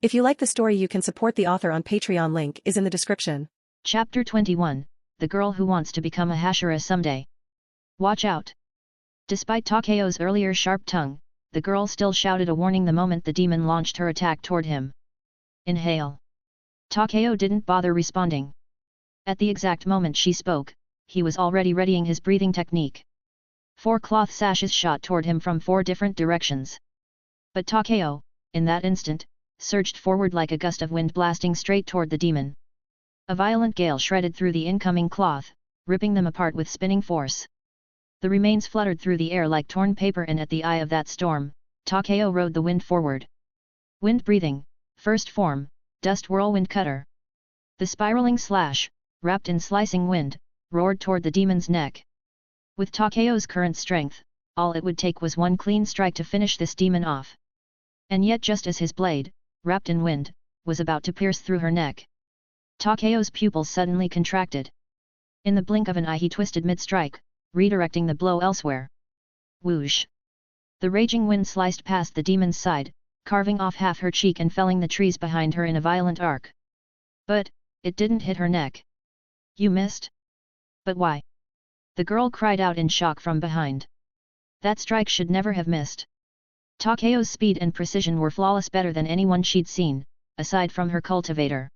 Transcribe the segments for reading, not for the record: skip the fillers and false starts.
If you like the story, you can support the author on Patreon. Link is in the description. Chapter 21, The Girl Who Wants to Become a Hashira Someday. Watch out! Despite Takeo's earlier sharp tongue, the girl still shouted a warning the moment the demon launched her attack toward him. Inhale. Takeo didn't bother responding. At the exact moment she spoke, he was already readying his breathing technique. 4 cloth sashes shot toward him from 4 different directions. But Takeo, in that instant, surged forward like a gust of wind blasting straight toward the demon. A violent gale shredded through the incoming cloth, ripping them apart with spinning force. The remains fluttered through the air like torn paper, and at the eye of that storm, Takeo rode the wind forward. Wind breathing, first form, dust whirlwind cutter. The spiraling slash, wrapped in slicing wind, roared toward the demon's neck. With Takeo's current strength, all it would take was one clean strike to finish this demon off. And yet just as his blade, wrapped in wind, was about to pierce through her neck, Takeo's pupils suddenly contracted. In the blink of an eye he twisted mid-strike, redirecting the blow elsewhere. Whoosh! The raging wind sliced past the demon's side, carving off half her cheek and felling the trees behind her in a violent arc. But, it didn't hit her neck. You missed? But why? The girl cried out in shock from behind. That strike should never have missed. Takeo's speed and precision were flawless, better than anyone she'd seen, aside from her cultivator.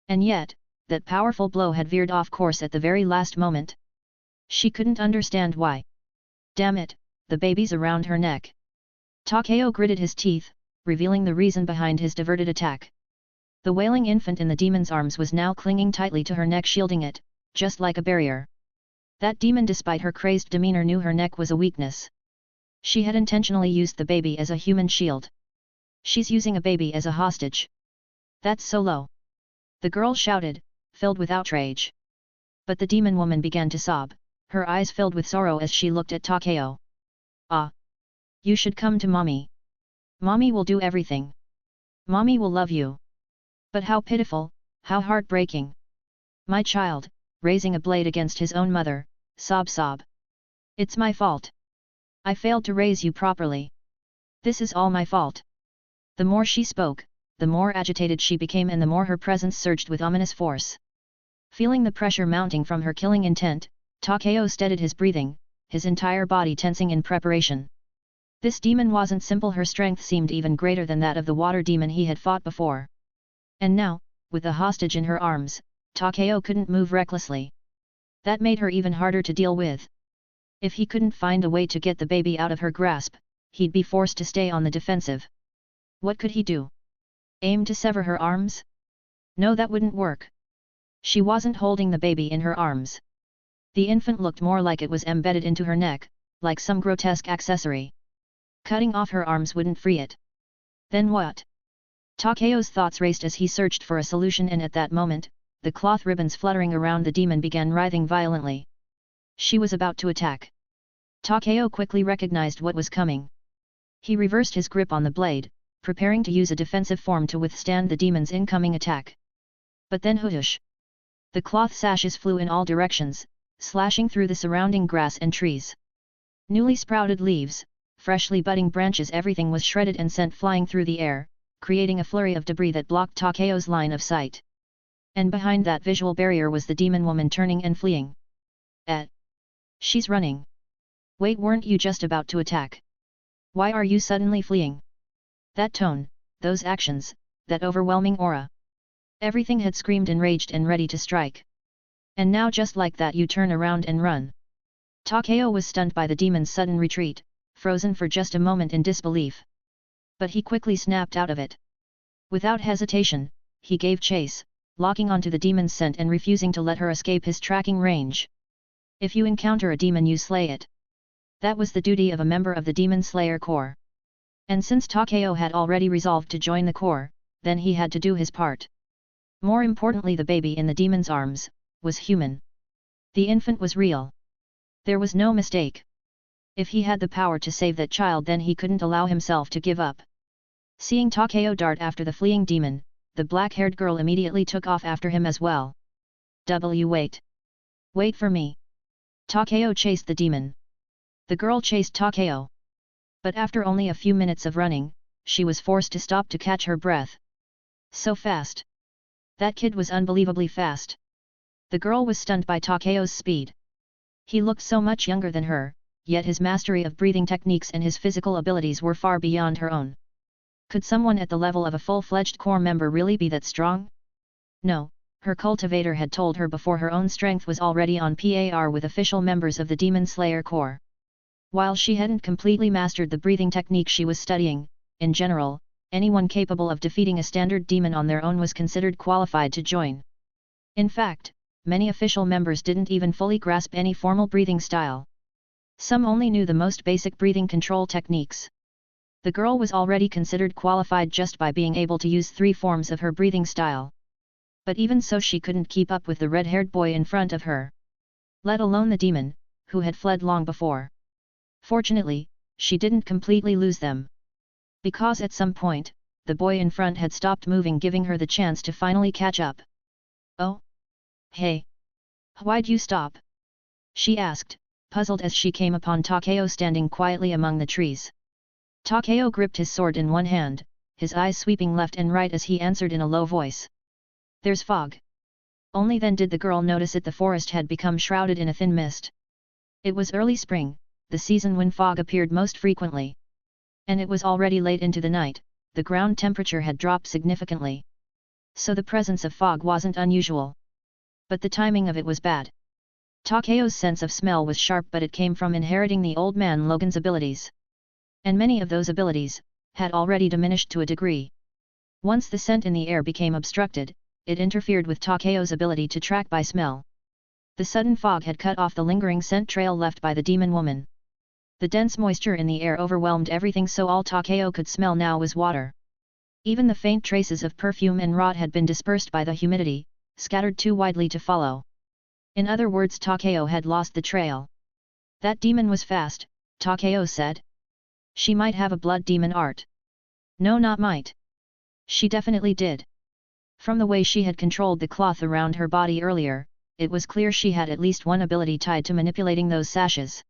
And yet, that powerful blow had veered off course at the very last moment. She couldn't understand why. Damn it, the baby's around her neck. Takeo gritted his teeth, revealing the reason behind his diverted attack. The wailing infant in the demon's arms was now clinging tightly to her neck, shielding it, just like a barrier. That demon, despite her crazed demeanor, knew her neck was a weakness. She had intentionally used the baby as a human shield. She's using a baby as a hostage. That's so low. The girl shouted, filled with outrage. But the demon woman began to sob, her eyes filled with sorrow as she looked at Takeo. Ah! You should come to mommy. Mommy will do everything. Mommy will love you. But how pitiful, how heartbreaking. My child, raising a blade against his own mother, sob. It's my fault. I failed to raise you properly. This is all my fault. The more she spoke, the more agitated she became, and the more her presence surged with ominous force. Feeling the pressure mounting from her killing intent, Takeo steadied his breathing, his entire body tensing in preparation. This demon wasn't simple, her strength seemed even greater than that of the water demon he had fought before. And now, with the hostage in her arms, Takeo couldn't move recklessly. That made her even harder to deal with. If he couldn't find a way to get the baby out of her grasp, he'd be forced to stay on the defensive. What could he do? Aim to sever her arms? No, that wouldn't work. She wasn't holding the baby in her arms. The infant looked more like it was embedded into her neck, like some grotesque accessory. Cutting off her arms wouldn't free it. Then what? Takeo's thoughts raced as he searched for a solution, and at that moment, the cloth ribbons fluttering around the demon began writhing violently. She was about to attack. Takeo quickly recognized what was coming. He reversed his grip on the blade, preparing to use a defensive form to withstand the demon's incoming attack. But then whoosh! The cloth sashes flew in all directions, slashing through the surrounding grass and trees. Newly sprouted leaves, freshly budding branches, everything was shredded and sent flying through the air, creating a flurry of debris that blocked Takeo's line of sight. And behind that visual barrier was the demon woman turning and fleeing. She's running. Wait, weren't you just about to attack? Why are you suddenly fleeing? That tone, those actions, that overwhelming aura. Everything had screamed enraged and ready to strike. And now just like that you turn around and run. Takeo was stunned by the demon's sudden retreat, frozen for just a moment in disbelief. But he quickly snapped out of it. Without hesitation, he gave chase, locking onto the demon's scent and refusing to let her escape his tracking range. If you encounter a demon, you slay it. That was the duty of a member of the Demon Slayer Corps. And since Takeo had already resolved to join the Corps, then he had to do his part. More importantly, the baby in the demon's arms was human. The infant was real. There was no mistake. If he had the power to save that child, then he couldn't allow himself to give up. Seeing Takeo dart after the fleeing demon, the black-haired girl immediately took off after him as well. Wait. Wait for me. Takeo chased the demon. The girl chased Takeo. But after only a few minutes of running, she was forced to stop to catch her breath. So fast. That kid was unbelievably fast. The girl was stunned by Takeo's speed. He looked so much younger than her, yet his mastery of breathing techniques and his physical abilities were far beyond her own. Could someone at the level of a full-fledged corps member really be that strong? No, her cultivator had told her before her own strength was already on par with official members of the Demon Slayer Corps. While she hadn't completely mastered the breathing technique she was studying, in general, anyone capable of defeating a standard demon on their own was considered qualified to join. In fact, many official members didn't even fully grasp any formal breathing style. Some only knew the most basic breathing control techniques. The girl was already considered qualified just by being able to use 3 forms of her breathing style. But even so she couldn't keep up with the red-haired boy in front of her. Let alone the demon, who had fled long before. Fortunately, she didn't completely lose them. Because at some point, the boy in front had stopped moving, giving her the chance to finally catch up. "Oh? Hey! Why'd you stop?" she asked, puzzled as she came upon Takeo standing quietly among the trees. Takeo gripped his sword in one hand, his eyes sweeping left and right as he answered in a low voice. "There's fog." Only then did the girl notice it. The forest had become shrouded in a thin mist. It was early spring, the season when fog appeared most frequently. And it was already late into the night, the ground temperature had dropped significantly. So the presence of fog wasn't unusual. But the timing of it was bad. Takeo's sense of smell was sharp, but it came from inheriting the old man Logan's abilities. And many of those abilities had already diminished to a degree. Once the scent in the air became obstructed, it interfered with Takeo's ability to track by smell. The sudden fog had cut off the lingering scent trail left by the demon woman. The dense moisture in the air overwhelmed everything, so all Takeo could smell now was water. Even the faint traces of perfume and rot had been dispersed by the humidity, scattered too widely to follow. In other words, Takeo had lost the trail. That demon was fast, Takeo said. She might have a blood demon art. No, not might. She definitely did. From the way she had controlled the cloth around her body earlier, it was clear she had at least one ability tied to manipulating those sashes.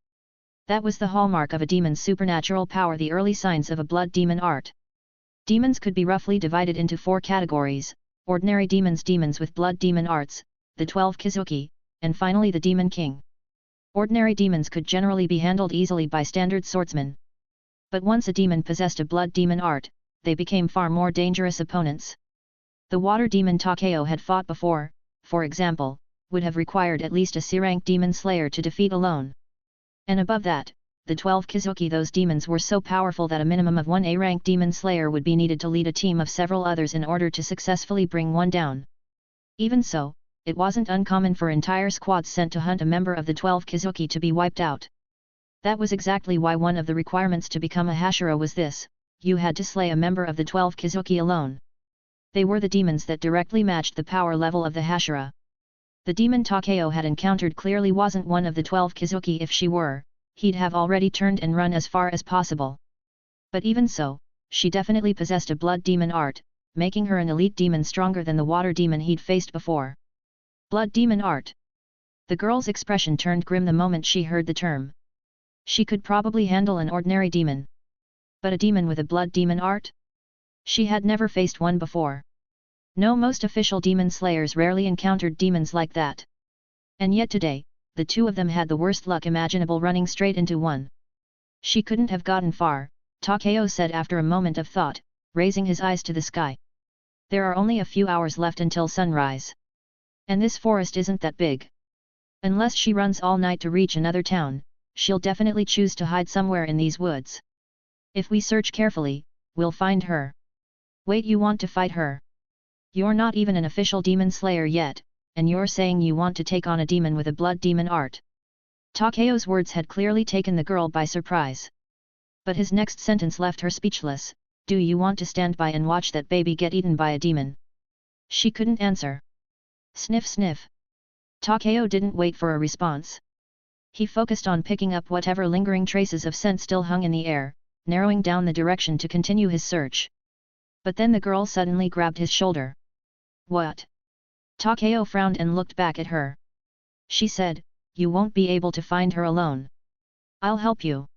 That was the hallmark of a demon's supernatural power, the early signs of a blood demon art. Demons could be roughly divided into 4 categories: ordinary demons, demons with blood demon arts, the 12 Kizuki, and finally the Demon King. Ordinary demons could generally be handled easily by standard swordsmen. But once a demon possessed a blood demon art, they became far more dangerous opponents. The water demon Takeo had fought before, for example, would have required at least a C-rank demon slayer to defeat alone. And above that, the 12 Kizuki, those demons were so powerful that a minimum of 1 A-rank demon slayer would be needed to lead a team of several others in order to successfully bring one down. Even so, it wasn't uncommon for entire squads sent to hunt a member of the 12 Kizuki to be wiped out. That was exactly why one of the requirements to become a Hashira was this: you had to slay a member of the 12 Kizuki alone. They were the demons that directly matched the power level of the Hashira. The demon Takeo had encountered clearly wasn't one of the 12 Kizuki. If she were, he'd have already turned and run as far as possible. But even so, she definitely possessed a blood demon art, making her an elite demon stronger than the water demon he'd faced before. Blood demon art. The girl's expression turned grim the moment she heard the term. She could probably handle an ordinary demon. But a demon with a blood demon art? She had never faced one before. No, most official demon slayers rarely encountered demons like that. And yet today, the two of them had the worst luck imaginable, running straight into one. She couldn't have gotten far, Takeo said after a moment of thought, raising his eyes to the sky. There are only a few hours left until sunrise. And this forest isn't that big. Unless she runs all night to reach another town, she'll definitely choose to hide somewhere in these woods. If we search carefully, we'll find her. Wait, you want to fight her? You're not even an official demon slayer yet, and you're saying you want to take on a demon with a blood demon art? Takeo's words had clearly taken the girl by surprise. But his next sentence left her speechless. Do you want to stand by and watch that baby get eaten by a demon? She couldn't answer. Sniff sniff. Takeo didn't wait for a response. He focused on picking up whatever lingering traces of scent still hung in the air, narrowing down the direction to continue his search. But then the girl suddenly grabbed his shoulder. What? Takeo frowned and looked back at her. She said, you won't be able to find her alone. I'll help you.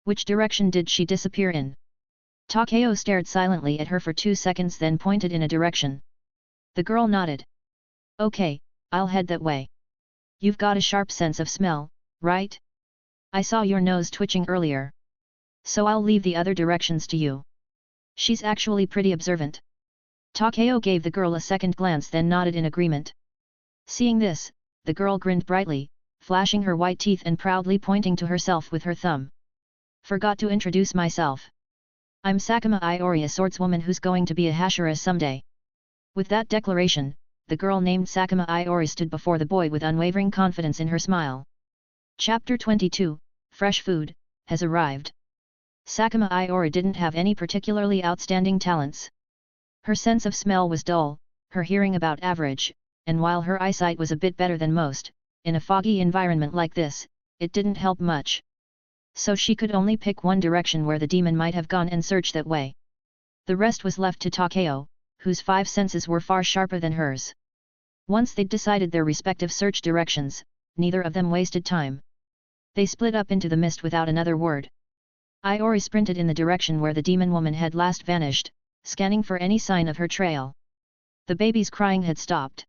Which direction did she disappear in? Takeo stared silently at her for 2 seconds then pointed in a direction. The girl nodded. Okay, I'll head that way. You've got a sharp sense of smell, right? I saw your nose twitching earlier. So I'll leave the other directions to you. She's actually pretty observant. Takeo gave the girl a second glance then nodded in agreement. Seeing this, the girl grinned brightly, flashing her white teeth and proudly pointing to herself with her thumb. Forgot to introduce myself. I'm Sakuma Aayori, a swordswoman who's going to be a hashira someday. With that declaration, the girl named Sakuma Aayori stood before the boy with unwavering confidence in her smile. Chapter 22, Fresh Food, has arrived. Sakuma Aayori didn't have any particularly outstanding talents. Her sense of smell was dull, her hearing about average, and while her eyesight was a bit better than most, in a foggy environment like this, it didn't help much. So she could only pick one direction where the demon might have gone and search that way. The rest was left to Takeo, whose 5 senses were far sharper than hers. Once they'd decided their respective search directions, neither of them wasted time. They split up into the mist without another word. Aayori sprinted in the direction where the demon woman had last vanished, scanning for any sign of her trail. The baby's crying had stopped.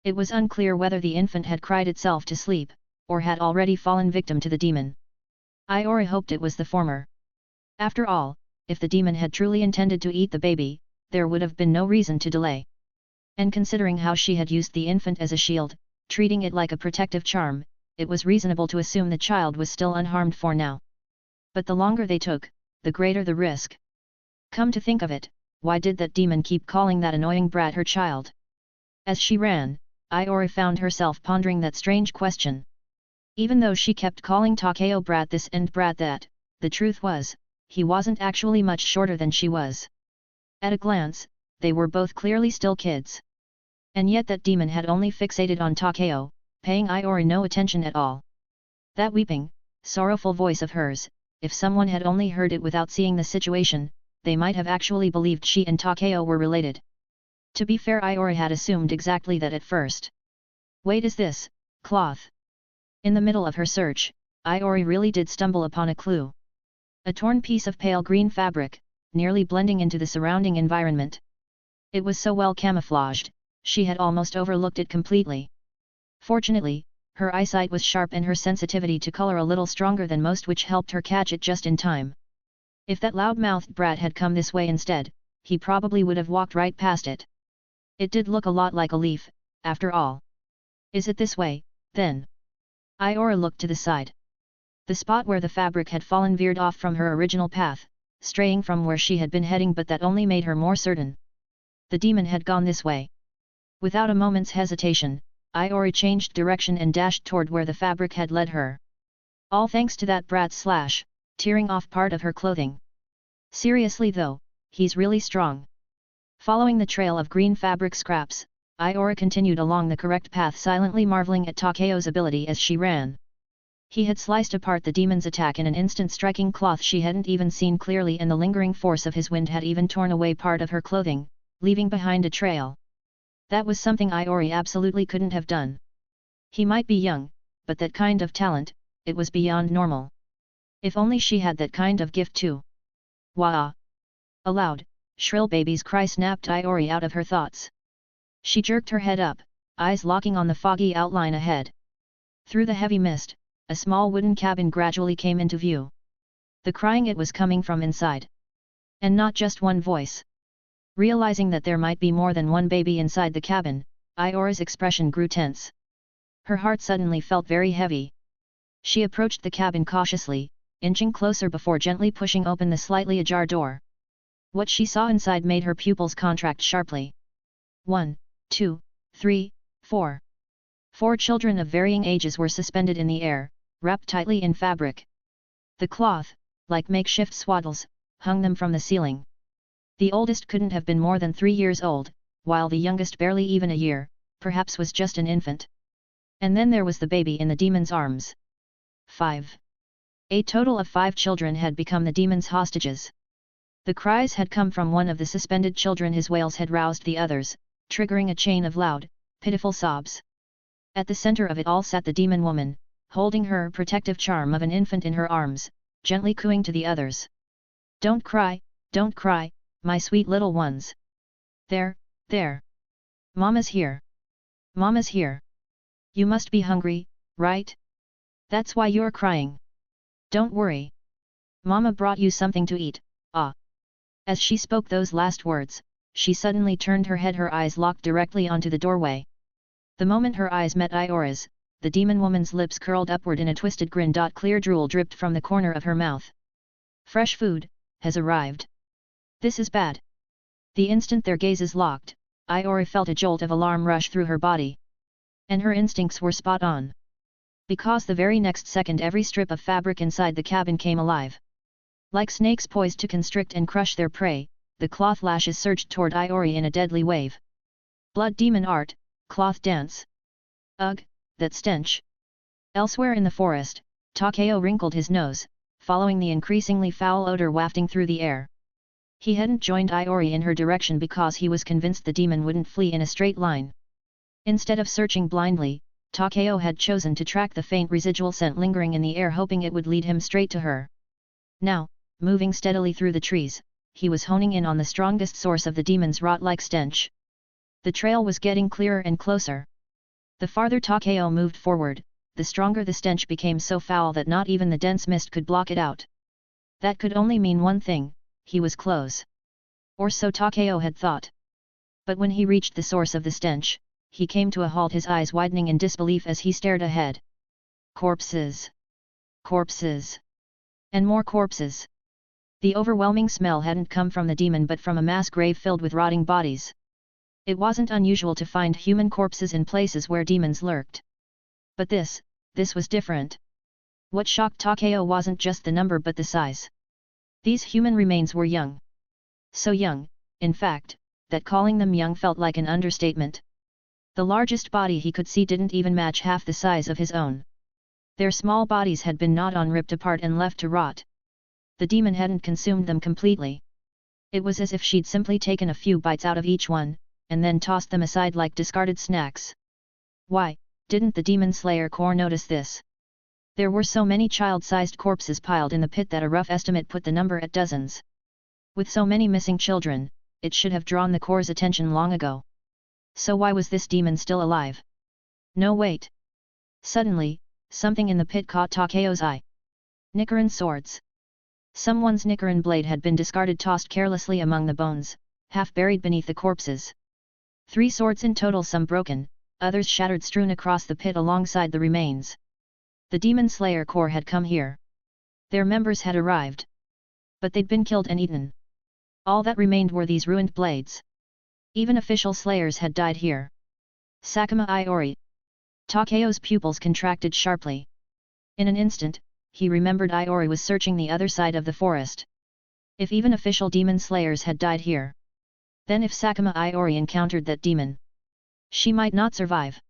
It was unclear whether the infant had cried itself to sleep, or had already fallen victim to the demon. Aayori hoped it was the former. After all, if the demon had truly intended to eat the baby, there would have been no reason to delay. And considering how she had used the infant as a shield, treating it like a protective charm, it was reasonable to assume the child was still unharmed for now. But the longer they took, the greater the risk. Come to think of it, why did that demon keep calling that annoying brat her child? As she ran, Aayori found herself pondering that strange question. Even though she kept calling Takeo brat this and brat that, the truth was, he wasn't actually much shorter than she was. At a glance, they were both clearly still kids. And yet that demon had only fixated on Takeo, paying Aayori no attention at all. That weeping, sorrowful voice of hers, if someone had only heard it without seeing the situation, they might have actually believed she and Takeo were related. To be fair, Aayori had assumed exactly that at first. Wait, is this cloth? In the middle of her search, Aayori really did stumble upon a clue. A torn piece of pale green fabric, nearly blending into the surrounding environment. It was so well camouflaged, she had almost overlooked it completely. Fortunately, her eyesight was sharp and her sensitivity to color a little stronger than most, which helped her catch it just in time. If that loud-mouthed brat had come this way instead, he probably would have walked right past it. It did look a lot like a leaf, after all. Is it this way, then? Aayori looked to the side. The spot where the fabric had fallen veered off from her original path, straying from where she had been heading, but that only made her more certain. The demon had gone this way. Without a moment's hesitation, Aayori changed direction and dashed toward where the fabric had led her. All thanks to that brat's slash, tearing off part of her clothing. Seriously though, he's really strong. Following the trail of green fabric scraps, Aayori continued along the correct path, silently marveling at Takeo's ability as she ran. He had sliced apart the demon's attack in an instant, striking cloth she hadn't even seen clearly, and the lingering force of his wind had even torn away part of her clothing, leaving behind a trail. That was something Aayori absolutely couldn't have done. He might be young, but that kind of talent, it was beyond normal. If only she had that kind of gift too. Wah! A loud, shrill baby's cry snapped Aayori out of her thoughts. She jerked her head up, eyes locking on the foggy outline ahead. Through the heavy mist, a small wooden cabin gradually came into view. The crying, it was coming from inside. And not just one voice. Realizing that there might be more than one baby inside the cabin, Aayori's expression grew tense. Her heart suddenly felt very heavy. She approached the cabin cautiously, inching closer before gently pushing open the slightly ajar door. What she saw inside made her pupils contract sharply. 1, 2, 3, 4. 4 children of varying ages were suspended in the air, wrapped tightly in fabric. The cloth, like makeshift swaddles, hung them from the ceiling. The oldest couldn't have been more than 3 years old, while the youngest barely even a year, perhaps was just an infant. And then there was the baby in the demon's arms. 5. A total of 5 children had become the demon's hostages. The cries had come from one of the suspended children. His wails had roused the others, triggering a chain of loud, pitiful sobs. At the center of it all sat the demon woman, holding her protective charm of an infant in her arms, gently cooing to the others. Don't cry, Don't cry, my sweet little ones. There, there. Mama's here. Mama's here. You must be hungry, right? That's why you're crying. Don't worry. Mama brought you something to eat, ah. As she spoke those last words, she suddenly turned her head, her eyes locked directly onto the doorway. The moment her eyes met Aayori's, the demon woman's lips curled upward in a twisted grin. Clear drool dripped from the corner of her mouth. Fresh food has arrived. This is bad. The instant their gazes locked, Aayori felt a jolt of alarm rush through her body. And her instincts were spot on. Because the very next second every strip of fabric inside the cabin came alive. Like snakes poised to constrict and crush their prey, the cloth lashes surged toward Aayori in a deadly wave. Blood demon art, cloth dance. Ugh, that stench. Elsewhere in the forest, Takeo wrinkled his nose, following the increasingly foul odor wafting through the air. He hadn't joined Aayori in her direction because he was convinced the demon wouldn't flee in a straight line. Instead of searching blindly, Takeo had chosen to track the faint residual scent lingering in the air, hoping it would lead him straight to her. Now, moving steadily through the trees, he was honing in on the strongest source of the demon's rot-like stench. The trail was getting clearer and closer. The farther Takeo moved forward, the stronger the stench became, so foul that not even the dense mist could block it out. That could only mean one thing: he was close. Or so Takeo had thought. But when he reached the source of the stench, he came to a halt, his eyes widening in disbelief as he stared ahead. Corpses! Corpses! And more corpses! The overwhelming smell hadn't come from the demon but from a mass grave filled with rotting bodies. It wasn't unusual to find human corpses in places where demons lurked. But this was different. What shocked Takeo wasn't just the number but the size. These human remains were young. So young, in fact, that calling them young felt like an understatement. The largest body he could see didn't even match half the size of his own. Their small bodies had been gnawed on, ripped apart and left to rot. The demon hadn't consumed them completely. It was as if she'd simply taken a few bites out of each one, and then tossed them aside like discarded snacks. Why didn't the demon slayer corps notice this? There were so many child-sized corpses piled in the pit that a rough estimate put the number at dozens. With so many missing children, it should have drawn the corps' attention long ago. So why was this demon still alive? No, wait. Suddenly, something in the pit caught Takeo's eye. Nichiren swords. Someone's Nichiren blade had been discarded, tossed carelessly among the bones, half buried beneath the corpses. 3 swords in total, some broken, others shattered, strewn across the pit alongside the remains. The Demon Slayer Corps had come here. Their members had arrived. But they'd been killed and eaten. All that remained were these ruined blades. Even official slayers had died here. Sakuma Aayori. Takeo's pupils contracted sharply. In an instant, he remembered Aayori was searching the other side of the forest. If even official demon slayers had died here, then if Sakuma Aayori encountered that demon, she might not survive.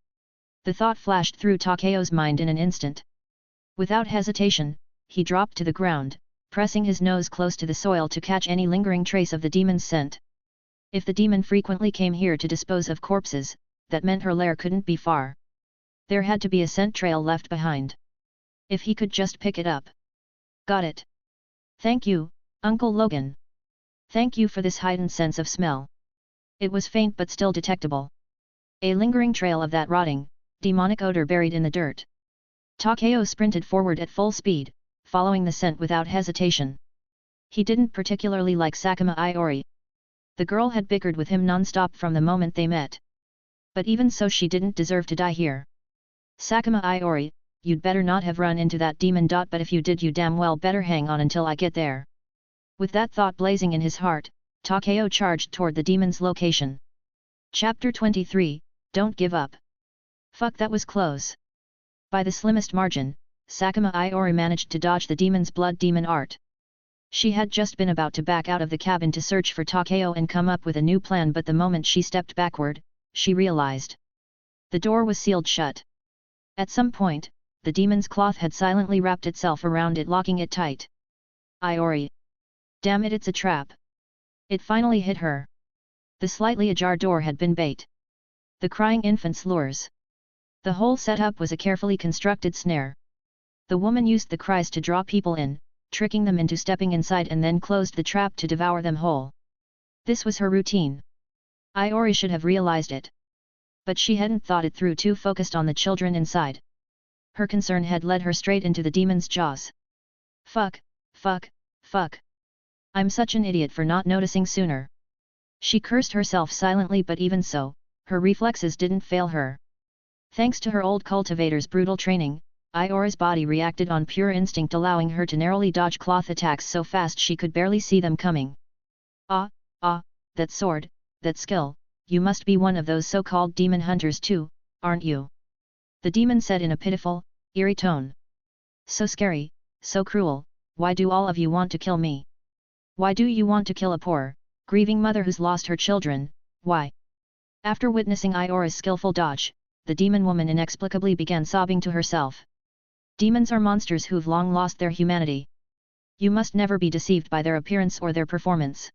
The thought flashed through Takeo's mind in an instant. Without hesitation, he dropped to the ground, pressing his nose close to the soil to catch any lingering trace of the demon's scent. If the demon frequently came here to dispose of corpses, that meant her lair couldn't be far. There had to be a scent trail left behind. If he could just pick it up. Got it. Thank you, Uncle Logan. Thank you for this heightened sense of smell. It was faint but still detectable. A lingering trail of that rotting, demonic odor buried in the dirt. Takeo sprinted forward at full speed, following the scent without hesitation. He didn't particularly like Sakuma Aayori. The girl had bickered with him non-stop from the moment they met. But even so, she didn't deserve to die here. Sakuma Aayori, you'd better not have run into that demon. But if you did, you damn well better hang on until I get there. With that thought blazing in his heart, Takeo charged toward the demon's location. Chapter 23, Don't Give Up. Fuck, that was close. By the slimmest margin, Sakuma Aayori managed to dodge the demon's blood demon art. She had just been about to back out of the cabin to search for Takeo and come up with a new plan, but the moment she stepped backward, she realized. The door was sealed shut. At some point, the demon's cloth had silently wrapped itself around it, locking it tight. Aayori. Damn it, it's a trap. It finally hit her. The slightly ajar door had been bait. The crying infant's lures. The whole setup was a carefully constructed snare. The woman used the cries to draw people in, tricking them into stepping inside and then closed the trap to devour them whole. This was her routine. Aayori should have realized it. But she hadn't thought it through, too focused on the children inside. Her concern had led her straight into the demon's jaws. Fuck, fuck, fuck. I'm such an idiot for not noticing sooner. She cursed herself silently, but even so, her reflexes didn't fail her. Thanks to her old cultivator's brutal training, Aayori's body reacted on pure instinct, allowing her to narrowly dodge cloth attacks so fast she could barely see them coming. Ah, that sword, that skill, you must be one of those so-called demon hunters too, aren't you? The demon said in a pitiful, eerie tone. So scary, so cruel, why do all of you want to kill me? Why do you want to kill a poor, grieving mother who's lost her children, why? After witnessing Aayori's skillful dodge, the demon woman inexplicably began sobbing to herself. Demons are monsters who've long lost their humanity. You must never be deceived by their appearance or their performance.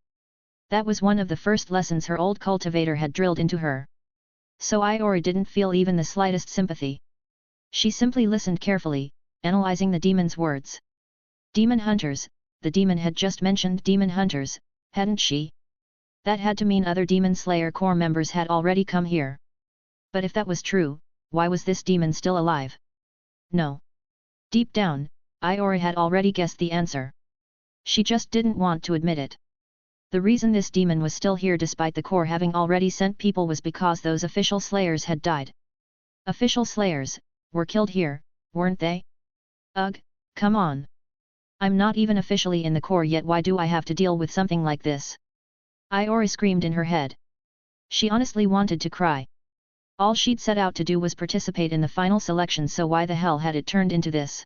That was one of the first lessons her old cultivator had drilled into her. So Aayori didn't feel even the slightest sympathy. She simply listened carefully, analyzing the demon's words. Demon hunters, the demon had just mentioned demon hunters, hadn't she? That had to mean other Demon Slayer Corps members had already come here. But if that was true, why was this demon still alive? No. Deep down, Aayori had already guessed the answer. She just didn't want to admit it. The reason this demon was still here despite the Corps having already sent people was because those official slayers had died. Official slayers, were killed here, weren't they? Ugh, come on. I'm not even officially in the Corps yet, why do I have to deal with something like this? Aayori screamed in her head. She honestly wanted to cry. All she'd set out to do was participate in the final selection, so why the hell had it turned into this?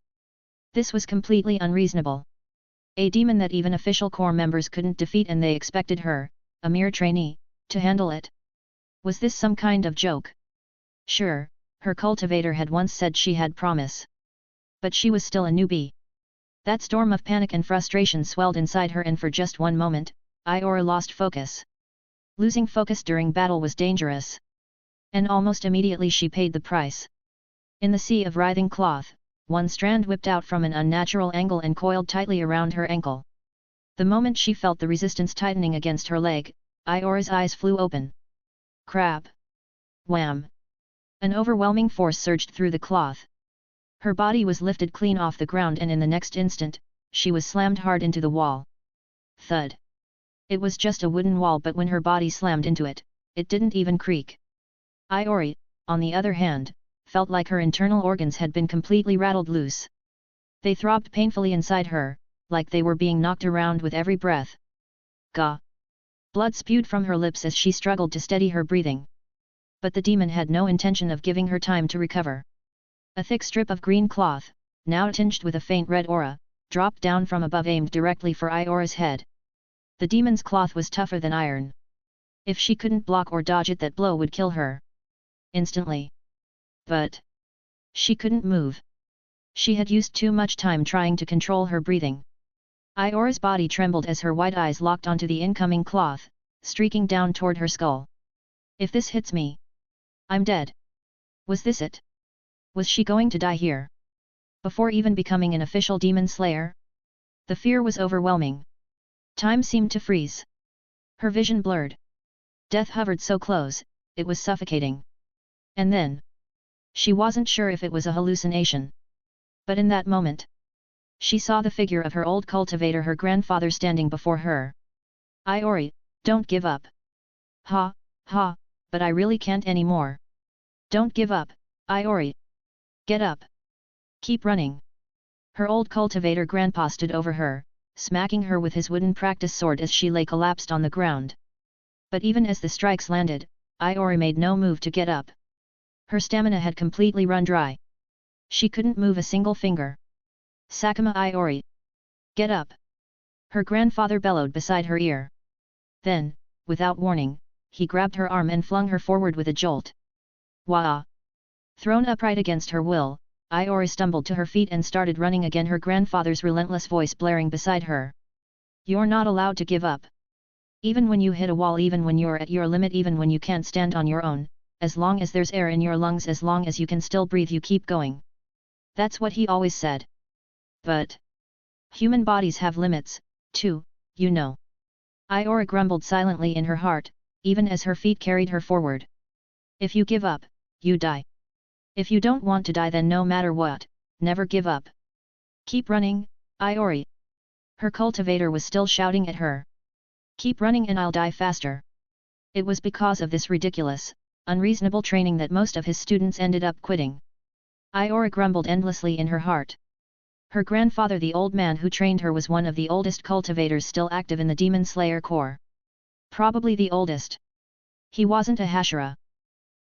This was completely unreasonable. A demon that even official Corps members couldn't defeat, and they expected her, a mere trainee, to handle it. Was this some kind of joke? Sure, her cultivator had once said she had promise. But she was still a newbie. That storm of panic and frustration swelled inside her, and for just one moment, Aayori lost focus. Losing focus during battle was dangerous. And almost immediately she paid the price. In the sea of writhing cloth, one strand whipped out from an unnatural angle and coiled tightly around her ankle. The moment she felt the resistance tightening against her leg, Aayori's eyes flew open. Crap! Wham! An overwhelming force surged through the cloth. Her body was lifted clean off the ground, and in the next instant, she was slammed hard into the wall. Thud! It was just a wooden wall, but when her body slammed into it, it didn't even creak. Aayori, on the other hand, felt like her internal organs had been completely rattled loose. They throbbed painfully inside her, like they were being knocked around with every breath. Gah! Blood spewed from her lips as she struggled to steady her breathing. But the demon had no intention of giving her time to recover. A thick strip of green cloth, now tinged with a faint red aura, dropped down from above, aimed directly for Aayori's head. The demon's cloth was tougher than iron. If she couldn't block or dodge it, that blow would kill her instantly. But she couldn't move. She had used too much time trying to control her breathing. Aayori's body trembled as her white eyes locked onto the incoming cloth, streaking down toward her skull. If this hits me, I'm dead. Was this it? Was she going to die here? Before even becoming an official demon slayer? The fear was overwhelming. Time seemed to freeze. Her vision blurred. Death hovered so close, it was suffocating. And then, she wasn't sure if it was a hallucination. But in that moment, she saw the figure of her old cultivator, her grandfather, standing before her. Aayori, don't give up. Ha, ha, but I really can't anymore. Don't give up, Aayori. Get up. Keep running. Her old cultivator grandpa stood over her, smacking her with his wooden practice sword as she lay collapsed on the ground. But even as the strikes landed, Aayori made no move to get up. Her stamina had completely run dry. She couldn't move a single finger. Sakuma Aayori! Get up! Her grandfather bellowed beside her ear. Then, without warning, he grabbed her arm and flung her forward with a jolt. Wah! Thrown upright against her will, Aayori stumbled to her feet and started running again, her grandfather's relentless voice blaring beside her. You're not allowed to give up. Even when you hit a wall, even when you're at your limit, even when you can't stand on your own, as long as there's air in your lungs, as long as you can still breathe, you keep going. That's what he always said. But Human bodies have limits, too, you know. Aayori grumbled silently in her heart, even as her feet carried her forward. If you give up, you die. If you don't want to die, then no matter what, never give up. Keep running, Aayori. Her cultivator was still shouting at her. Keep running and I'll die faster. It was because of this ridiculous, unreasonable training that most of his students ended up quitting. Aayori grumbled endlessly in her heart. Her grandfather, the old man who trained her, was one of the oldest cultivators still active in the Demon Slayer Corps. Probably the oldest. He wasn't a Hashira.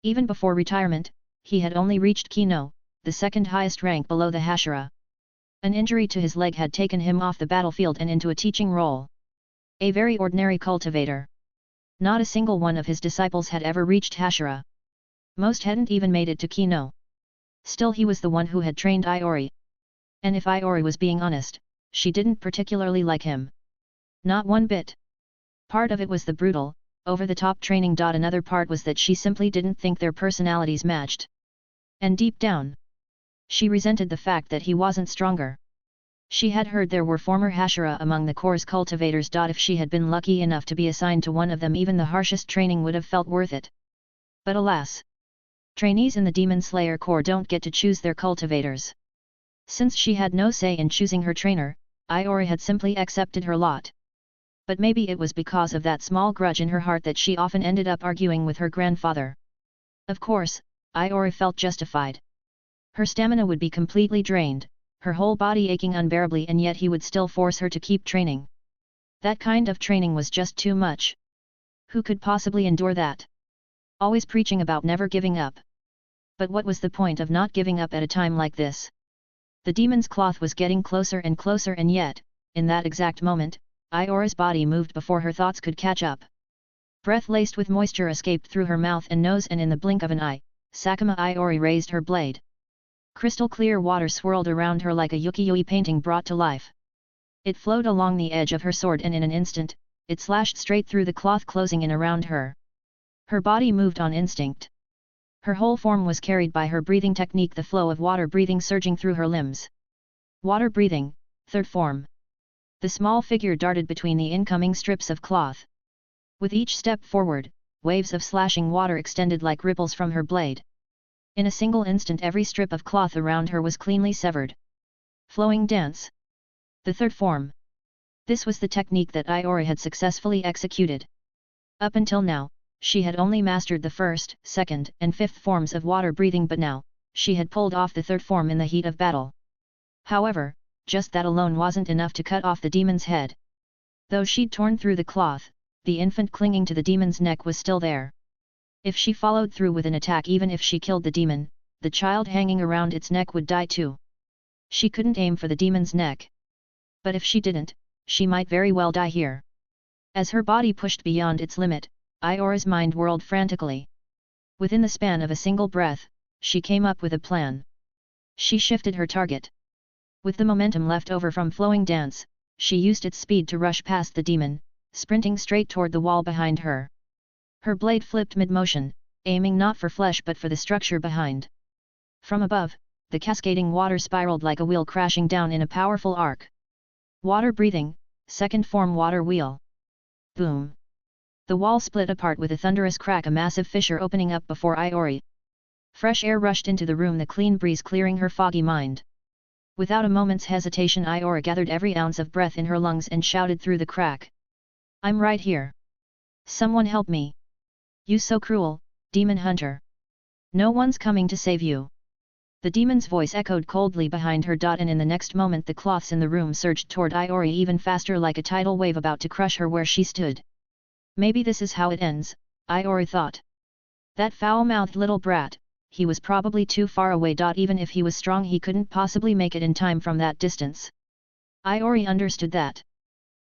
Even before retirement, he had only reached Kino, the second highest rank below the Hashira. An injury to his leg had taken him off the battlefield and into a teaching role. A very ordinary cultivator. Not a single one of his disciples had ever reached Hashira. Most hadn't even made it to Kino. Still, he was the one who had trained Aayori. And if Aayori was being honest, she didn't particularly like him. Not one bit. Part of it was the brutal, over-the-top training. Another part was that she simply didn't think their personalities matched. And deep down, she resented the fact that he wasn't stronger. She had heard there were former Hashira among the Corps' cultivators. If she had been lucky enough to be assigned to one of them, even the harshest training would have felt worth it. But alas! Trainees in the Demon Slayer Corps don't get to choose their cultivators. Since she had no say in choosing her trainer, Aayori had simply accepted her lot. But maybe it was because of that small grudge in her heart that she often ended up arguing with her grandfather. Of course, Aayori felt justified. Her stamina would be completely drained, her whole body aching unbearably, and yet he would still force her to keep training. That kind of training was just too much. Who could possibly endure that? Always preaching about never giving up. But what was the point of not giving up at a time like this? The demon's cloth was getting closer and closer, and yet, in that exact moment, Aayori's body moved before her thoughts could catch up. Breath laced with moisture escaped through her mouth and nose, and in the blink of an eye, Sakuma Aayori raised her blade. Crystal clear water swirled around her like a ukiyo-e painting brought to life. It flowed along the edge of her sword, and in an instant, it slashed straight through the cloth, closing in around her. Her body moved on instinct. Her whole form was carried by her breathing technique, the flow of water breathing surging through her limbs. Water breathing, third form. The small figure darted between the incoming strips of cloth. With each step forward, waves of slashing water extended like ripples from her blade. In a single instant, every strip of cloth around her was cleanly severed. Flowing dance. The third form. This was the technique that Aayori had successfully executed. Up until now, she had only mastered the first, second, and fifth forms of water breathing, but now, she had pulled off the third form in the heat of battle. However, just that alone wasn't enough to cut off the demon's head. Though she'd torn through the cloth, the infant clinging to the demon's neck was still there. If she followed through with an attack, even if she killed the demon, the child hanging around its neck would die too. She couldn't aim for the demon's neck. But if she didn't, she might very well die here. As her body pushed beyond its limit, Aayori's mind whirled frantically. Within the span of a single breath, she came up with a plan. She shifted her target. With the momentum left over from flowing dance, she used its speed to rush past the demon, sprinting straight toward the wall behind her. Her blade flipped mid-motion, aiming not for flesh but for the structure behind. From above, the cascading water spiraled like a wheel crashing down in a powerful arc. Water breathing, second form water wheel. Boom! The wall split apart with a thunderous crack, a massive fissure opening up before Aayori. Fresh air rushed into the room, the clean breeze clearing her foggy mind. Without a moment's hesitation, Aayori gathered every ounce of breath in her lungs and shouted through the crack. "I'm right here. Someone help me. You so cruel, demon hunter. No one's coming to save you." The demon's voice echoed coldly behind her. And in the next moment the cloths in the room surged toward Aayori even faster, like a tidal wave about to crush her where she stood. Maybe this is how it ends, Aayori thought. That foul-mouthed little brat, he was probably too far away. Even if he was strong, he couldn't possibly make it in time from that distance. Aayori understood that.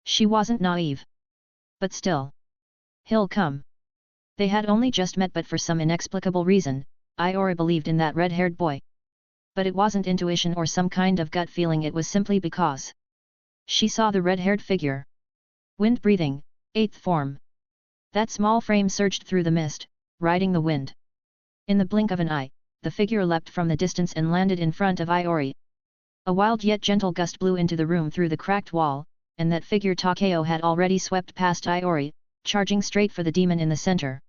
She wasn't naive. But still. He'll come. They had only just met, but for some inexplicable reason, Aayori believed in that red-haired boy. But it wasn't intuition or some kind of gut feeling, it was simply because she saw the red-haired figure. Wind breathing, eighth form. That small frame surged through the mist, riding the wind. In the blink of an eye, the figure leapt from the distance and landed in front of Aayori. A wild yet gentle gust blew into the room through the cracked wall, and that figure Takeo had already swept past Aayori, charging straight for the demon in the center.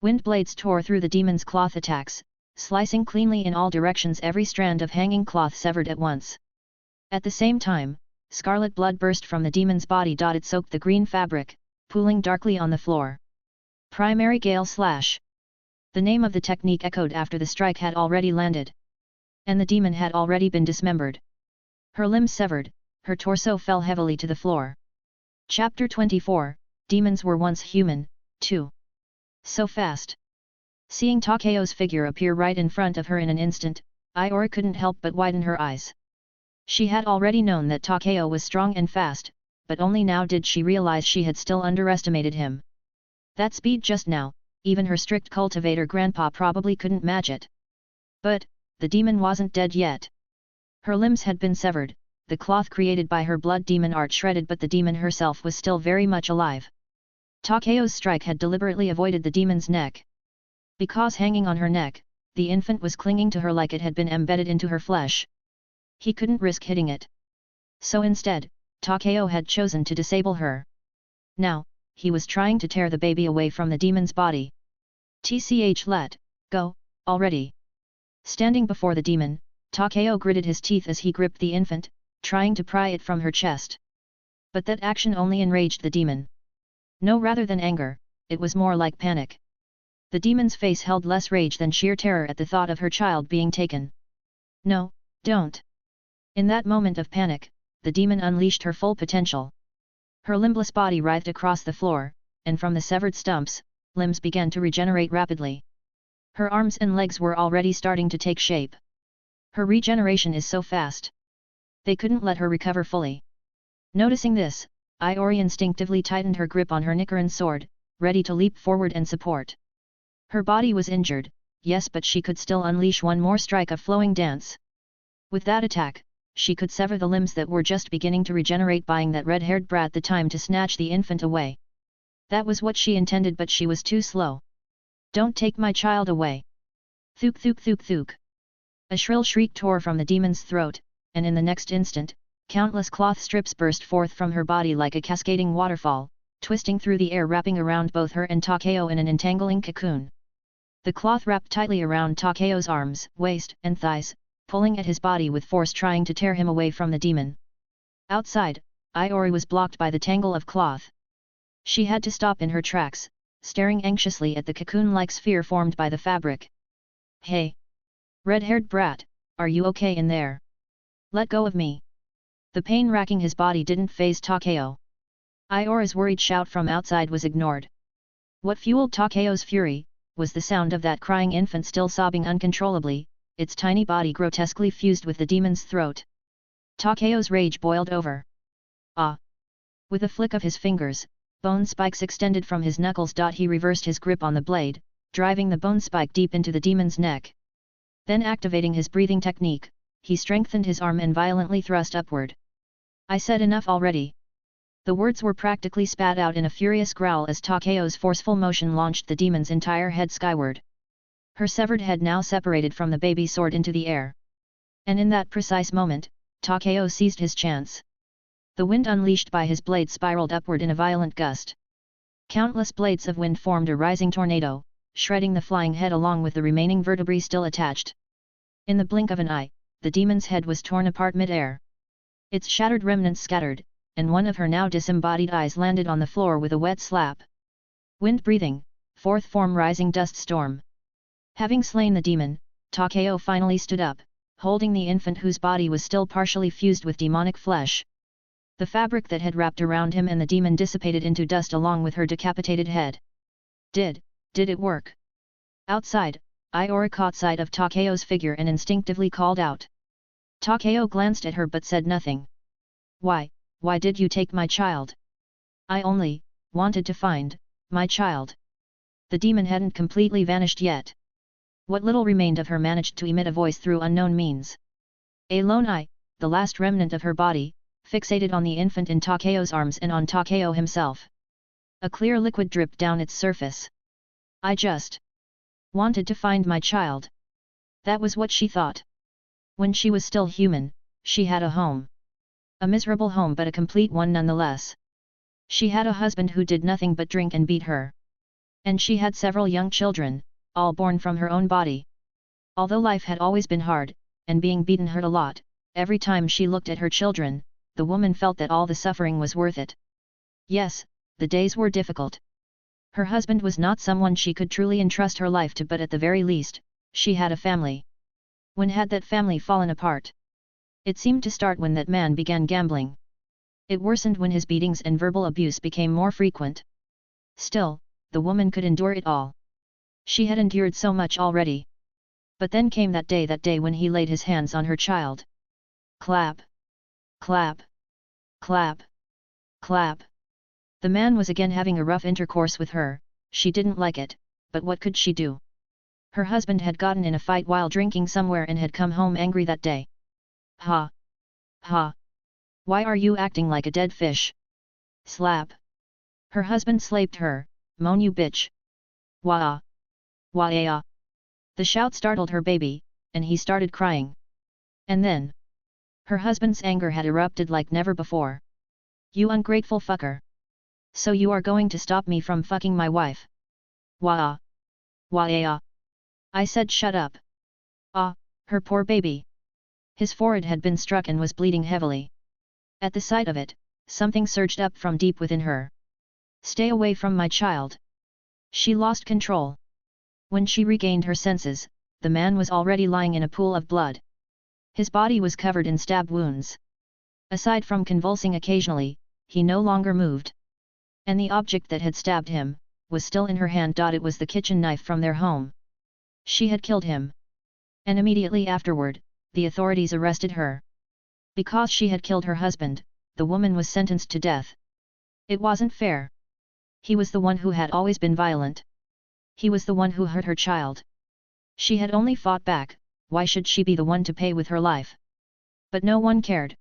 Wind blades tore through the demon's cloth attacks, slicing cleanly in all directions, every strand of hanging cloth severed at once. At the same time, scarlet blood burst from the demon's body. It soaked the green fabric, pooling darkly on the floor. Primary Gale Slash. The name of the technique echoed after the strike had already landed. And the demon had already been dismembered. Her limbs severed, her torso fell heavily to the floor. Chapter 24, Demons Were Once Human, 2. So fast. Seeing Takeo's figure appear right in front of her in an instant, Aayori couldn't help but widen her eyes. She had already known that Takeo was strong and fast, but only now did she realize she had still underestimated him. That speed just now, even her strict cultivator grandpa probably couldn't match it. But, the demon wasn't dead yet. Her limbs had been severed, the cloth created by her blood demon art shredded, but the demon herself was still very much alive. Takeo's strike had deliberately avoided the demon's neck. Because hanging on her neck, the infant was clinging to her like it had been embedded into her flesh. He couldn't risk hitting it. So instead, Takeo had chosen to disable her. Now, he was trying to tear the baby away from the demon's body. Let go, already. Standing before the demon, Takeo gritted his teeth as he gripped the infant, trying to pry it from her chest. But that action only enraged the demon. No, rather than anger, it was more like panic. The demon's face held less rage than sheer terror at the thought of her child being taken. No, don't. In that moment of panic, the demon unleashed her full potential. Her limbless body writhed across the floor, and from the severed stumps, limbs began to regenerate rapidly. Her arms and legs were already starting to take shape. Her regeneration is so fast. They couldn't let her recover fully. Noticing this, Aayori instinctively tightened her grip on her Nichiren sword, ready to leap forward and support. Her body was injured, yes, but she could still unleash one more strike of flowing dance. With that attack, she could sever the limbs that were just beginning to regenerate, buying that red-haired brat the time to snatch the infant away. That was what she intended, but she was too slow. Don't take my child away! Thuk thuk thuk thuk! A shrill shriek tore from the demon's throat, and in the next instant, countless cloth strips burst forth from her body like a cascading waterfall, twisting through the air, wrapping around both her and Takeo in an entangling cocoon. The cloth wrapped tightly around Takeo's arms, waist, and thighs, pulling at his body with force, trying to tear him away from the demon. Outside, Aayori was blocked by the tangle of cloth. She had to stop in her tracks, staring anxiously at the cocoon-like sphere formed by the fabric. Hey! Red-haired brat, are you okay in there? Let go of me! The pain racking his body didn't faze Takeo. Aayori's worried shout from outside was ignored. What fueled Takeo's fury was the sound of that crying infant still sobbing uncontrollably, its tiny body grotesquely fused with the demon's throat. Takeo's rage boiled over. Ah! With a flick of his fingers, bone spikes extended from his knuckles. He reversed his grip on the blade, driving the bone spike deep into the demon's neck. Then, activating his breathing technique, he strengthened his arm and violently thrust upward. I said enough already. The words were practically spat out in a furious growl as Takeo's forceful motion launched the demon's entire head skyward. Her severed head now separated from the baby soared into the air. And in that precise moment, Takeo seized his chance. The wind unleashed by his blade spiraled upward in a violent gust. Countless blades of wind formed a rising tornado, shredding the flying head along with the remaining vertebrae still attached. In the blink of an eye, the demon's head was torn apart mid-air. Its shattered remnants scattered, and one of her now disembodied eyes landed on the floor with a wet slap. Wind breathing, fourth form rising dust storm. Having slain the demon, Takeo finally stood up, holding the infant whose body was still partially fused with demonic flesh. The fabric that had wrapped around him and the demon dissipated into dust along with her decapitated head. Did it work? Outside, Aayori caught sight of Takeo's figure and instinctively called out. Takeo glanced at her but said nothing. Why did you take my child? I only wanted to find my child. The demon hadn't completely vanished yet. What little remained of her managed to emit a voice through unknown means. A lone eye, the last remnant of her body, fixated on the infant in Takeo's arms and on Takeo himself. A clear liquid dripped down its surface. I just wanted to find my child. That was what she thought. When she was still human, she had a home. A miserable home but a complete one nonetheless. She had a husband who did nothing but drink and beat her. And she had several young children, all born from her own body. Although life had always been hard, and being beaten hurt a lot, every time she looked at her children, the woman felt that all the suffering was worth it. Yes, the days were difficult. Her husband was not someone she could truly entrust her life to, but at the very least, she had a family. When had that family fallen apart? It seemed to start when that man began gambling. It worsened when his beatings and verbal abuse became more frequent. Still, the woman could endure it all. She had endured so much already. But then came that day when he laid his hands on her child. Clap. Clap. Clap. Clap. The man was again having a rough intercourse with her. She didn't like it, but what could she do? Her husband had gotten in a fight while drinking somewhere and had come home angry that day. Ha! Ha! Why are you acting like a dead fish? Slap! Her husband slapped her. Moan, you bitch! Wah! Wah! The shout startled her baby, and he started crying. And then, her husband's anger had erupted like never before. You ungrateful fucker! So you are going to stop me from fucking my wife? Wah! Wah! I said shut up. Ah, her poor baby. His forehead had been struck and was bleeding heavily. At the sight of it, something surged up from deep within her. Stay away from my child. She lost control. When she regained her senses, the man was already lying in a pool of blood. His body was covered in stab wounds. Aside from convulsing occasionally, he no longer moved. And the object that had stabbed him was still in her hand. It was the kitchen knife from their home. She had killed him. And immediately afterward, the authorities arrested her. Because she had killed her husband, the woman was sentenced to death. It wasn't fair. He was the one who had always been violent. He was the one who hurt her child. She had only fought back. Why should she be the one to pay with her life? But no one cared.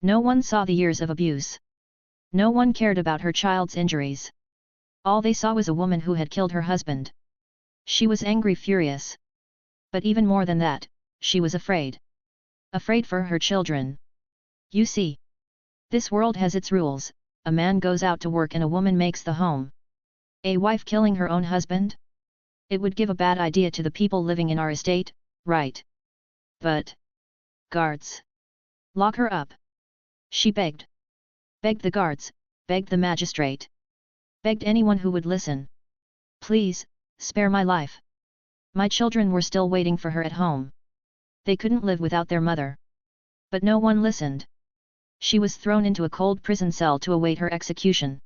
No one saw the years of abuse. No one cared about her child's injuries. All they saw was a woman who had killed her husband. She was angry, furious. But even more than that, she was afraid. Afraid for her children. You see, this world has its rules. A man goes out to work and a woman makes the home. A wife killing her own husband? It would give a bad idea to the people living in our estate, right? But, guards, lock her up. She begged. Begged the guards, begged the magistrate. Begged anyone who would listen. Please, spare my life. My children were still waiting for her at home. They couldn't live without their mother. But no one listened. She was thrown into a cold prison cell to await her execution.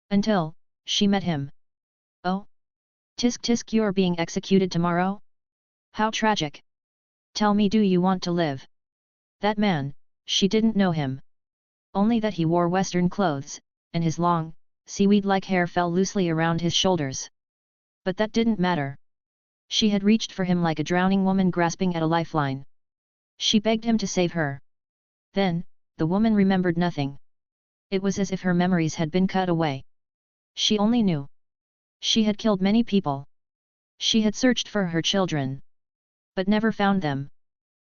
Until, she met him. Oh? Tisk tisk, you're being executed tomorrow? How tragic. Tell me, do you want to live? That man, she didn't know him. Only that he wore Western clothes, and his long, seaweed-like hair fell loosely around his shoulders. But that didn't matter. She had reached for him like a drowning woman grasping at a lifeline. She begged him to save her. Then, the woman remembered nothing. It was as if her memories had been cut away. She only knew. She had killed many people. She had searched for her children. But never found them.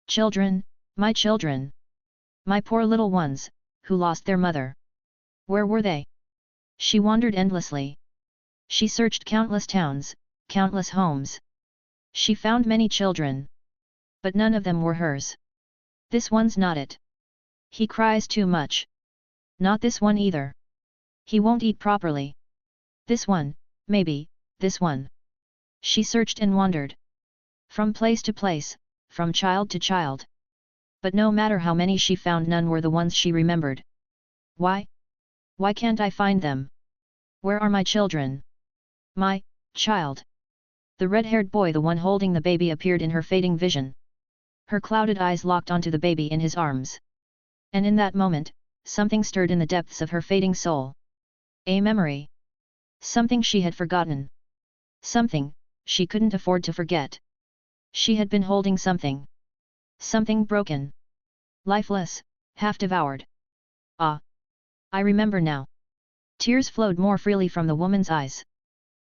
Children, my children. My poor little ones, who lost their mother. Where were they? She wandered endlessly. She searched countless towns, countless homes. She found many children. But none of them were hers. This one's not it. He cries too much. Not this one either. He won't eat properly. This one, maybe, this one. She searched and wandered. From place to place, from child to child. But no matter how many she found, none were the ones she remembered. Why? Why can't I find them? Where are my children? My child. The red-haired boy, the one holding the baby, appeared in her fading vision. Her clouded eyes locked onto the baby in his arms. And in that moment, something stirred in the depths of her fading soul. A memory. Something she had forgotten. Something she couldn't afford to forget. She had been holding something. Something broken. Lifeless, half-devoured. Ah! I remember now. Tears flowed more freely from the woman's eyes.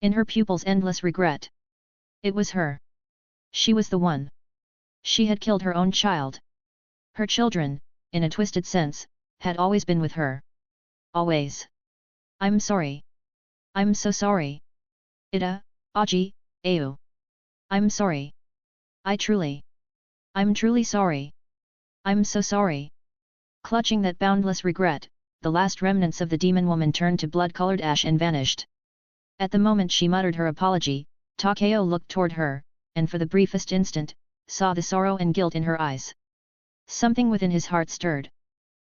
In her pupils endless regret. It was her. She was the one. She had killed her own child. Her children, in a twisted sense, had always been with her. Always. I'm sorry. I'm so sorry. Ida, Aji, Ayu. I'm sorry. I'm truly sorry. I'm so sorry. Clutching that boundless regret, the last remnants of the demon woman turned to blood-colored ash and vanished. At the moment she muttered her apology, Takeo looked toward her, and for the briefest instant, saw the sorrow and guilt in her eyes. Something within his heart stirred.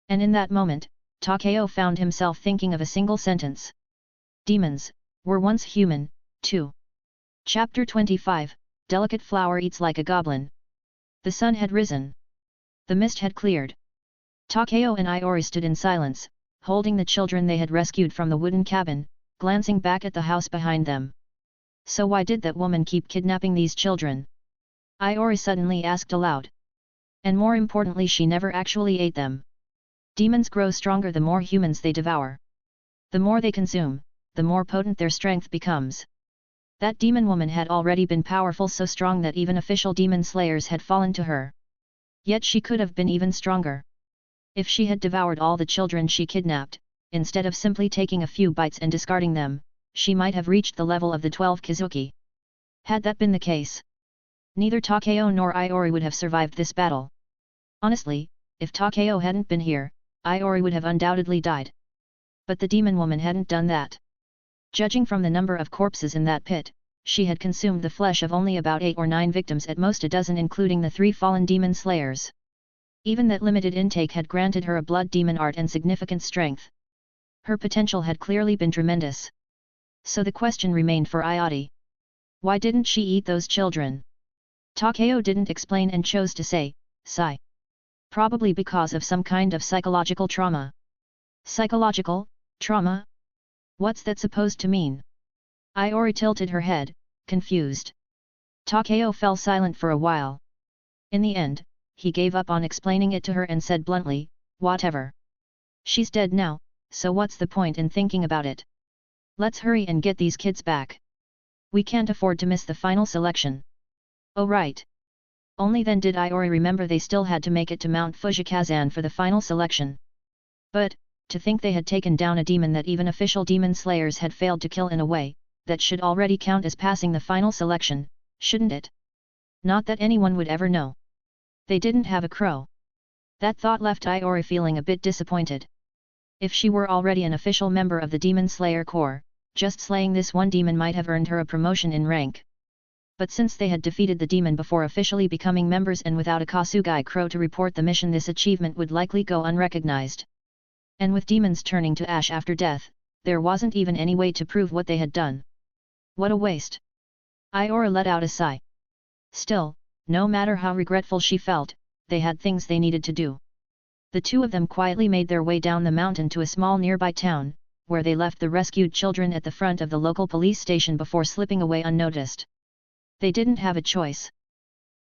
And in that moment, Takeo found himself thinking of a single sentence. Demons were once human, too. Chapter 25, Delicate Flower Eats Like a Goblin. The sun had risen. The mist had cleared. Takeo and Aayori stood in silence, holding the children they had rescued from the wooden cabin, glancing back at the house behind them. So why did that woman keep kidnapping these children? Aayori suddenly asked aloud. And more importantly, she never actually ate them. Demons grow stronger the more humans they devour. The more they consume, the more potent their strength becomes. That demon woman had already been powerful, so strong that even official demon slayers had fallen to her. Yet she could have been even stronger. If she had devoured all the children she kidnapped, instead of simply taking a few bites and discarding them, she might have reached the level of the 12 Kizuki. Had that been the case, neither Takeo nor Aayori would have survived this battle. Honestly, if Takeo hadn't been here, Aayori would have undoubtedly died. But the demon woman hadn't done that. Judging from the number of corpses in that pit, she had consumed the flesh of only about 8 or 9 victims, at most a dozen, including the 3 fallen demon slayers. Even that limited intake had granted her a blood demon art and significant strength. Her potential had clearly been tremendous. So the question remained for Aayori. Why didn't she eat those children? Takeo didn't explain and chose to say, sigh. Probably because of some kind of psychological trauma. Psychological trauma? What's that supposed to mean? Aayori tilted her head, confused. Takeo fell silent for a while. In the end, he gave up on explaining it to her and said bluntly, whatever. She's dead now, so what's the point in thinking about it? Let's hurry and get these kids back. We can't afford to miss the final selection. Oh right. Only then did Aayori remember they still had to make it to Mount Fujakazan for the final selection. But, to think they had taken down a demon that even official demon slayers had failed to kill in a way, that should already count as passing the final selection, shouldn't it? Not that anyone would ever know. They didn't have a crow. That thought left Aayori feeling a bit disappointed. If she were already an official member of the Demon Slayer Corps, just slaying this one demon might have earned her a promotion in rank. But since they had defeated the demon before officially becoming members and without a Kasugai crow to report the mission, this achievement would likely go unrecognized. And with demons turning to ash after death, there wasn't even any way to prove what they had done. What a waste! Aayori let out a sigh. Still, no matter how regretful she felt, they had things they needed to do. The two of them quietly made their way down the mountain to a small nearby town, where they left the rescued children at the front of the local police station before slipping away unnoticed. They didn't have a choice.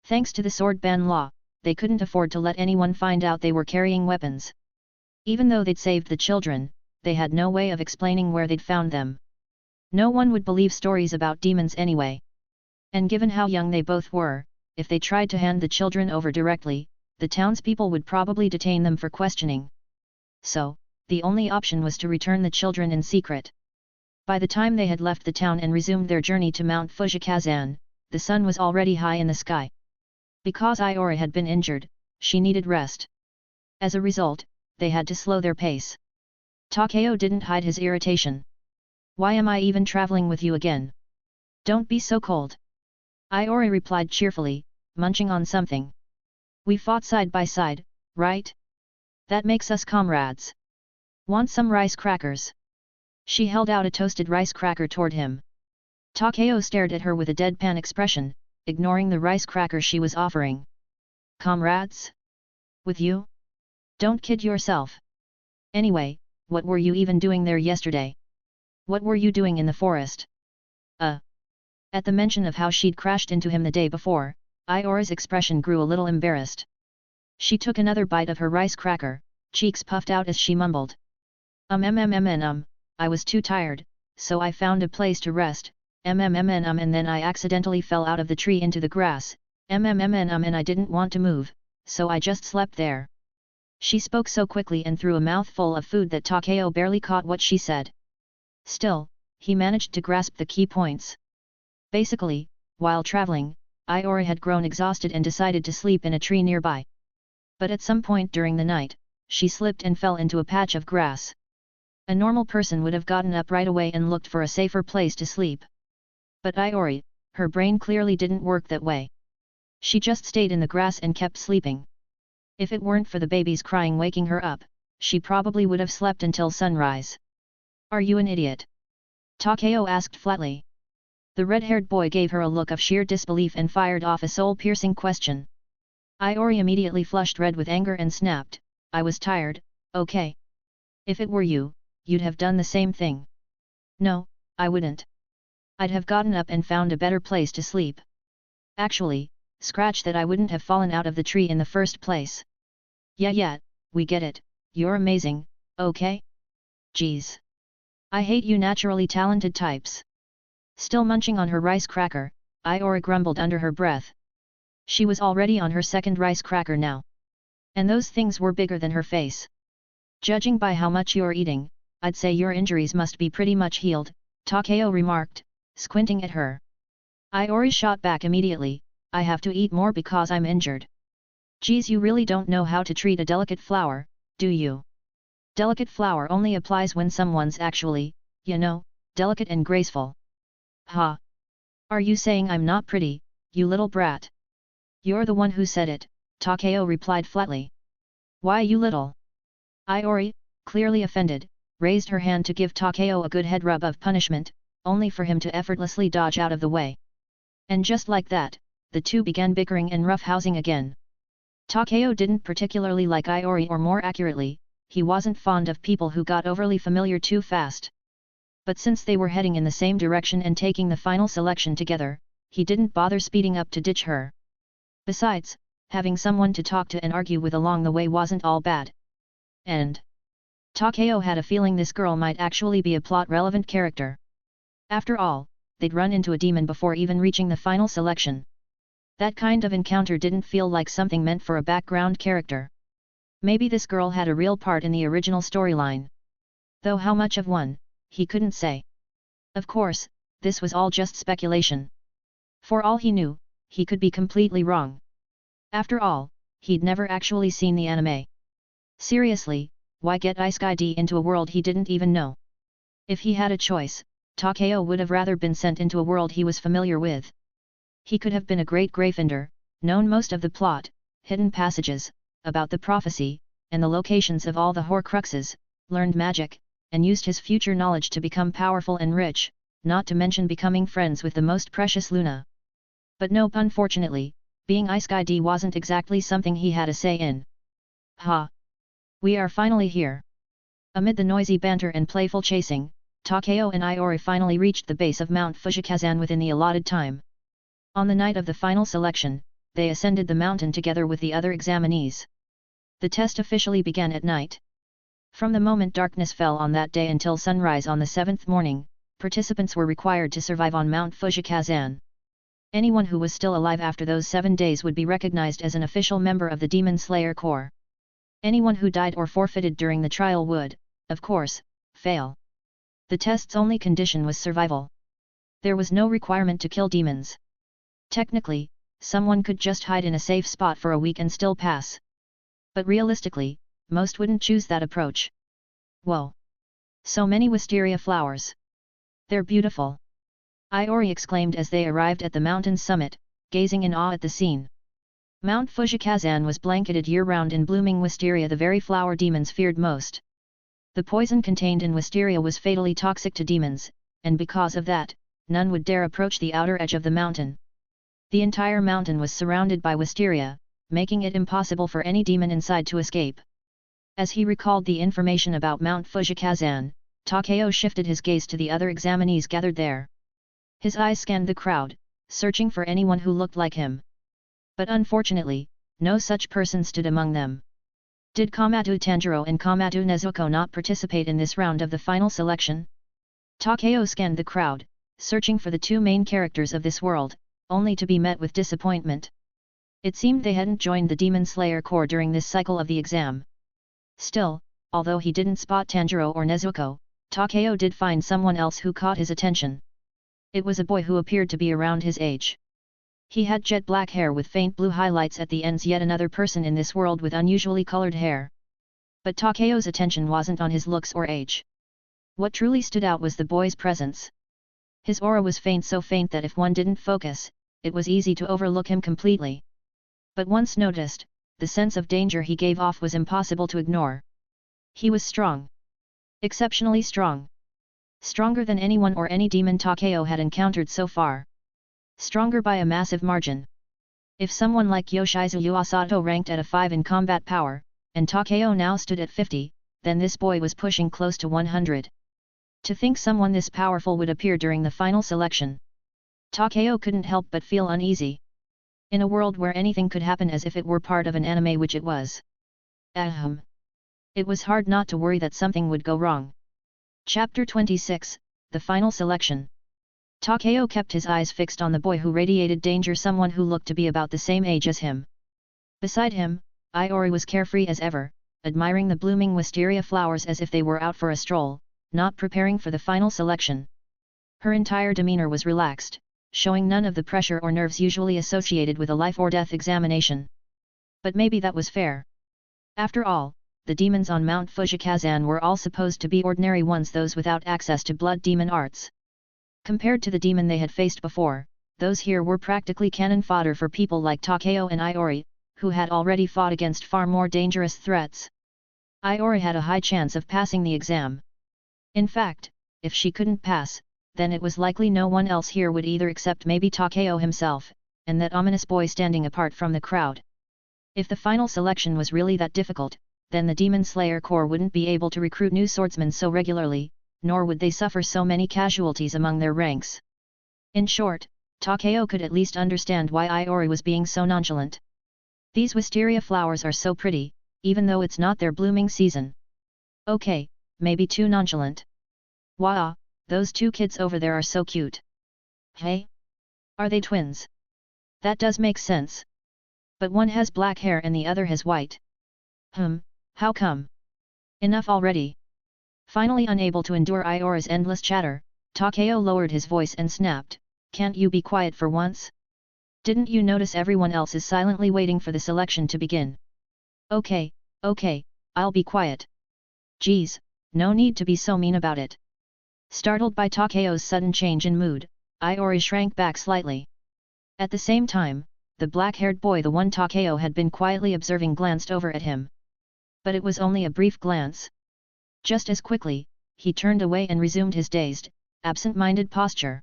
Thanks to the sword ban law, they couldn't afford to let anyone find out they were carrying weapons. Even though they'd saved the children, they had no way of explaining where they'd found them. No one would believe stories about demons anyway. And given how young they both were, if they tried to hand the children over directly, the townspeople would probably detain them for questioning. So, the only option was to return the children in secret. By the time they had left the town and resumed their journey to Mount Fujakazan, the sun was already high in the sky. Because Aayori had been injured, she needed rest. As a result, they had to slow their pace. Takeo didn't hide his irritation. Why am I even traveling with you again? Don't be so cold. Aayori replied cheerfully, munching on something. We fought side by side, right? That makes us comrades. Want some rice crackers? She held out a toasted rice cracker toward him. Takeo stared at her with a deadpan expression, ignoring the rice cracker she was offering. Comrades? With you? Don't kid yourself. Anyway, what were you even doing there yesterday? What were you doing in the forest? At the mention of how she'd crashed into him the day before, Aayori's expression grew a little embarrassed. She took another bite of her rice cracker, cheeks puffed out as she mumbled. I was too tired, so I found a place to rest, and then I accidentally fell out of the tree into the grass, and I didn't want to move, so I just slept there. She spoke so quickly and threw a mouthful of food that Takeo barely caught what she said. Still, he managed to grasp the key points. Basically, while traveling, Aayori had grown exhausted and decided to sleep in a tree nearby. But at some point during the night, she slipped and fell into a patch of grass. A normal person would have gotten up right away and looked for a safer place to sleep. But Aayori, her brain clearly didn't work that way. She just stayed in the grass and kept sleeping. If it weren't for the baby's crying waking her up, she probably would have slept until sunrise. Are you an idiot? Takeo asked flatly. The red-haired boy gave her a look of sheer disbelief and fired off a soul-piercing question. Aayori immediately flushed red with anger and snapped, I was tired, okay? If it were you, you'd have done the same thing. No, I wouldn't. I'd have gotten up and found a better place to sleep. Actually, scratch that, I wouldn't have fallen out of the tree in the first place. Yeah, we get it, you're amazing, okay? Geez. I hate you naturally talented types. Still munching on her rice cracker, Aayori grumbled under her breath. She was already on her second rice cracker now. And those things were bigger than her face. Judging by how much you're eating, I'd say your injuries must be pretty much healed, Takeo remarked, squinting at her. Aayori shot back immediately, I have to eat more because I'm injured. Geez, you really don't know how to treat a delicate flower, do you? Delicate flower only applies when someone's actually, you know, delicate and graceful. Ha! Are you saying I'm not pretty, you little brat? You're the one who said it, Takeo replied flatly. Why you little? Aayori, clearly offended, raised her hand to give Takeo a good head rub of punishment, only for him to effortlessly dodge out of the way. And just like that, the two began bickering and roughhousing again. Takeo didn't particularly like Aayori, or more accurately, he wasn't fond of people who got overly familiar too fast. But since they were heading in the same direction and taking the final selection together, he didn't bother speeding up to ditch her. Besides, having someone to talk to and argue with along the way wasn't all bad. And Takeo had a feeling this girl might actually be a plot-relevant character. After all, they'd run into a demon before even reaching the final selection. That kind of encounter didn't feel like something meant for a background character. Maybe this girl had a real part in the original storyline. Though how much of one, he couldn't say. Of course, this was all just speculation. For all he knew, he could be completely wrong. After all, he'd never actually seen the anime. Seriously, why get Ice-Guy into a world he didn't even know? If he had a choice, Takeo would have rather been sent into a world he was familiar with. He could have been a great Gryffindor, known most of the plot, hidden passages, about the prophecy, and the locations of all the Horcruxes, learned magic, and used his future knowledge to become powerful and rich, not to mention becoming friends with the most precious Luna. But nope, unfortunately, being Ice-Guy wasn't exactly something he had a say in. Ha! We are finally here. Amid the noisy banter and playful chasing, Takeo and Aayori finally reached the base of Mount Fujakazan within the allotted time. On the night of the final selection, they ascended the mountain together with the other examinees. The test officially began at night. From the moment darkness fell on that day until sunrise on the seventh morning, participants were required to survive on Mount Fujakazan. Anyone who was still alive after those 7 days would be recognized as an official member of the Demon Slayer Corps. Anyone who died or forfeited during the trial would, of course, fail. The test's only condition was survival. There was no requirement to kill demons. Technically, someone could just hide in a safe spot for a week and still pass. But realistically, most wouldn't choose that approach. Whoa! So many wisteria flowers! They're beautiful! Aayori exclaimed as they arrived at the mountain's summit, gazing in awe at the scene. Mount Fujakazan was blanketed year-round in blooming wisteria, the very flower demons feared most. The poison contained in wisteria was fatally toxic to demons, and because of that, none would dare approach the outer edge of the mountain. The entire mountain was surrounded by wisteria, making it impossible for any demon inside to escape. As he recalled the information about Mount Fujakazan, Takeo shifted his gaze to the other examinees gathered there. His eyes scanned the crowd, searching for anyone who looked like him. But unfortunately, no such person stood among them. Did Kamado Tanjiro and Kamado Nezuko not participate in this round of the final selection? Takeo scanned the crowd, searching for the two main characters of this world, only to be met with disappointment. It seemed they hadn't joined the Demon Slayer Corps during this cycle of the exam. Still, although he didn't spot Tanjiro or Nezuko, Takeo did find someone else who caught his attention. It was a boy who appeared to be around his age. He had jet black hair with faint blue highlights at the ends, yet another person in this world with unusually colored hair. But Takeo's attention wasn't on his looks or age. What truly stood out was the boy's presence. His aura was faint, so faint that if one didn't focus, it was easy to overlook him completely. But once noticed, the sense of danger he gave off was impossible to ignore. He was strong. Exceptionally strong. Stronger than anyone or any demon Takeo had encountered so far. Stronger by a massive margin. If someone like Yoshizu Yuasato ranked at a 5 in combat power, and Takeo now stood at 50, then this boy was pushing close to 100. To think someone this powerful would appear during the final selection. Takeo couldn't help but feel uneasy. In a world where anything could happen as if it were part of an anime, which it was. Ahem. It was hard not to worry that something would go wrong. Chapter 26, The Final Selection. Takeo kept his eyes fixed on the boy who radiated danger, someone who looked to be about the same age as him. Beside him, Aayori was carefree as ever, admiring the blooming wisteria flowers as if they were out for a stroll, not preparing for the final selection. Her entire demeanor was relaxed, showing none of the pressure or nerves usually associated with a life-or-death examination. But maybe that was fair. After all, the demons on Mount Fujakazan were all supposed to be ordinary ones, those without access to blood demon arts. Compared to the demon they had faced before, those here were practically cannon fodder for people like Takeo and Aayori, who had already fought against far more dangerous threats. Aayori had a high chance of passing the exam. In fact, if she couldn't pass, then it was likely no one else here would either, except maybe Takeo himself, and that ominous boy standing apart from the crowd. If the final selection was really that difficult, then the Demon Slayer Corps wouldn't be able to recruit new swordsmen so regularly, nor would they suffer so many casualties among their ranks. In short, Takeo could at least understand why Aayori was being so nonchalant. These wisteria flowers are so pretty, even though it's not their blooming season. Okay, maybe too nonchalant. Wah, those two kids over there are so cute. Hey? Are they twins? That does make sense. But one has black hair and the other has white. How come? Enough already. Finally unable to endure Aayori's endless chatter, Takeo lowered his voice and snapped, "Can't you be quiet for once? Didn't you notice everyone else is silently waiting for the selection to begin?" Okay, I'll be quiet. Geez, no need to be so mean about it." Startled by Takeo's sudden change in mood, Aayori shrank back slightly. At the same time, the black-haired boy, the one Takeo had been quietly observing, glanced over at him. But it was only a brief glance. Just as quickly, he turned away and resumed his dazed, absent-minded posture.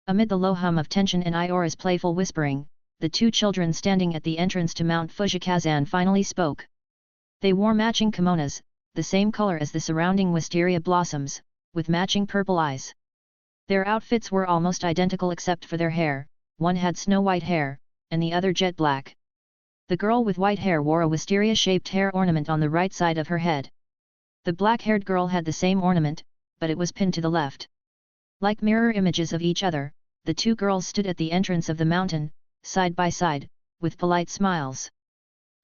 Amid the low hum of tension and Aayori's playful whispering, the two children standing at the entrance to Mount Fujakazan finally spoke. They wore matching kimonos, the same color as the surrounding wisteria blossoms, with matching purple eyes. Their outfits were almost identical except for their hair, one had snow-white hair, and the other jet black. The girl with white hair wore a wisteria-shaped hair ornament on the right side of her head. The black-haired girl had the same ornament, but it was pinned to the left. Like mirror images of each other, the two girls stood at the entrance of the mountain, side by side, with polite smiles.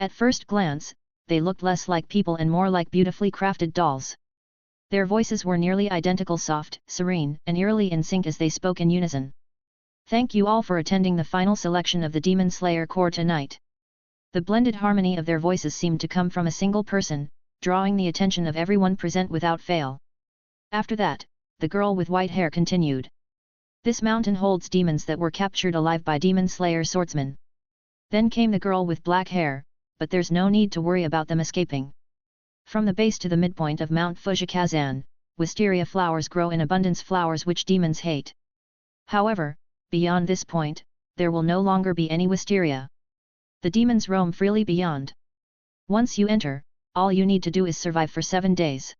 At first glance, they looked less like people and more like beautifully crafted dolls. Their voices were nearly identical, soft, serene, and eerily in sync as they spoke in unison. "Thank you all for attending the final selection of the Demon Slayer Corps tonight." The blended harmony of their voices seemed to come from a single person, drawing the attention of everyone present without fail. After that, the girl with white hair continued. "This mountain holds demons that were captured alive by Demon Slayer swordsmen." Then came the girl with black hair, "But there's no need to worry about them escaping. From the base to the midpoint of Mount Fujakazan, wisteria flowers grow in abundance, flowers which demons hate. However, beyond this point, there will no longer be any wisteria. The demons roam freely beyond. Once you enter, all you need to do is survive for 7 days.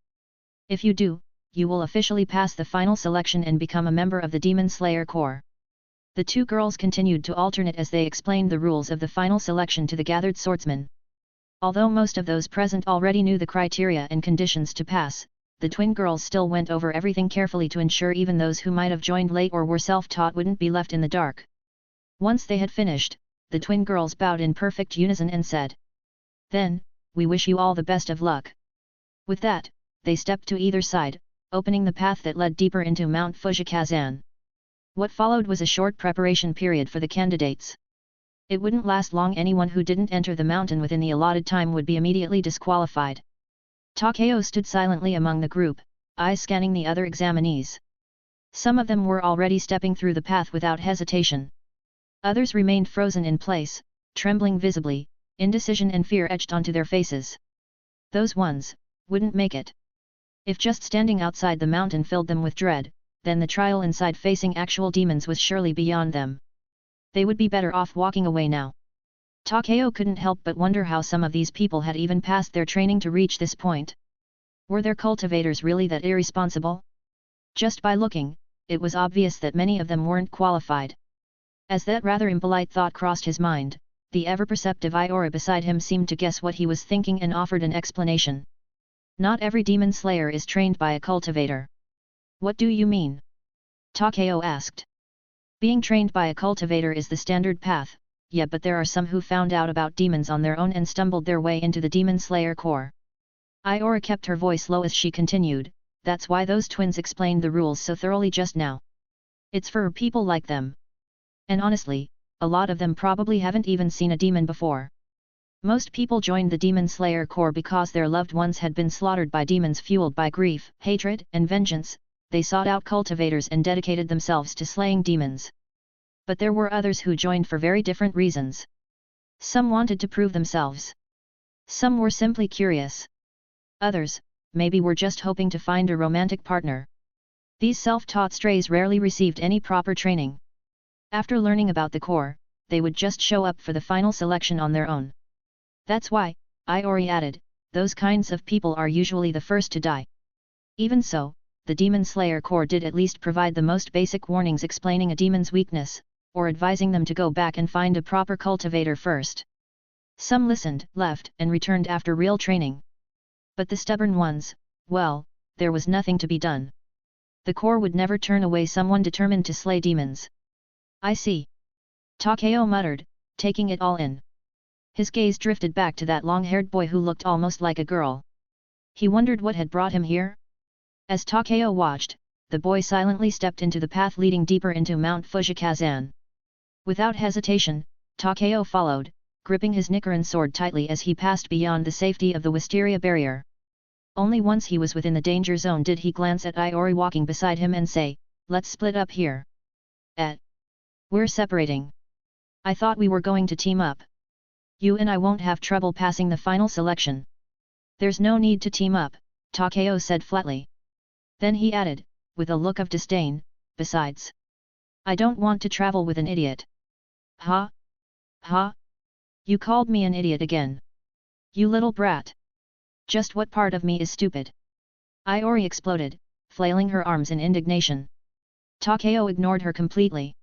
If you do, you will officially pass the final selection and become a member of the Demon Slayer Corps." The two girls continued to alternate as they explained the rules of the final selection to the gathered swordsmen. Although most of those present already knew the criteria and conditions to pass, the twin girls still went over everything carefully to ensure even those who might have joined late or were self-taught wouldn't be left in the dark. Once they had finished, the twin girls bowed in perfect unison and said, "Then, we wish you all the best of luck. With that, they stepped to either side, opening the path that led deeper into Mount Fujakazan. What followed was a short preparation period for the candidates. It wouldn't last long. Anyone who didn't enter the mountain within the allotted time would be immediately disqualified. Takeo stood silently among the group, eyes scanning the other examinees. Some of them were already stepping through the path without hesitation. Others remained frozen in place, trembling visibly, indecision and fear etched onto their faces. Those ones wouldn't make it. If just standing outside the mountain filled them with dread, then the trial inside facing actual demons was surely beyond them. They would be better off walking away now. Takeo couldn't help but wonder how some of these people had even passed their training to reach this point. Were their cultivators really that irresponsible? Just by looking, it was obvious that many of them weren't qualified. As that rather impolite thought crossed his mind, the ever-perceptive Aayori beside him seemed to guess what he was thinking and offered an explanation. Not every demon slayer is trained by a cultivator. What do you mean? Takeo asked. Being trained by a cultivator is the standard path, yeah, but there are some who found out about demons on their own and stumbled their way into the demon slayer corps. Aayori kept her voice low as she continued, that's why those twins explained the rules so thoroughly just now. It's for people like them. And honestly, a lot of them probably haven't even seen a demon before. Most people joined the demon slayer corps because their loved ones had been slaughtered by demons fueled by grief, hatred, and vengeance. They sought out cultivators and dedicated themselves to slaying demons. But there were others who joined for very different reasons. Some wanted to prove themselves. Some were simply curious. Others, maybe were just hoping to find a romantic partner. These self-taught strays rarely received any proper training. After learning about the corps, they would just show up for the final selection on their own. That's why, Aayori added, those kinds of people are usually the first to die. Even so, the Demon Slayer Corps did at least provide the most basic warnings explaining a demon's weakness, or advising them to go back and find a proper cultivator first. Some listened, left, and returned after real training. But the stubborn ones, well, there was nothing to be done. The Corps would never turn away someone determined to slay demons. I see. Takeo muttered, taking it all in. His gaze drifted back to that long-haired boy who looked almost like a girl. He wondered what had brought him here. As Takeo watched, the boy silently stepped into the path leading deeper into Mount Fujakazan. Without hesitation, Takeo followed, gripping his Nichiren sword tightly as he passed beyond the safety of the wisteria barrier. Only once he was within the danger zone did he glance at Aayori walking beside him and say, "Let's split up here." We're separating. I thought we were going to team up. You and I won't have trouble passing the final selection. There's no need to team up, Takeo said flatly. Then he added, with a look of disdain, besides, I don't want to travel with an idiot. Huh? Huh? You called me an idiot again. You little brat. Just what part of me is stupid? Aayori exploded, flailing her arms in indignation. Takeo ignored her completely.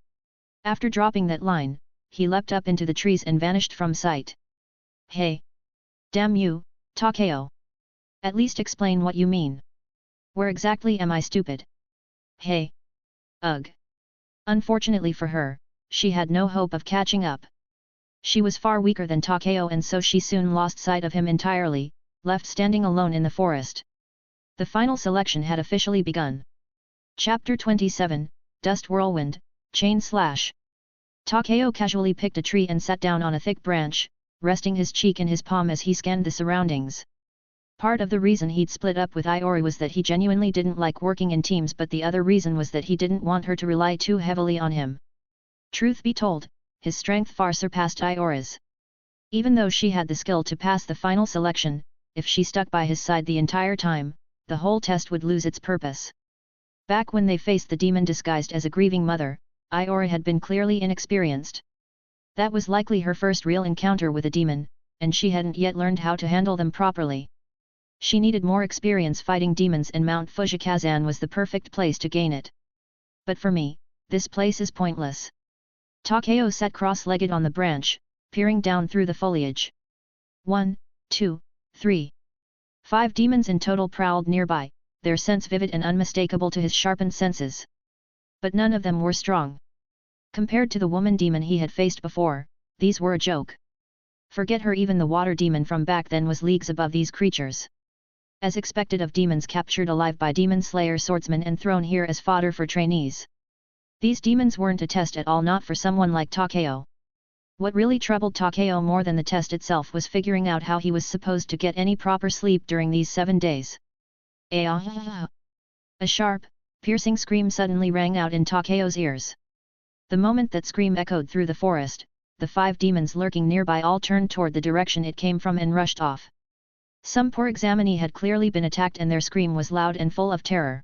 After dropping that line, he leapt up into the trees and vanished from sight. Hey! Damn you, Takeo! At least explain what you mean. Where exactly am I stupid? Hey! Ugh! Unfortunately for her, she had no hope of catching up. She was far weaker than Takeo and so she soon lost sight of him entirely, left standing alone in the forest. The final selection had officially begun. Chapter 27, Dust Whirlwind, Chain Slash. Takeo casually picked a tree and sat down on a thick branch, resting his cheek in his palm as he scanned the surroundings. Part of the reason he'd split up with Aayori was that he genuinely didn't like working in teams, but the other reason was that he didn't want her to rely too heavily on him. Truth be told, his strength far surpassed Aayori's. Even though she had the skill to pass the final selection, if she stuck by his side the entire time, the whole test would lose its purpose. Back when they faced the demon disguised as a grieving mother, Aayori had been clearly inexperienced. That was likely her first real encounter with a demon, and she hadn't yet learned how to handle them properly. She needed more experience fighting demons and Mount Fujakazan was the perfect place to gain it. But for me, this place is pointless. Takeo sat cross-legged on the branch, peering down through the foliage. 1, 2, 3. 5 demons in total prowled nearby, their scents vivid and unmistakable to his sharpened senses. But none of them were strong. Compared to the woman demon he had faced before, these were a joke. Forget her, even the water demon from back then was leagues above these creatures. As expected of demons captured alive by demon slayer swordsmen and thrown here as fodder for trainees. These demons weren't a test at all, not for someone like Takeo. What really troubled Takeo more than the test itself was figuring out how he was supposed to get any proper sleep during these 7 days. A sharp, piercing scream suddenly rang out in Takeo's ears. The moment that scream echoed through the forest, the 5 demons lurking nearby all turned toward the direction it came from and rushed off. Some poor examinee had clearly been attacked and their scream was loud and full of terror.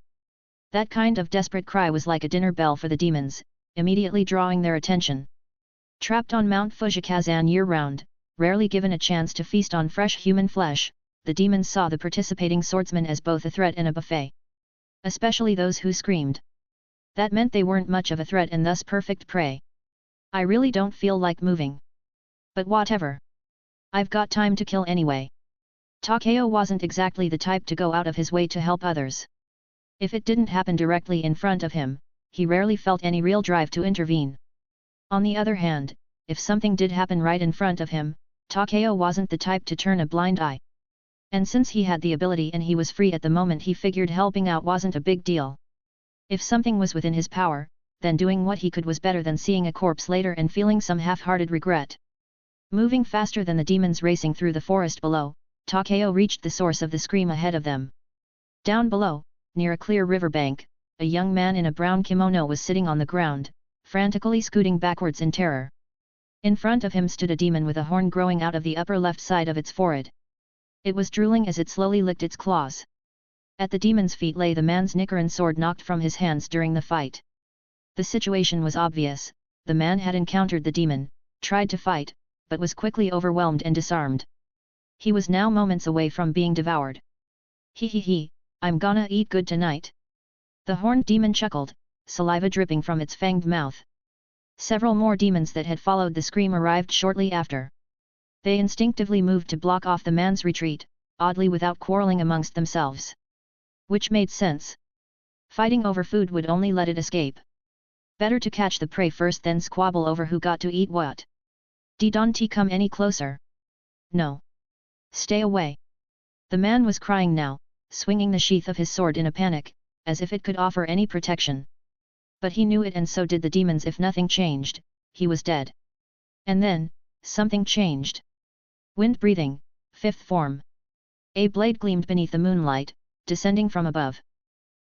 That kind of desperate cry was like a dinner bell for the demons, immediately drawing their attention. Trapped on Mount Fujakazan year-round, rarely given a chance to feast on fresh human flesh, the demons saw the participating swordsmen as both a threat and a buffet. Especially those who screamed. That meant they weren't much of a threat and thus perfect prey. I really don't feel like moving. But whatever. I've got time to kill anyway. Takeo wasn't exactly the type to go out of his way to help others. If it didn't happen directly in front of him, he rarely felt any real drive to intervene. On the other hand, if something did happen right in front of him, Takeo wasn't the type to turn a blind eye. And since he had the ability and he was free at the moment, he figured helping out wasn't a big deal. If something was within his power, then doing what he could was better than seeing a corpse later and feeling some half-hearted regret. Moving faster than the demons racing through the forest below, Takeo reached the source of the scream ahead of them. Down below, near a clear riverbank, a young man in a brown kimono was sitting on the ground, frantically scooting backwards in terror. In front of him stood a demon with a horn growing out of the upper left side of its forehead. It was drooling as it slowly licked its claws. At the demon's feet lay the man's Nichiren sword knocked from his hands during the fight. The situation was obvious. The man had encountered the demon, tried to fight, but was quickly overwhelmed and disarmed. He was now moments away from being devoured. He, I'm gonna eat good tonight. The horned demon chuckled, saliva dripping from its fanged mouth. Several more demons that had followed the scream arrived shortly after. They instinctively moved to block off the man's retreat, oddly without quarreling amongst themselves. Which made sense. Fighting over food would only let it escape. Better to catch the prey first than squabble over who got to eat what. Don't come any closer. No. Stay away. The man was crying now, swinging the sheath of his sword in a panic, as if it could offer any protection. But he knew it, and so did the demons. If nothing changed, he was dead. And then, something changed. Wind breathing, 5th form. A blade gleamed beneath the moonlight, descending from above.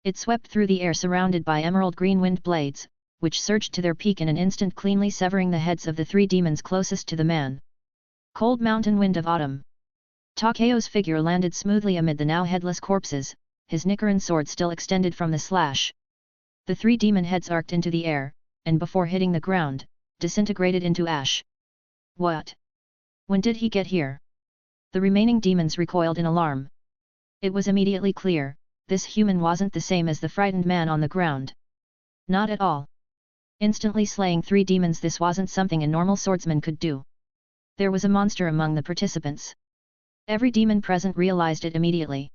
It swept through the air surrounded by emerald green wind blades, which surged to their peak in an instant, cleanly severing the heads of the 3 demons closest to the man. Cold mountain wind of autumn. Takeo's figure landed smoothly amid the now headless corpses, his Nichiren sword still extended from the slash. The 3 demon heads arced into the air, and before hitting the ground, disintegrated into ash. What? When did he get here? The remaining demons recoiled in alarm. It was immediately clear, this human wasn't the same as the frightened man on the ground. Not at all. Instantly slaying 3 demons, this wasn't something a normal swordsman could do. There was a monster among the participants. Every demon present realized it immediately.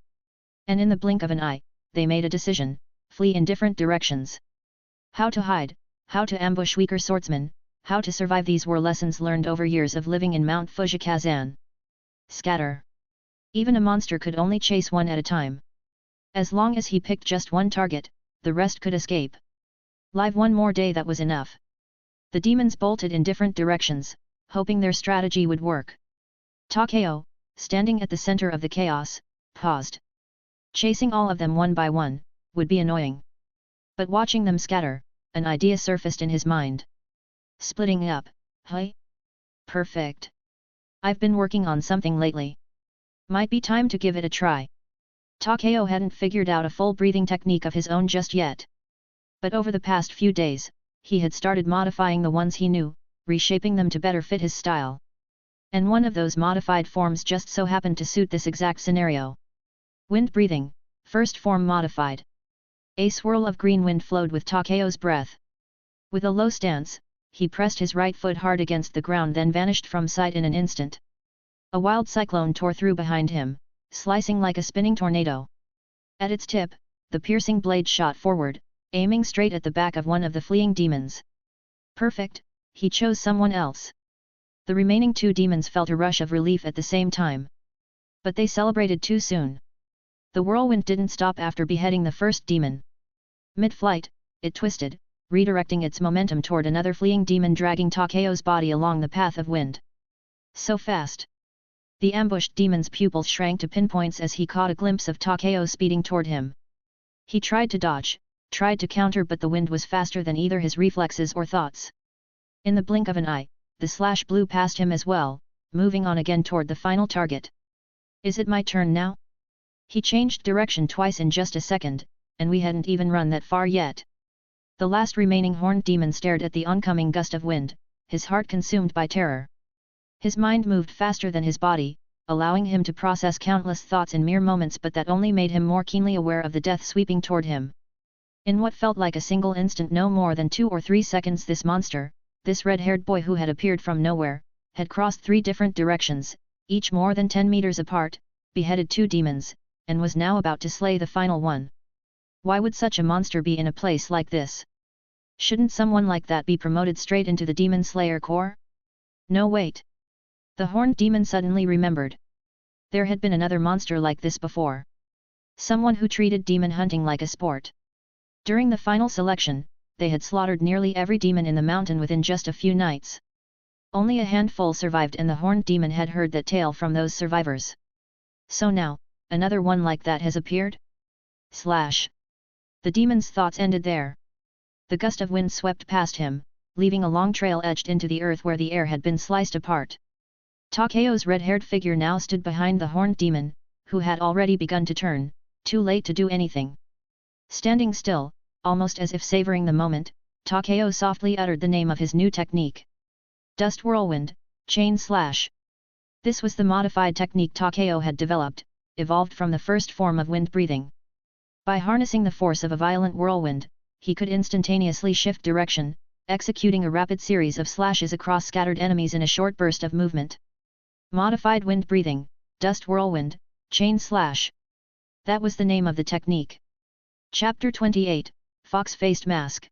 And in the blink of an eye, they made a decision: flee in different directions. How to hide, how to ambush weaker swordsmen, how to survive, these were lessons learned over years of living in Mount Fujakazan. Scatter. Even a monster could only chase one at a time. As long as he picked just one target, the rest could escape. Live one more day, that was enough. The demons bolted in different directions, hoping their strategy would work. Takeo, standing at the center of the chaos, paused. Chasing all of them one by one would be annoying. But watching them scatter, an idea surfaced in his mind. Splitting up, hey? Perfect. I've been working on something lately. Might be time to give it a try. Takeo hadn't figured out a full breathing technique of his own just yet. But over the past few days, he had started modifying the ones he knew, reshaping them to better fit his style. And one of those modified forms just so happened to suit this exact scenario. Wind breathing, 1st form modified. A swirl of green wind flowed with Takeo's breath. With a low stance, he pressed his right foot hard against the ground, then vanished from sight in an instant. A wild cyclone tore through behind him, slicing like a spinning tornado. At its tip, the piercing blade shot forward, aiming straight at the back of one of the fleeing demons. Perfect, he chose someone else. The remaining 2 demons felt a rush of relief at the same time. But they celebrated too soon. The whirlwind didn't stop after beheading the first demon. Mid-flight, it twisted, redirecting its momentum toward another fleeing demon, dragging Takeo's body along the path of wind. So fast! The ambushed demon's pupils shrank to pinpoints as he caught a glimpse of Takeo speeding toward him. He tried to dodge, tried to counter, but the wind was faster than either his reflexes or thoughts. In the blink of an eye, the slash blew past him as well, moving on again toward the final target. Is it my turn now? He changed direction twice in just a second, and we hadn't even run that far yet. The last remaining horned demon stared at the oncoming gust of wind, his heart consumed by terror. His mind moved faster than his body, allowing him to process countless thoughts in mere moments, but that only made him more keenly aware of the death sweeping toward him. In what felt like a single instant, no more than 2 or 3 seconds, this monster, this red-haired boy who had appeared from nowhere, had crossed 3 different directions, each more than 10 meters apart, beheaded 2 demons, and was now about to slay the final one. Why would such a monster be in a place like this? Shouldn't someone like that be promoted straight into the Demon Slayer Corps? No, wait. The horned demon suddenly remembered. There had been another monster like this before. Someone who treated demon hunting like a sport. During the final selection, they had slaughtered nearly every demon in the mountain within just a few nights. Only a handful survived, and the horned demon had heard that tale from those survivors. So now, another one like that has appeared? Slash! The demon's thoughts ended there. The gust of wind swept past him, leaving a long trail etched into the earth where the air had been sliced apart. Takeo's red-haired figure now stood behind the horned demon, who had already begun to turn, too late to do anything. Standing still, almost as if savoring the moment, Takeo softly uttered the name of his new technique. Dust Whirlwind, Chain Slash. This was the modified technique Takeo had developed, evolved from the first form of wind breathing. By harnessing the force of a violent whirlwind, he could instantaneously shift direction, executing a rapid series of slashes across scattered enemies in a short burst of movement. Modified wind breathing, Dust Whirlwind, Chain Slash. That was the name of the technique. Chapter 28, Fox-Faced Mask.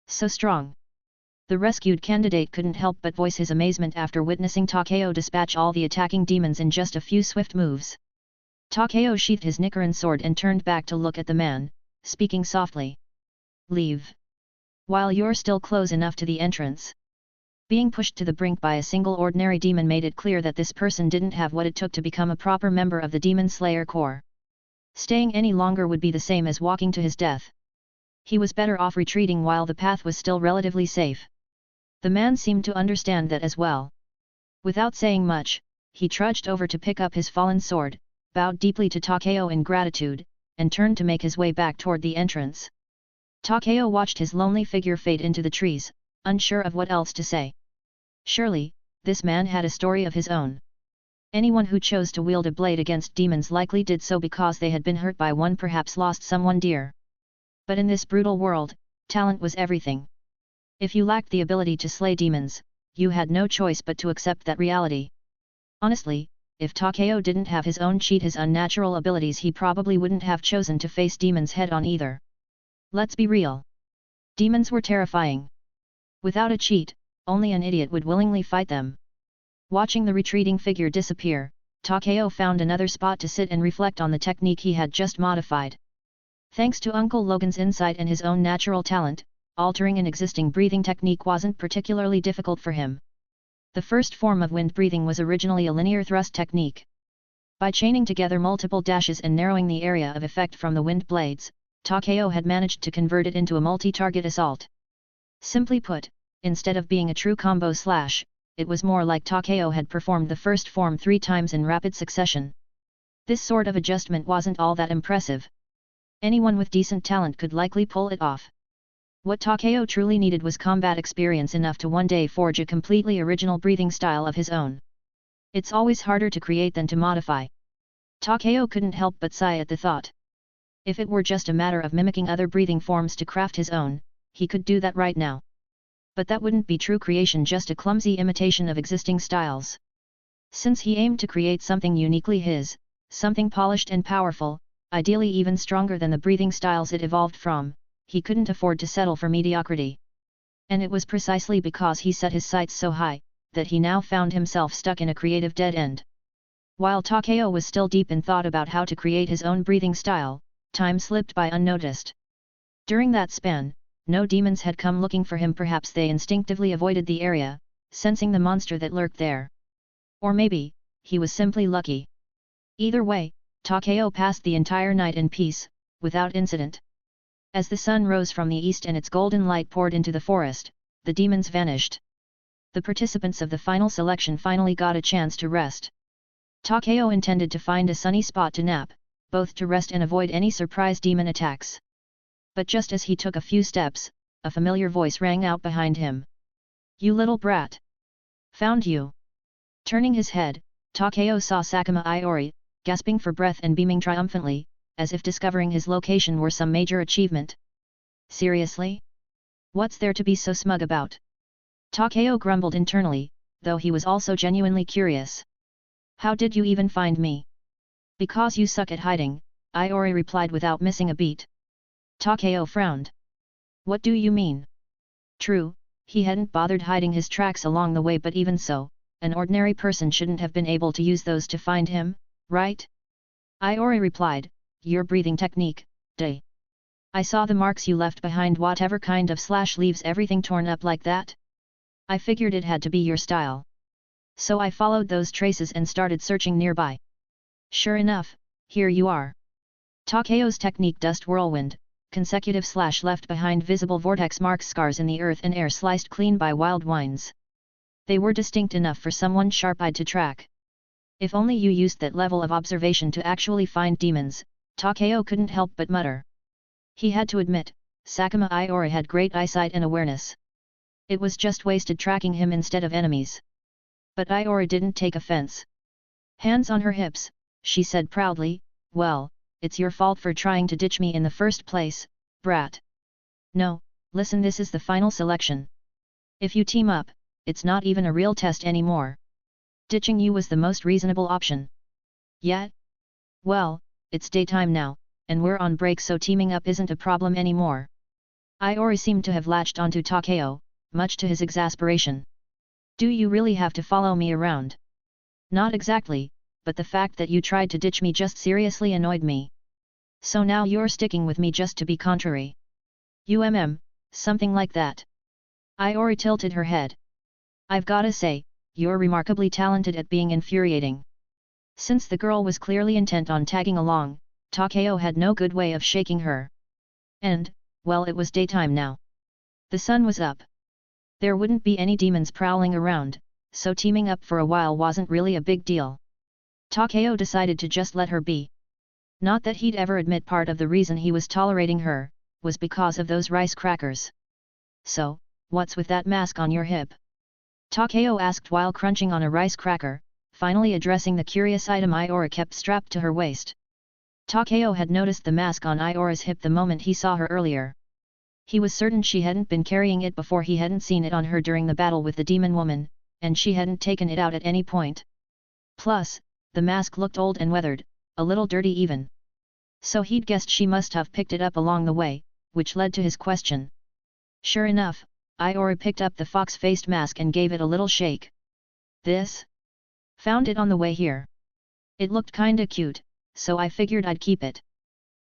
So strong. The rescued candidate couldn't help but voice his amazement after witnessing Takeo dispatch all the attacking demons in just a few swift moves. Takeo sheathed his Nichiren sword and turned back to look at the man, speaking softly. Leave. While you're still close enough to the entrance. Being pushed to the brink by a single ordinary demon made it clear that this person didn't have what it took to become a proper member of the Demon Slayer Corps. Staying any longer would be the same as walking to his death. He was better off retreating while the path was still relatively safe. The man seemed to understand that as well. Without saying much, he trudged over to pick up his fallen sword, bowed deeply to Takeo in gratitude, and turned to make his way back toward the entrance. Takeo watched his lonely figure fade into the trees, unsure of what else to say. Surely, this man had a story of his own. Anyone who chose to wield a blade against demons likely did so because they had been hurt by one, perhaps lost someone dear. But in this brutal world, talent was everything. If you lacked the ability to slay demons, you had no choice but to accept that reality. Honestly, if Takeo didn't have his own cheat, his unnatural abilities, he probably wouldn't have chosen to face demons head-on either. Let's be real. Demons were terrifying. Without a cheat, only an idiot would willingly fight them. Watching the retreating figure disappear, Takeo found another spot to sit and reflect on the technique he had just modified. Thanks to Uncle Logan's insight and his own natural talent, altering an existing breathing technique wasn't particularly difficult for him. The first form of wind breathing was originally a linear thrust technique. By chaining together multiple dashes and narrowing the area of effect from the wind blades, Takeo had managed to convert it into a multi-target assault. Simply put, instead of being a true combo slash, it was more like Takeo had performed the first form 3 times in rapid succession. This sort of adjustment wasn't all that impressive. Anyone with decent talent could likely pull it off. What Takeo truly needed was combat experience enough to one day forge a completely original breathing style of his own. It's always harder to create than to modify. Takeo couldn't help but sigh at the thought. If it were just a matter of mimicking other breathing forms to craft his own, he could do that right now. But that wouldn't be true creation, just a clumsy imitation of existing styles. Since he aimed to create something uniquely his, something polished and powerful, ideally even stronger than the breathing styles it evolved from, he couldn't afford to settle for mediocrity. And it was precisely because he set his sights so high, that he now found himself stuck in a creative dead end. While Takeo was still deep in thought about how to create his own breathing style, time slipped by unnoticed. During that span, no demons had come looking for him. Perhaps they instinctively avoided the area, sensing the monster that lurked there. Or maybe, he was simply lucky. Either way, Takeo passed the entire night in peace, without incident. As the sun rose from the east and its golden light poured into the forest, the demons vanished. The participants of the final selection finally got a chance to rest. Takeo intended to find a sunny spot to nap, both to rest and avoid any surprise demon attacks. But just as he took a few steps, a familiar voice rang out behind him. "You little brat! Found you!" Turning his head, Takeo saw Sakuma Aayori, gasping for breath and beaming triumphantly, as if discovering his location were some major achievement. "Seriously? What's there to be so smug about?" Takeo grumbled internally, though he was also genuinely curious. "How did you even find me?" "Because you suck at hiding," Aayori replied without missing a beat. Takeo frowned. "What do you mean?" True, he hadn't bothered hiding his tracks along the way, but even so, an ordinary person shouldn't have been able to use those to find him, right? Aayori replied, "Your breathing technique, day. I saw the marks you left behind. Whatever kind of slash leaves everything torn up like that? I figured it had to be your style. So I followed those traces and started searching nearby. Sure enough, here you are." Takeo's technique dust whirlwind, consecutive slash left behind visible vortex marks, scars in the earth and air sliced clean by wild winds. They were distinct enough for someone sharp-eyed to track. If only you used that level of observation to actually find demons, Takeo couldn't help but mutter. He had to admit, Sakuma Aayori had great eyesight and awareness. It was just wasted tracking him instead of enemies. But Aayori didn't take offense. Hands on her hips, she said proudly, "Well, it's your fault for trying to ditch me in the first place, brat. No, listen, this is the final selection. If you team up, it's not even a real test anymore. Ditching you was the most reasonable option. Yet? Well, it's daytime now, and we're on break, so teaming up isn't a problem anymore." Aayori seemed to have latched onto Takeo, much to his exasperation. "Do you really have to follow me around?" "Not exactly, but the fact that you tried to ditch me just seriously annoyed me. So now you're sticking with me just to be contrary. Something like that." Aayori tilted her head. "I've gotta say, you're remarkably talented at being infuriating." Since the girl was clearly intent on tagging along, Takeo had no good way of shaking her. And, well, it was daytime now. The sun was up. There wouldn't be any demons prowling around, so teaming up for a while wasn't really a big deal. Takeo decided to just let her be. Not that he'd ever admit part of the reason he was tolerating her was because of those rice crackers. "So, what's with that mask on your hip?" Takeo asked while crunching on a rice cracker, finally addressing the curious item Aayori kept strapped to her waist. Takeo had noticed the mask on Aayori's hip the moment he saw her earlier. He was certain she hadn't been carrying it before. He hadn't seen it on her during the battle with the demon woman, and she hadn't taken it out at any point. Plus, the mask looked old and weathered, a little dirty even. So he'd guessed she must have picked it up along the way, which led to his question. Sure enough, Aayori picked up the fox-faced mask and gave it a little shake. "This? Found it on the way here. It looked kinda cute, so I figured I'd keep it."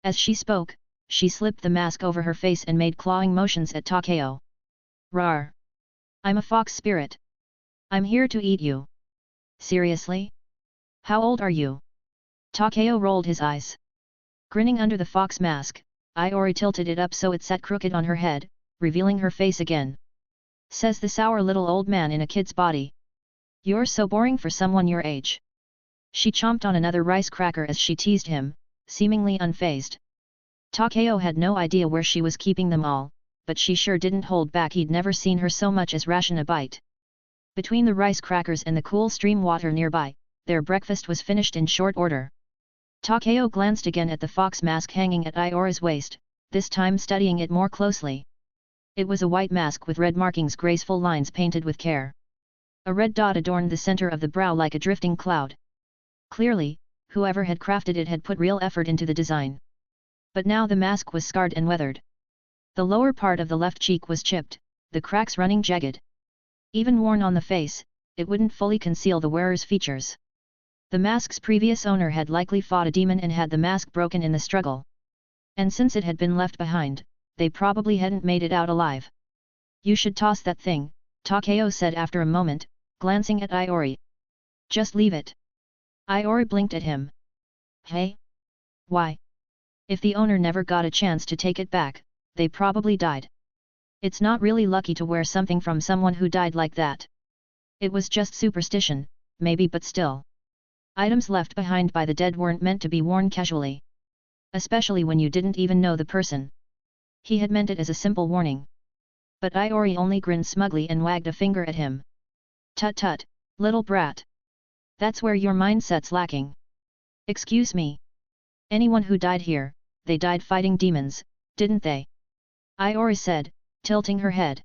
As she spoke, she slipped the mask over her face and made clawing motions at Takeo. "Rawr! I'm a fox spirit. I'm here to eat you." "Seriously? How old are you?" Takeo rolled his eyes. Grinning under the fox mask, Aayori tilted it up so it sat crooked on her head, revealing her face again. Says the sour little old man in a kid's body. "You're so boring for someone your age." She chomped on another rice cracker as she teased him, seemingly unfazed. Takeo had no idea where she was keeping them all, but she sure didn't hold back. He'd never seen her so much as ration a bite. Between the rice crackers and the cool stream water nearby, their breakfast was finished in short order. Takeo glanced again at the fox mask hanging at Aayori's waist, this time studying it more closely. It was a white mask with red markings, graceful lines painted with care. A red dot adorned the center of the brow like a drifting cloud. Clearly, whoever had crafted it had put real effort into the design. But now the mask was scarred and weathered. The lower part of the left cheek was chipped, the cracks running jagged. Even worn on the face, it wouldn't fully conceal the wearer's features. The mask's previous owner had likely fought a demon and had the mask broken in the struggle. And since it had been left behind, they probably hadn't made it out alive. You should toss that thing, Takeo said after a moment, glancing at Aayori. Just leave it. Aayori blinked at him. Hey? Why? If the owner never got a chance to take it back, they probably died. It's not really lucky to wear something from someone who died like that. It was just superstition, maybe, but still. Items left behind by the dead weren't meant to be worn casually. Especially when you didn't even know the person. He had meant it as a simple warning. But Aayori only grinned smugly and wagged a finger at him. Tut tut, little brat. That's where your mindset's lacking. Excuse me. Anyone who died here, they died fighting demons, didn't they? Aayori said, tilting her head.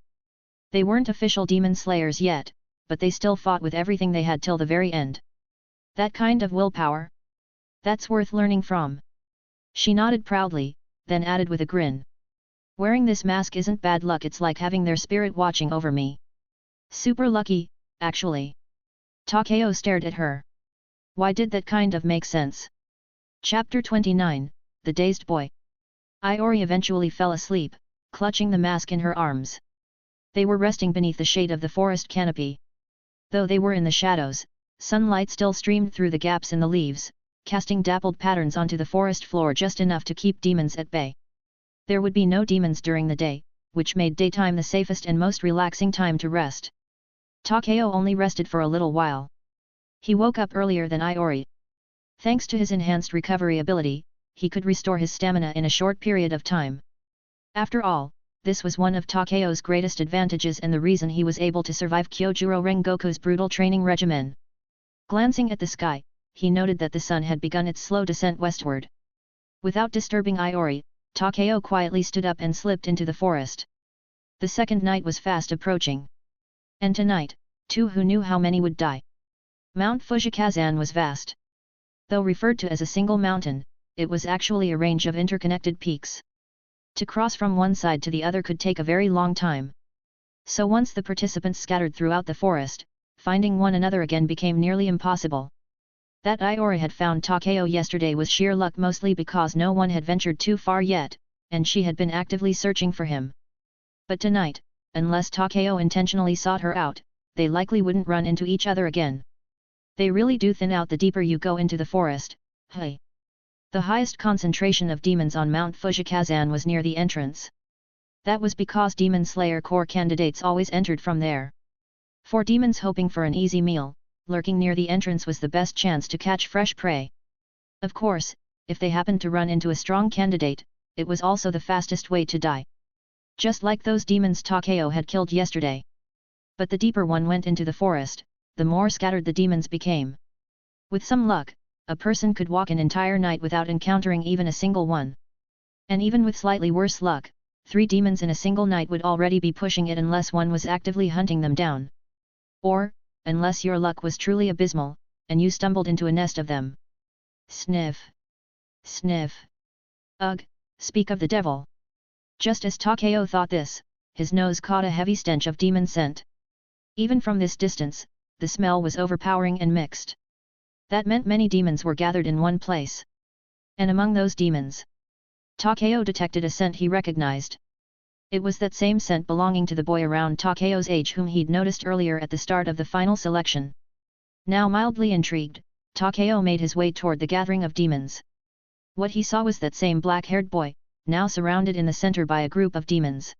They weren't official demon slayers yet, but they still fought with everything they had till the very end. That kind of willpower? That's worth learning from. She nodded proudly, then added with a grin. Wearing this mask isn't bad luck, it's like having their spirit watching over me. Super lucky, actually. Takeo stared at her. Why did that kind of make sense? Chapter 29, The Dazed Boy. Aayori eventually fell asleep, clutching the mask in her arms. They were resting beneath the shade of the forest canopy. Though they were in the shadows, sunlight still streamed through the gaps in the leaves, casting dappled patterns onto the forest floor just enough to keep demons at bay. There would be no demons during the day, which made daytime the safest and most relaxing time to rest. Takeo only rested for a little while. He woke up earlier than Aayori. Thanks to his enhanced recovery ability, he could restore his stamina in a short period of time. After all, this was one of Takeo's greatest advantages and the reason he was able to survive Kyojurro Rengoku's brutal training regimen. Glancing at the sky, he noted that the sun had begun its slow descent westward. Without disturbing Aayori, Takeo quietly stood up and slipped into the forest. The second night was fast approaching. And tonight, too, who knew how many would die? Mount Fujakazan was vast. Though referred to as a single mountain, it was actually a range of interconnected peaks. To cross from one side to the other could take a very long time. So once the participants scattered throughout the forest, finding one another again became nearly impossible. That Aayori had found Takeo yesterday was sheer luck, mostly because no one had ventured too far yet, and she had been actively searching for him. But tonight, unless Takeo intentionally sought her out, they likely wouldn't run into each other again. They really do thin out the deeper you go into the forest, hey. The highest concentration of demons on Mount Fujakazan was near the entrance. That was because Demon Slayer Corps candidates always entered from there. For demons hoping for an easy meal, lurking near the entrance was the best chance to catch fresh prey. Of course, if they happened to run into a strong candidate, it was also the fastest way to die. Just like those demons Takeo had killed yesterday. But the deeper one went into the forest, the more scattered the demons became. With some luck, a person could walk an entire night without encountering even a single one. And even with slightly worse luck, 3 demons in a single night would already be pushing it unless one was actively hunting them down. Or, unless your luck was truly abysmal, and you stumbled into a nest of them. Sniff. Sniff. Ugh, speak of the devil. Just as Takeo thought this, his nose caught a heavy stench of demon scent. Even from this distance, the smell was overpowering and mixed. That meant many demons were gathered in one place. And among those demons, Takeo detected a scent he recognized. It was that same scent belonging to the boy around Takeo's age whom he'd noticed earlier at the start of the final selection. Now mildly intrigued, Takeo made his way toward the gathering of demons. What he saw was that same black-haired boy, now surrounded in the center by a group of demons.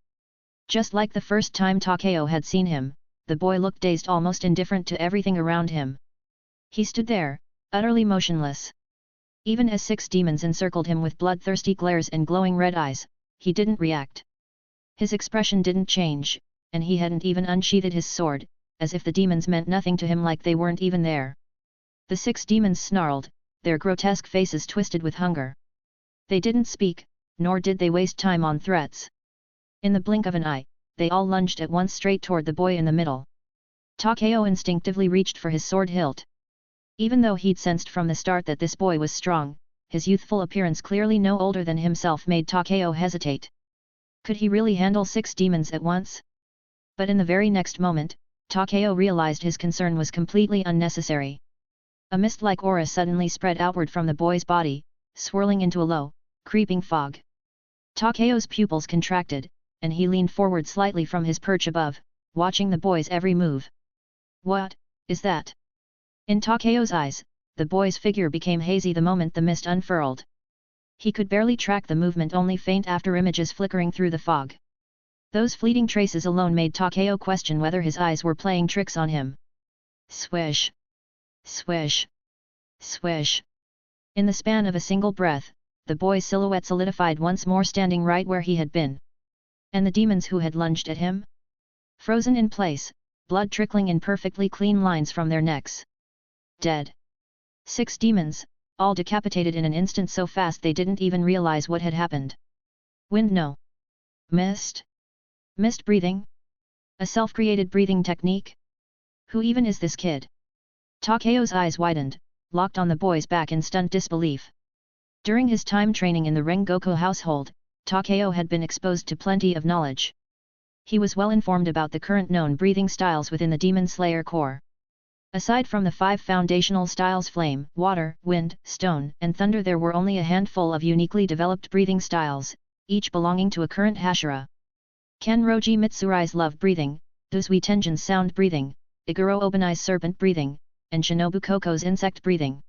Just like the first time Takeo had seen him, the boy looked dazed, almost indifferent to everything around him. He stood there, utterly motionless. Even as 6 demons encircled him with bloodthirsty glares and glowing red eyes, he didn't react. His expression didn't change, and he hadn't even unsheathed his sword, as if the demons meant nothing to him, like they weren't even there. The 6 demons snarled, their grotesque faces twisted with hunger. They didn't speak, nor did they waste time on threats. In the blink of an eye, they all lunged at once straight toward the boy in the middle. Takeo instinctively reached for his sword hilt. Even though he'd sensed from the start that this boy was strong, his youthful appearance clearly no older than himself made Takeo hesitate. Could he really handle 6 demons at once? But in the very next moment, Takeo realized his concern was completely unnecessary. A mist-like aura suddenly spread outward from the boy's body, swirling into a low, creeping fog. Takeo's pupils contracted, and he leaned forward slightly from his perch above, watching the boy's every move. What is that? In Takeo's eyes, the boy's figure became hazy the moment the mist unfurled. He could barely track the movement, only faint after images flickering through the fog. Those fleeting traces alone made Takeo question whether his eyes were playing tricks on him. Swish! Swish! Swish! In the span of a single breath, the boy's silhouette solidified once more, standing right where he had been. And the demons who had lunged at him? Frozen in place, blood trickling in perfectly clean lines from their necks. Dead. 6 demons, all decapitated in an instant, so fast they didn't even realize what had happened. Wind? No. Mist? Mist breathing? A self-created breathing technique? Who even is this kid? Takeo's eyes widened, locked on the boy's back in stunned disbelief. During his time training in the Rengoku household, Takeo had been exposed to plenty of knowledge. He was well informed about the current known breathing styles within the Demon Slayer Corps. Aside from the 5 foundational styles flame, water, wind, stone, and thunder, there were only a handful of uniquely developed breathing styles, each belonging to a current hashira. Kenroji Mitsurai's love breathing, Duzui Tenjin's sound breathing, Iguro Obanai's serpent breathing, and Shinobu Koko's insect breathing.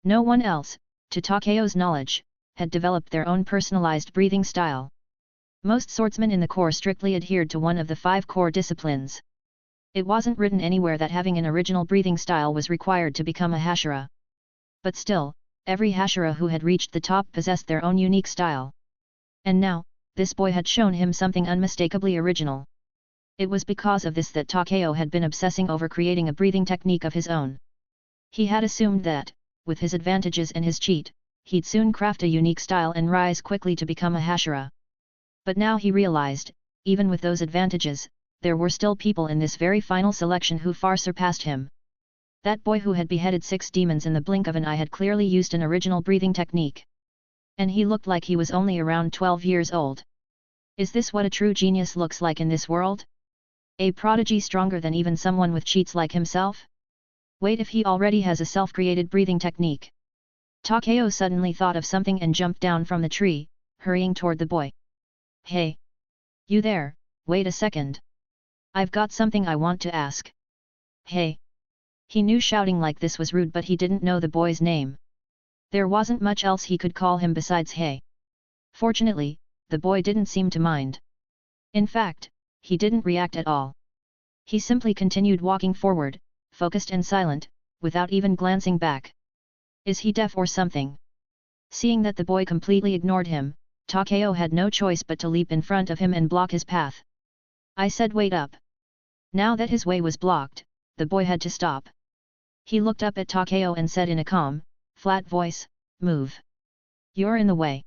No one else, to Takeo's knowledge, had developed their own personalized breathing style. Most swordsmen in the Corps strictly adhered to one of the 5 core disciplines. It wasn't written anywhere that having an original breathing style was required to become a hashira. But still, every hashira who had reached the top possessed their own unique style. And now, this boy had shown him something unmistakably original. It was because of this that Takeo had been obsessing over creating a breathing technique of his own. He had assumed that, with his advantages and his cheat, he'd soon craft a unique style and rise quickly to become a hashira. But now he realized, even with those advantages, there were still people in this very final selection who far surpassed him. That boy who had beheaded 6 demons in the blink of an eye had clearly used an original breathing technique. And he looked like he was only around 12 years old. Is this what a true genius looks like in this world? A prodigy stronger than even someone with cheats like himself? Wait, if he already has a self-created breathing technique. Takeo suddenly thought of something and jumped down from the tree, hurrying toward the boy. Hey! You there, wait a second. I've got something I want to ask. Hey! He knew shouting like this was rude, but he didn't know the boy's name. There wasn't much else he could call him besides hey. Fortunately, the boy didn't seem to mind. In fact, he didn't react at all. He simply continued walking forward, focused and silent, without even glancing back. Is he deaf or something? Seeing that the boy completely ignored him, Takeo had no choice but to leap in front of him and block his path. I said wait up. Now that his way was blocked, the boy had to stop. He looked up at Takeo and said in a calm, flat voice, move. You're in the way.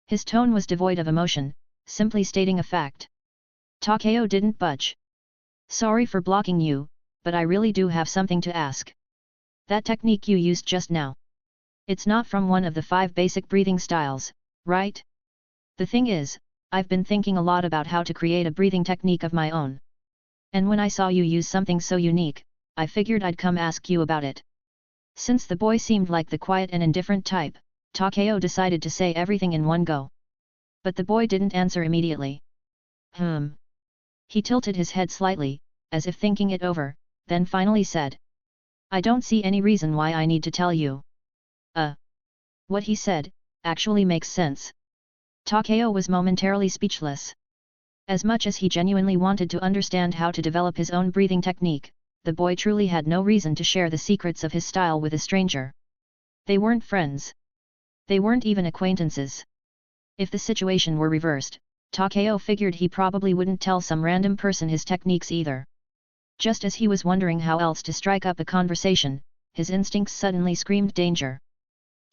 His tone was devoid of emotion, simply stating a fact. Takeo didn't budge. Sorry for blocking you, but I really do have something to ask. That technique you used just now. It's not from one of the 5 basic breathing styles, right? The thing is, I've been thinking a lot about how to create a breathing technique of my own. And when I saw you use something so unique, I figured I'd come ask you about it. Since the boy seemed like the quiet and indifferent type, Takeo decided to say everything in one go. But the boy didn't answer immediately. He tilted his head slightly, as if thinking it over, then finally said. I don't see any reason why I need to tell you. What he said, actually makes sense. Takeo was momentarily speechless. As much as he genuinely wanted to understand how to develop his own breathing technique, the boy truly had no reason to share the secrets of his style with a stranger. They weren't friends. They weren't even acquaintances. If the situation were reversed, Takeo figured he probably wouldn't tell some random person his techniques either. Just as he was wondering how else to strike up a conversation, his instincts suddenly screamed danger.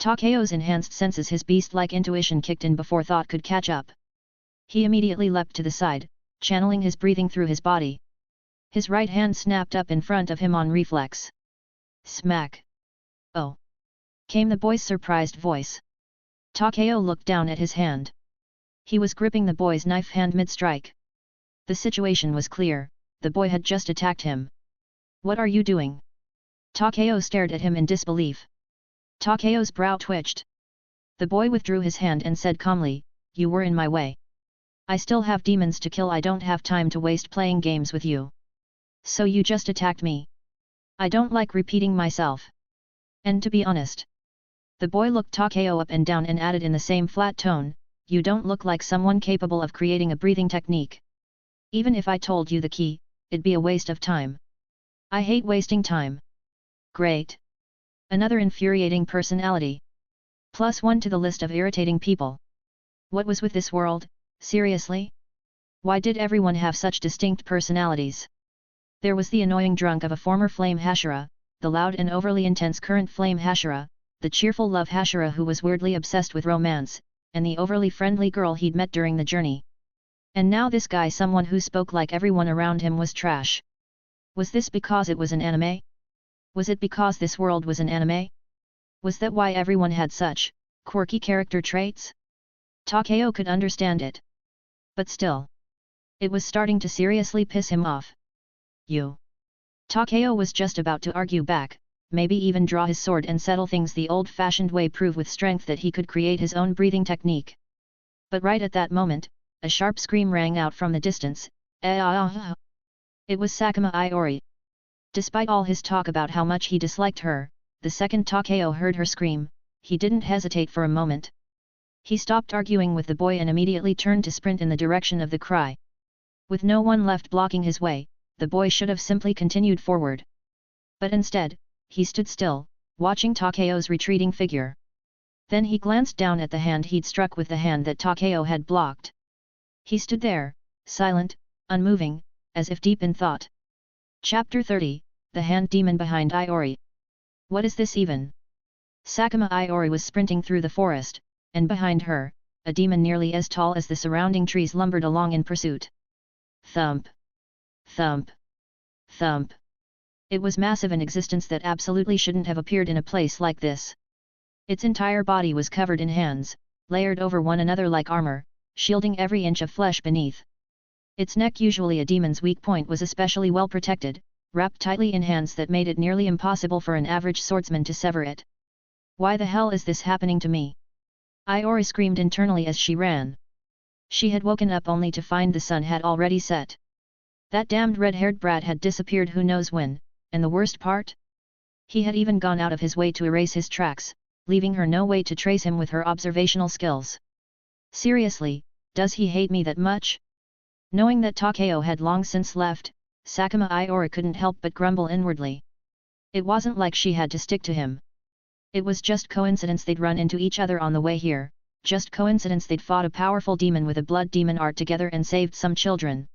Takeo's enhanced senses, his beast-like intuition kicked in before thought could catch up. He immediately leapt to the side, channeling his breathing through his body. His right hand snapped up in front of him on reflex. Smack! Oh! Came the boy's surprised voice. Takeo looked down at his hand. He was gripping the boy's knife hand mid-strike. The situation was clear, the boy had just attacked him. What are you doing? Takeo stared at him in disbelief. Takeo's brow twitched. The boy withdrew his hand and said calmly, "You were in my way. I still have demons to kill. I don't have time to waste playing games with you. So you just attacked me. I don't like repeating myself. And to be honest." The boy looked Takeo up and down and added in the same flat tone, "You don't look like someone capable of creating a breathing technique. Even if I told you the key, it'd be a waste of time. I hate wasting time." Great. Another infuriating personality. +1 to the list of irritating people. What was with this world, seriously? Why did everyone have such distinct personalities? There was the annoying drunk of a former flame Hashira, the loud and overly intense current flame Hashira, the cheerful love Hashira who was weirdly obsessed with romance, and the overly friendly girl he'd met during the journey. And now this guy, someone who spoke like everyone around him was trash. Was this because it was an anime? Was it because this world was an anime? Was that why everyone had such quirky character traits? Takeo could understand it. But still, it was starting to seriously piss him off. "You." Takeo was just about to argue back, maybe even draw his sword and settle things the old-fashioned way, prove with strength that he could create his own breathing technique. But right at that moment, a sharp scream rang out from the distance. It was Sakuma Aayori. Despite all his talk about how much he disliked her, the second Takeo heard her scream, he didn't hesitate for a moment. He stopped arguing with the boy and immediately turned to sprint in the direction of the cry. With no one left blocking his way, the boy should have simply continued forward. But instead, he stood still, watching Takeo's retreating figure. Then he glanced down at the hand he'd struck with the hand that Takeo had blocked. He stood there, silent, unmoving, as if deep in thought. Chapter 30, The Hand Demon Behind Aayori. What is this even? Sakuma Aayori was sprinting through the forest, and behind her, a demon nearly as tall as the surrounding trees lumbered along in pursuit. Thump! Thump! Thump! It was massive, an existence that absolutely shouldn't have appeared in a place like this. Its entire body was covered in hands, layered over one another like armor, shielding every inch of flesh beneath. Its neck, usually a demon's weak point, was especially well protected, wrapped tightly in hands that made it nearly impossible for an average swordsman to sever it. "Why the hell is this happening to me?" Aayori screamed internally as she ran. She had woken up only to find the sun had already set. That damned red-haired brat had disappeared who knows when, and the worst part? He had even gone out of his way to erase his tracks, leaving her no way to trace him with her observational skills. Seriously, does he hate me that much? Knowing that Takeo had long since left, Sakuma Aayori couldn't help but grumble inwardly. It wasn't like she had to stick to him. It was just coincidence they'd run into each other on the way here, just coincidence they'd fought a powerful demon with a blood demon art together and saved some children.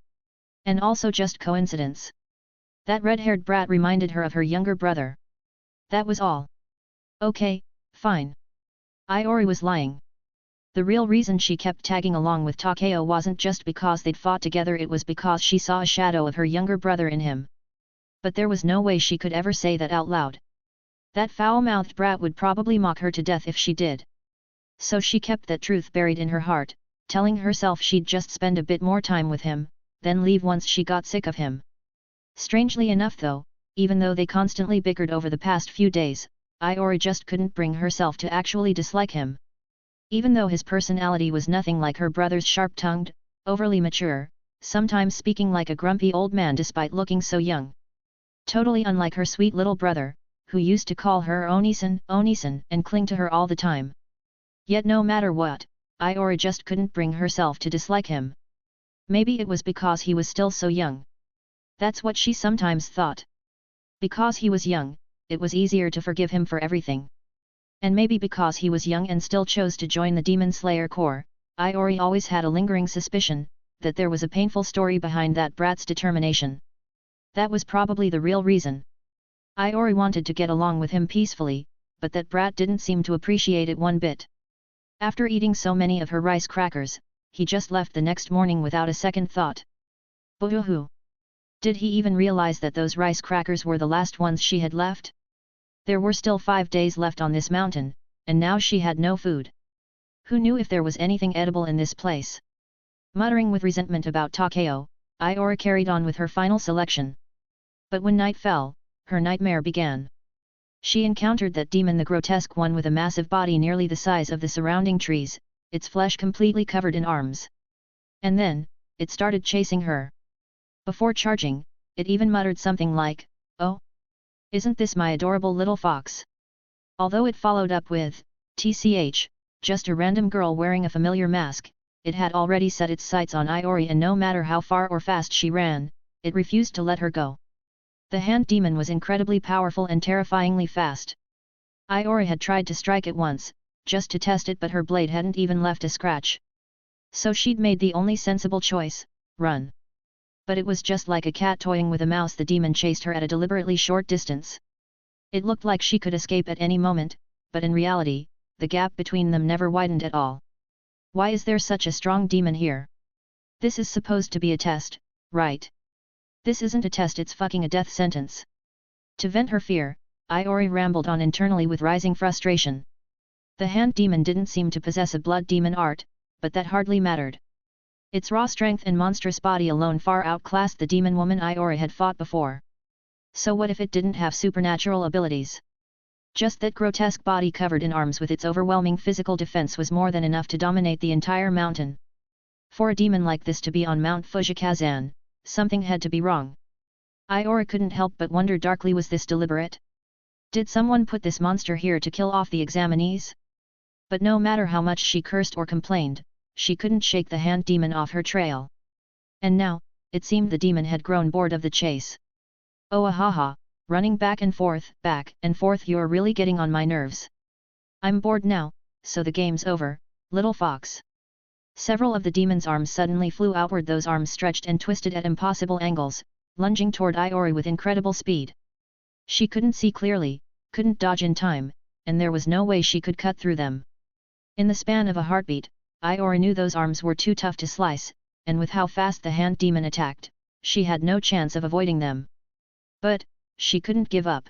And also just coincidence. That red-haired brat reminded her of her younger brother. That was all. Okay, fine. Aayori was lying. The real reason she kept tagging along with Takeo wasn't just because they'd fought together, it was because she saw a shadow of her younger brother in him. But there was no way she could ever say that out loud. That foul-mouthed brat would probably mock her to death if she did. So she kept that truth buried in her heart, telling herself she'd just spend a bit more time with him, then leave once she got sick of him. Strangely enough though, even though they constantly bickered over the past few days, Aayori just couldn't bring herself to actually dislike him. Even though his personality was nothing like her brother's sharp-tongued, overly mature, sometimes speaking like a grumpy old man despite looking so young. Totally unlike her sweet little brother, who used to call her Onisan, Onisan, and cling to her all the time. Yet no matter what, Aayori just couldn't bring herself to dislike him. Maybe it was because he was still so young. That's what she sometimes thought. Because he was young, it was easier to forgive him for everything. And maybe because he was young and still chose to join the Demon Slayer Corps, Aayori always had a lingering suspicion that there was a painful story behind that brat's determination. That was probably the real reason. Aayori wanted to get along with him peacefully, but that brat didn't seem to appreciate it one bit. After eating so many of her rice crackers, he just left the next morning without a second thought. Boo-hoo! Did he even realize that those rice crackers were the last ones she had left? There were still 5 days left on this mountain, and now she had no food. Who knew if there was anything edible in this place? Muttering with resentment about Takeo, Aayori carried on with her final selection. But when night fell, her nightmare began. She encountered that demon, the grotesque one with a massive body nearly the size of the surrounding trees, its flesh completely covered in arms. And then, it started chasing her. Before charging, it even muttered something like, "Oh, isn't this my adorable little fox?" Although it followed up with, "TCH, just a random girl wearing a familiar mask," it had already set its sights on Aayori, and no matter how far or fast she ran, it refused to let her go. The hand demon was incredibly powerful and terrifyingly fast. Aayori had tried to strike it once, just to test it, but her blade hadn't even left a scratch. So she'd made the only sensible choice: run. But it was just like a cat toying with a mouse. The demon chased her at a deliberately short distance. It looked like she could escape at any moment, but in reality, the gap between them never widened at all. Why is there such a strong demon here? This is supposed to be a test, right? This isn't a test, it's fucking a death sentence. To vent her fear, Aayori rambled on internally with rising frustration. The hand demon didn't seem to possess a blood demon art, but that hardly mattered. Its raw strength and monstrous body alone far outclassed the demon woman Aayori had fought before. So what if it didn't have supernatural abilities? Just that grotesque body covered in arms with its overwhelming physical defense was more than enough to dominate the entire mountain. For a demon like this to be on Mount Fujakazan, something had to be wrong. Aayori couldn't help but wonder darkly, was this deliberate? Did someone put this monster here to kill off the examinees? But no matter how much she cursed or complained, she couldn't shake the hand demon off her trail. And now, it seemed the demon had grown bored of the chase. "Oh ahaha, running back and forth, you're really getting on my nerves. I'm bored now, so the game's over, little fox." Several of the demon's arms suddenly flew outward, those arms stretched and twisted at impossible angles, lunging toward Aayori with incredible speed. She couldn't see clearly, couldn't dodge in time, and there was no way she could cut through them. In the span of a heartbeat, Aayori knew those arms were too tough to slice, and with how fast the hand demon attacked, she had no chance of avoiding them. But, she couldn't give up.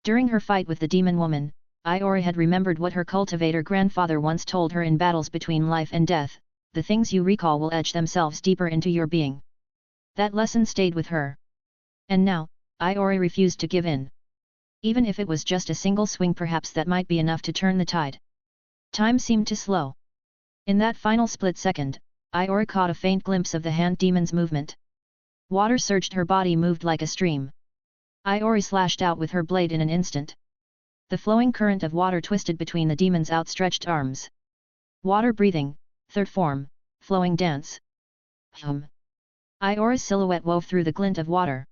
During her fight with the demon woman, Aayori had remembered what her cultivator grandfather once told her: in battles between life and death, the things you recall will etch themselves deeper into your being. That lesson stayed with her. And now, Aayori refused to give in. Even if it was just a single swing, perhaps that might be enough to turn the tide. Time seemed to slow. In that final split second, Aayori caught a faint glimpse of the hand demon's movement. Water surged, her body moved like a stream. Aayori slashed out with her blade in an instant. The flowing current of water twisted between the demon's outstretched arms. Water breathing, third form, flowing dance. Aayori's silhouette wove through the glint of water.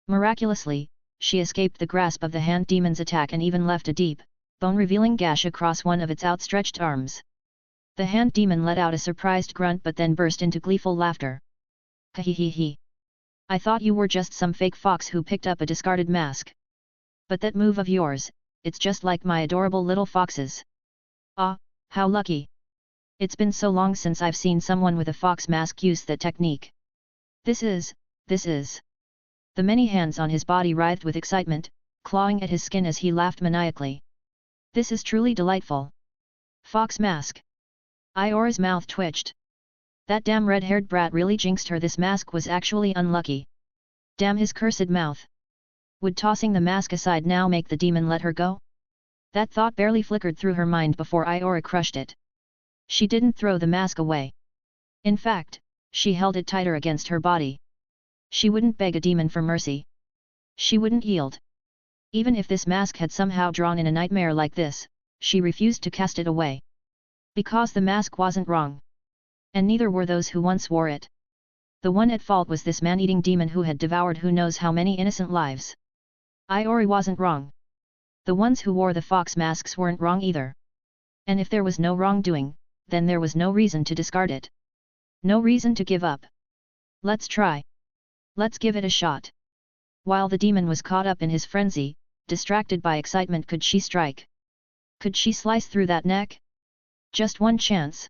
Miraculously, she escaped the grasp of the hand demon's attack and even left a deep, bone-revealing gash across one of its outstretched arms. The hand demon let out a surprised grunt but then burst into gleeful laughter. "Hehehe. I thought you were just some fake fox who picked up a discarded mask. But that move of yours, it's just like my adorable little foxes. Ah, how lucky. It's been so long since I've seen someone with a fox mask use that technique. This is. The many hands on his body writhed with excitement, clawing at his skin as he laughed maniacally. "This is truly delightful. Fox mask." Aayori's mouth twitched. That damn red-haired brat really jinxed her. This mask was actually unlucky. Damn his cursed mouth. Would tossing the mask aside now make the demon let her go? That thought barely flickered through her mind before Aayori crushed it. She didn't throw the mask away. In fact, she held it tighter against her body. She wouldn't beg a demon for mercy. She wouldn't yield. Even if this mask had somehow drawn in a nightmare like this, she refused to cast it away. Because the mask wasn't wrong. And neither were those who once wore it. The one at fault was this man-eating demon who had devoured who knows how many innocent lives. Aayori wasn't wrong. The ones who wore the fox masks weren't wrong either. And if there was no wrongdoing, then there was no reason to discard it. No reason to give up. Let's try. Let's give it a shot. While the demon was caught up in his frenzy, distracted by excitement, could she strike? Could she slice through that neck? Just one chance.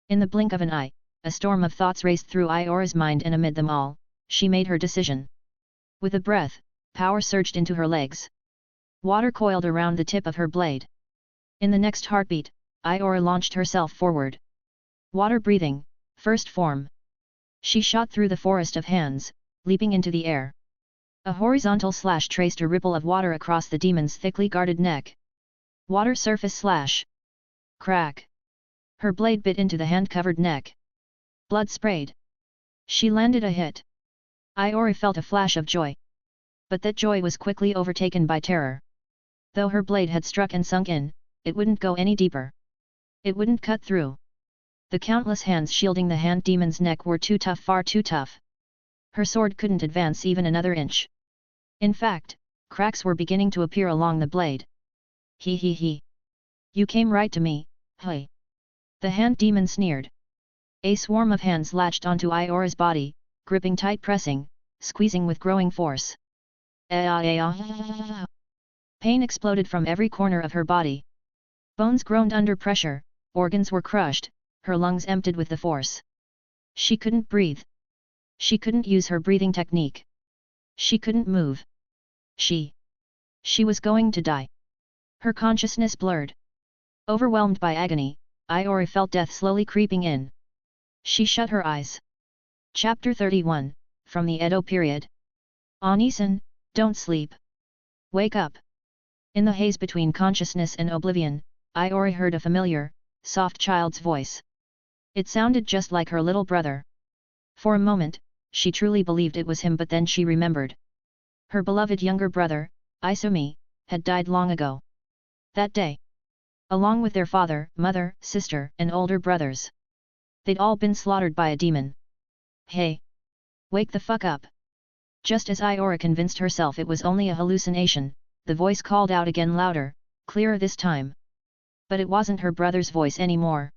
In the blink of an eye, a storm of thoughts raced through Aayori's mind, and amid them all, she made her decision. With a breath, power surged into her legs. Water coiled around the tip of her blade. In the next heartbeat, Aayori launched herself forward. Water breathing, first form. She shot through the forest of hands, leaping into the air. A horizontal slash traced a ripple of water across the demon's thickly guarded neck. Water surface slash. Crack. Her blade bit into the hand-covered neck. Blood sprayed. She landed a hit. Aayori felt a flash of joy. But that joy was quickly overtaken by terror. Though her blade had struck and sunk in, it wouldn't go any deeper. It wouldn't cut through. The countless hands shielding the hand demon's neck were too tough, far too tough. Her sword couldn't advance even another inch. In fact, cracks were beginning to appear along the blade. He. You came right to me, hey. The hand demon sneered. A swarm of hands latched onto Aayori's body, gripping tight, pressing, squeezing with growing force. Pain exploded from every corner of her body. Bones groaned under pressure, organs were crushed, her lungs emptied with the force. She couldn't breathe. She couldn't use her breathing technique. She couldn't move. She was going to die. Her consciousness blurred. Overwhelmed by agony, Aayori felt death slowly creeping in. She shut her eyes. Chapter 31, from the Edo period. Ani-san, don't sleep. Wake up. In the haze between consciousness and oblivion, Aayori heard a familiar, soft child's voice. It sounded just like her little brother. For a moment, she truly believed it was him, but then she remembered. Her beloved younger brother, Isumi, had died long ago. That day. Along with their father, mother, sister, and older brothers. They'd all been slaughtered by a demon. Hey! Wake the fuck up! Just as Aayori convinced herself it was only a hallucination, the voice called out again, louder, clearer this time. But it wasn't her brother's voice anymore.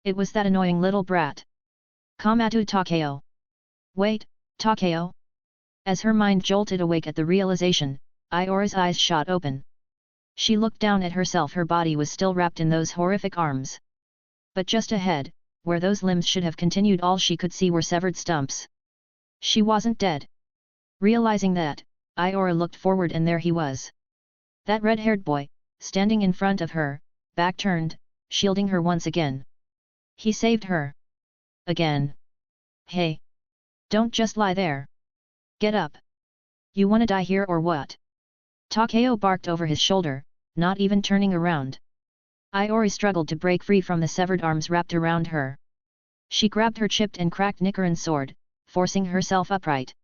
It was that annoying little brat. Kamado Takeo. Wait, Takeo? As her mind jolted awake at the realization, Aayori's eyes shot open. She looked down at herself. Her body was still wrapped in those horrific arms. But just ahead, where those limbs should have continued, all she could see were severed stumps. She wasn't dead. Realizing that, Aayori looked forward, and there he was. That red-haired boy, standing in front of her, back turned, shielding her once again. He saved her. Again. Hey! Don't just lie there. Get up. You wanna die here or what? Takeo barked over his shoulder, not even turning around. Aayori struggled to break free from the severed arms wrapped around her. She grabbed her chipped and cracked Nichiren sword, forcing herself upright.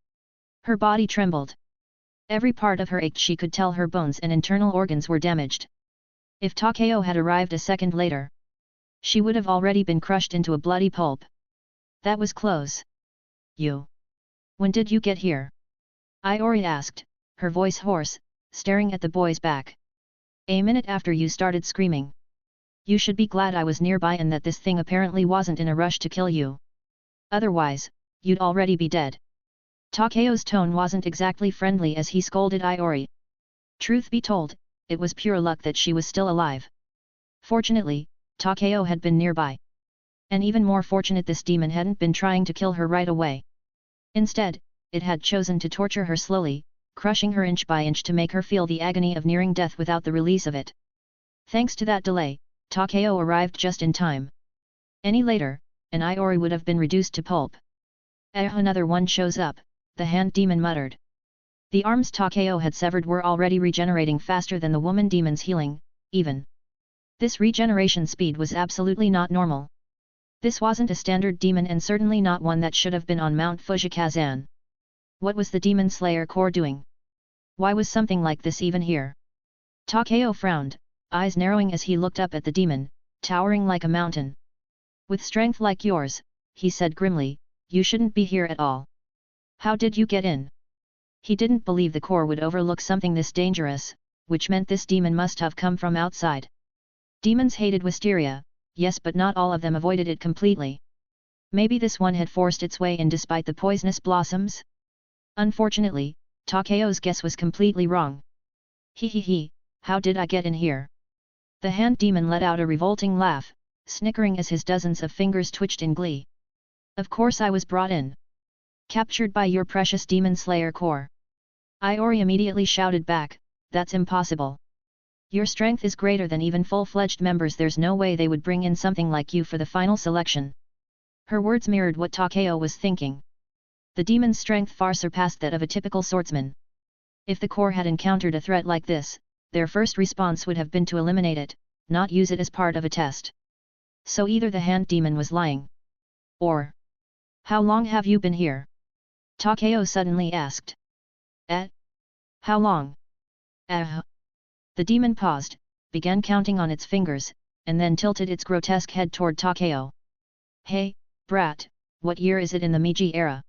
Her body trembled. Every part of her ached. She could tell her bones and internal organs were damaged. If Takeo had arrived a second later, she would have already been crushed into a bloody pulp. That was close. You. When did you get here? Aayori asked, her voice hoarse, staring at the boy's back. A minute after you started screaming. You should be glad I was nearby and that this thing apparently wasn't in a rush to kill you. Otherwise, you'd already be dead. Takeo's tone wasn't exactly friendly as he scolded Aayori. Truth be told, it was pure luck that she was still alive. Fortunately, Takeo had been nearby. And even more fortunate, this demon hadn't been trying to kill her right away. Instead, it had chosen to torture her slowly, crushing her inch by inch to make her feel the agony of nearing death without the release of it. Thanks to that delay, Takeo arrived just in time. Any later, and Aayori would have been reduced to pulp. Another one shows up, the hand demon muttered. The arms Takeo had severed were already regenerating faster than the woman demon's healing, even. This regeneration speed was absolutely not normal. This wasn't a standard demon, and certainly not one that should have been on Mount Fujakazan. What was the Demon Slayer Corps doing? Why was something like this even here? Takeo frowned, eyes narrowing as he looked up at the demon, towering like a mountain. With strength like yours, he said grimly, you shouldn't be here at all. How did you get in? He didn't believe the Corps would overlook something this dangerous, which meant this demon must have come from outside. Demons hated wisteria, yes, but not all of them avoided it completely. Maybe this one had forced its way in despite the poisonous blossoms? Unfortunately, Takeo's guess was completely wrong. He, how did I get in here? The hand demon let out a revolting laugh, snickering as his dozens of fingers twitched in glee. Of course I was brought in. Captured by your precious Demon Slayer Corps. Aayori immediately shouted back, that's impossible. Your strength is greater than even full-fledged members. There's no way they would bring in something like you for the final selection. Her words mirrored what Takeo was thinking. The demon's strength far surpassed that of a typical swordsman. If the Corps had encountered a threat like this, their first response would have been to eliminate it, not use it as part of a test. So either the hand demon was lying. Or, how long have you been here? Takeo suddenly asked. How long? The demon paused, began counting on its fingers, and then tilted its grotesque head toward Takeo. Hey, brat, what year is it in the Meiji era?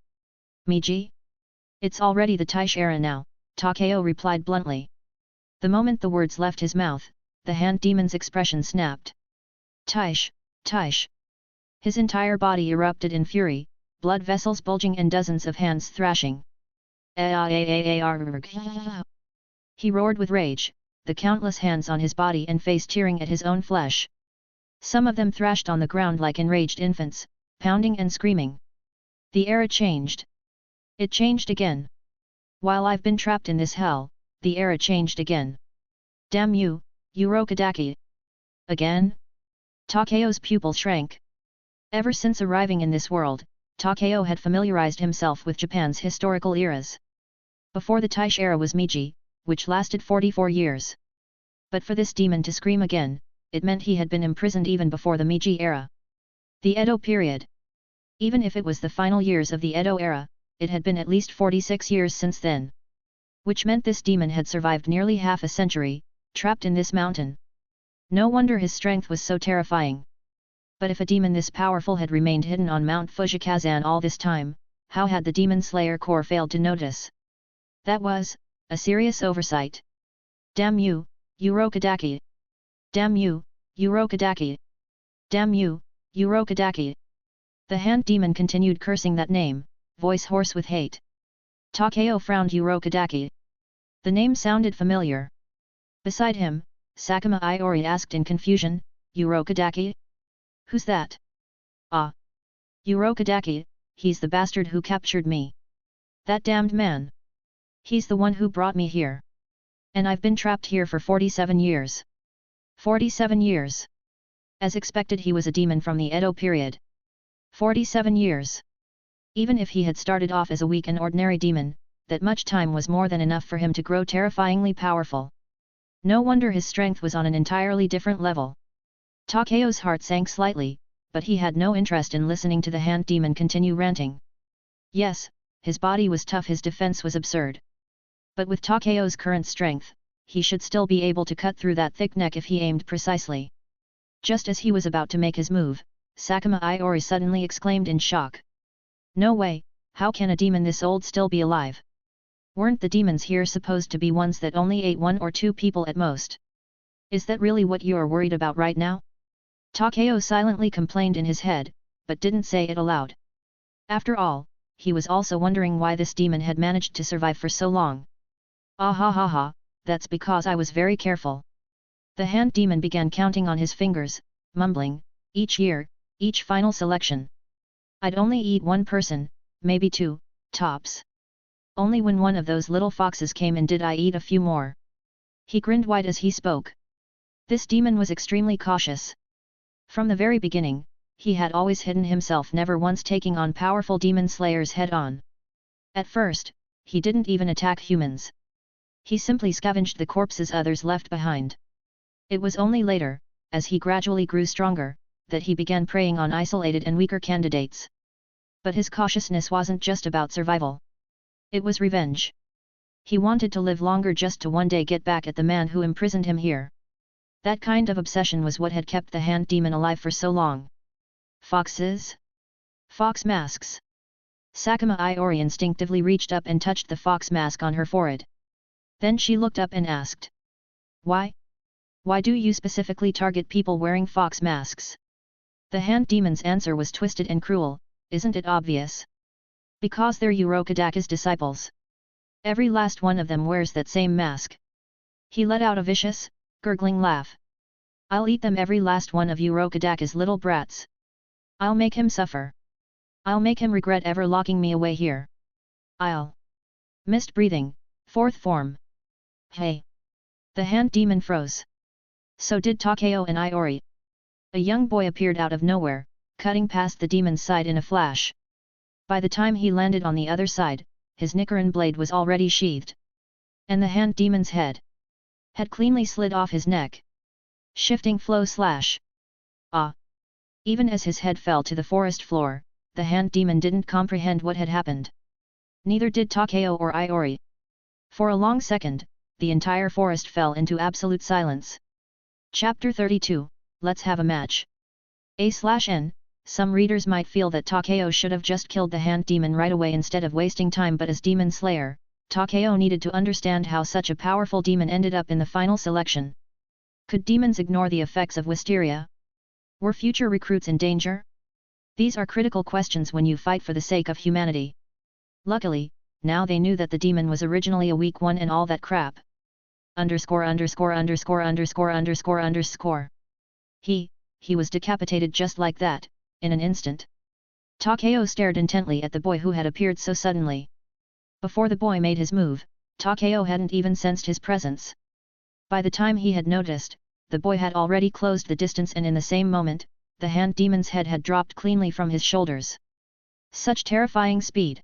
Meiji? It's already the Taisho era now, Takeo replied bluntly. The moment the words left his mouth, the hand demon's expression snapped. Taisho, Taisho. His entire body erupted in fury, blood vessels bulging and dozens of hands thrashing. He roared with rage, the countless hands on his body and face tearing at his own flesh. Some of them thrashed on the ground like enraged infants, pounding and screaming. The era changed. It changed again. While I've been trapped in this hell, the era changed again. Damn you, Urokodaki! Again? Takeo's pupils shrank. Ever since arriving in this world, Takeo had familiarized himself with Japan's historical eras. Before the Taisho era was Meiji, which lasted 44 years. But for this demon to scream again, it meant he had been imprisoned even before the Meiji era. The Edo period. Even if it was the final years of the Edo era, it had been at least 46 years since then. Which meant this demon had survived nearly half a century, trapped in this mountain. No wonder his strength was so terrifying. But if a demon this powerful had remained hidden on Mount Fujakazan all this time, how had the Demon Slayer Corps failed to notice? That was a serious oversight. Damn you, Urokodaki! Damn you, Urokodaki! Damn you, Urokodaki! The hand demon continued cursing that name, voice hoarse with hate. Takeo frowned. Urokodaki. The name sounded familiar. Beside him, Sakuma Aayori asked in confusion, Urokodaki? Who's that? Ah! Urokodaki, he's the bastard who captured me. That damned man. He's the one who brought me here. And I've been trapped here for 47 years. 47 years. As expected, he was a demon from the Edo period. 47 years. Even if he had started off as a weak and ordinary demon, that much time was more than enough for him to grow terrifyingly powerful. No wonder his strength was on an entirely different level. Takeo's heart sank slightly, but he had no interest in listening to the hand demon continue ranting. Yes, his body was tough, his defense was absurd. But with Takeo's current strength, he should still be able to cut through that thick neck if he aimed precisely. Just as he was about to make his move, Sakuma Aayori suddenly exclaimed in shock. No way, how can a demon this old still be alive? Weren't the demons here supposed to be ones that only ate 1 or 2 people at most? Is that really what you're worried about right now? Takeo silently complained in his head, but didn't say it aloud. After all, he was also wondering why this demon had managed to survive for so long. Ah ha ha ha, that's because I was very careful. The hand demon began counting on his fingers, mumbling, each year, each final selection. I'd only eat 1 person, maybe 2, tops. Only when one of those little foxes came in did I eat a few more. He grinned wide as he spoke. This demon was extremely cautious. From the very beginning, he had always hidden himself, never once taking on powerful demon slayers head-on. At first, he didn't even attack humans. He simply scavenged the corpses others left behind. It was only later, as he gradually grew stronger, that he began preying on isolated and weaker candidates. But his cautiousness wasn't just about survival. It was revenge. He wanted to live longer just to one day get back at the man who imprisoned him here. That kind of obsession was what had kept the hand demon alive for so long. Foxes? Fox masks. Sakuma Aayori instinctively reached up and touched the fox mask on her forehead. Then she looked up and asked. Why? Why do you specifically target people wearing fox masks? The hand demon's answer was twisted and cruel. Isn't it obvious? Because they're Urokodaki's disciples. Every last one of them wears that same mask. He let out a vicious, gurgling laugh. I'll eat them, every last one of Urokodaki's little brats. I'll make him suffer. I'll make him regret ever locking me away here. I'll... Missed breathing, 4th form. Hey! The hand demon froze. So did Takeo and Aayori. A young boy appeared out of nowhere, cutting past the demon's side in a flash. By the time he landed on the other side, his Nichiren blade was already sheathed. And the hand demon's head had cleanly slid off his neck. Shifting flow slash. Ah! Even as his head fell to the forest floor, the hand demon didn't comprehend what had happened. Neither did Takeo or Aayori. For a long second, the entire forest fell into absolute silence. Chapter 32, Let's have a match. A/N, some readers might feel that Takeo should have just killed the hand demon right away instead of wasting time, but as demon slayer, Takeo needed to understand how such a powerful demon ended up in the final selection. Could demons ignore the effects of wisteria? Were future recruits in danger? These are critical questions when you fight for the sake of humanity. Luckily, now they knew that the demon was originally a weak one and all that crap. He was decapitated just like that, in an instant. Takeo stared intently at the boy who had appeared so suddenly. Before the boy made his move, Takeo hadn't even sensed his presence. By the time he had noticed, the boy had already closed the distance, and in the same moment, the hand demon's head had dropped cleanly from his shoulders. Such terrifying speed!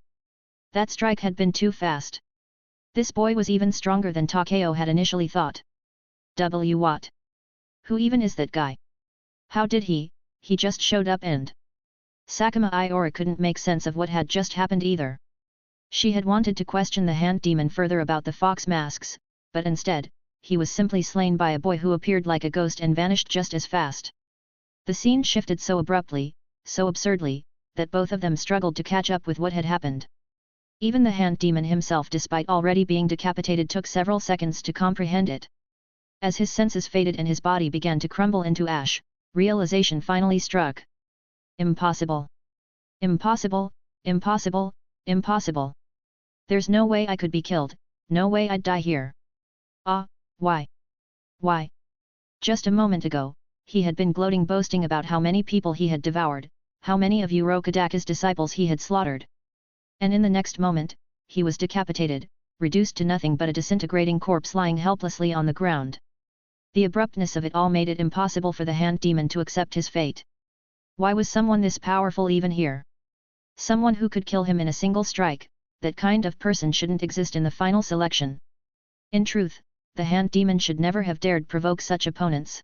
That strike had been too fast. This boy was even stronger than Takeo had initially thought. What? Who even is that guy? How did he just showed up and... Sakuma Aayori couldn't make sense of what had just happened either. She had wanted to question the hand demon further about the fox masks, but instead, he was simply slain by a boy who appeared like a ghost and vanished just as fast. The scene shifted so abruptly, so absurdly, that both of them struggled to catch up with what had happened. Even the hand demon himself, despite already being decapitated, took several seconds to comprehend it. As his senses faded and his body began to crumble into ash, realization finally struck. Impossible. Impossible, impossible, impossible. There's no way I could be killed, no way I'd die here. Ah, why? Why? Just a moment ago, he had been gloating, boasting about how many people he had devoured, how many of Urokodaka's disciples he had slaughtered. And in the next moment, he was decapitated, reduced to nothing but a disintegrating corpse lying helplessly on the ground. The abruptness of it all made it impossible for the hand demon to accept his fate. Why was someone this powerful even here? Someone who could kill him in a single strike, that kind of person shouldn't exist in the final selection. In truth, the hand demon should never have dared provoke such opponents.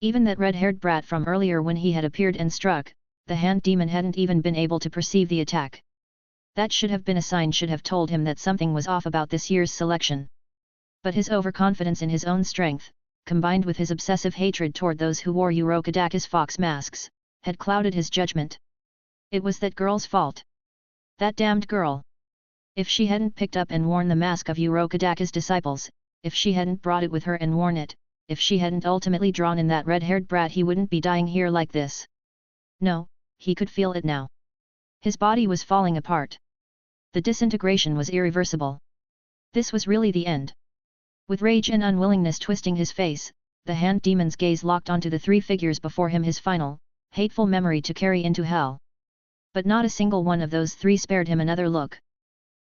Even that red-haired brat from earlier, when he had appeared and struck, the hand demon hadn't even been able to perceive the attack. That should have been a sign, should have told him that something was off about this year's selection. But his overconfidence in his own strength, combined with his obsessive hatred toward those who wore Urokodaka's fox masks, had clouded his judgment. It was that girl's fault. That damned girl. If she hadn't picked up and worn the mask of Urokodaka's disciples, if she hadn't brought it with her and worn it, if she hadn't ultimately drawn in that red-haired brat, he wouldn't be dying here like this. No, he could feel it now. His body was falling apart. The disintegration was irreversible. This was really the end. With rage and unwillingness twisting his face, the hand demon's gaze locked onto the three figures before him, his final, hateful memory to carry into hell. But not a single one of those three spared him another look.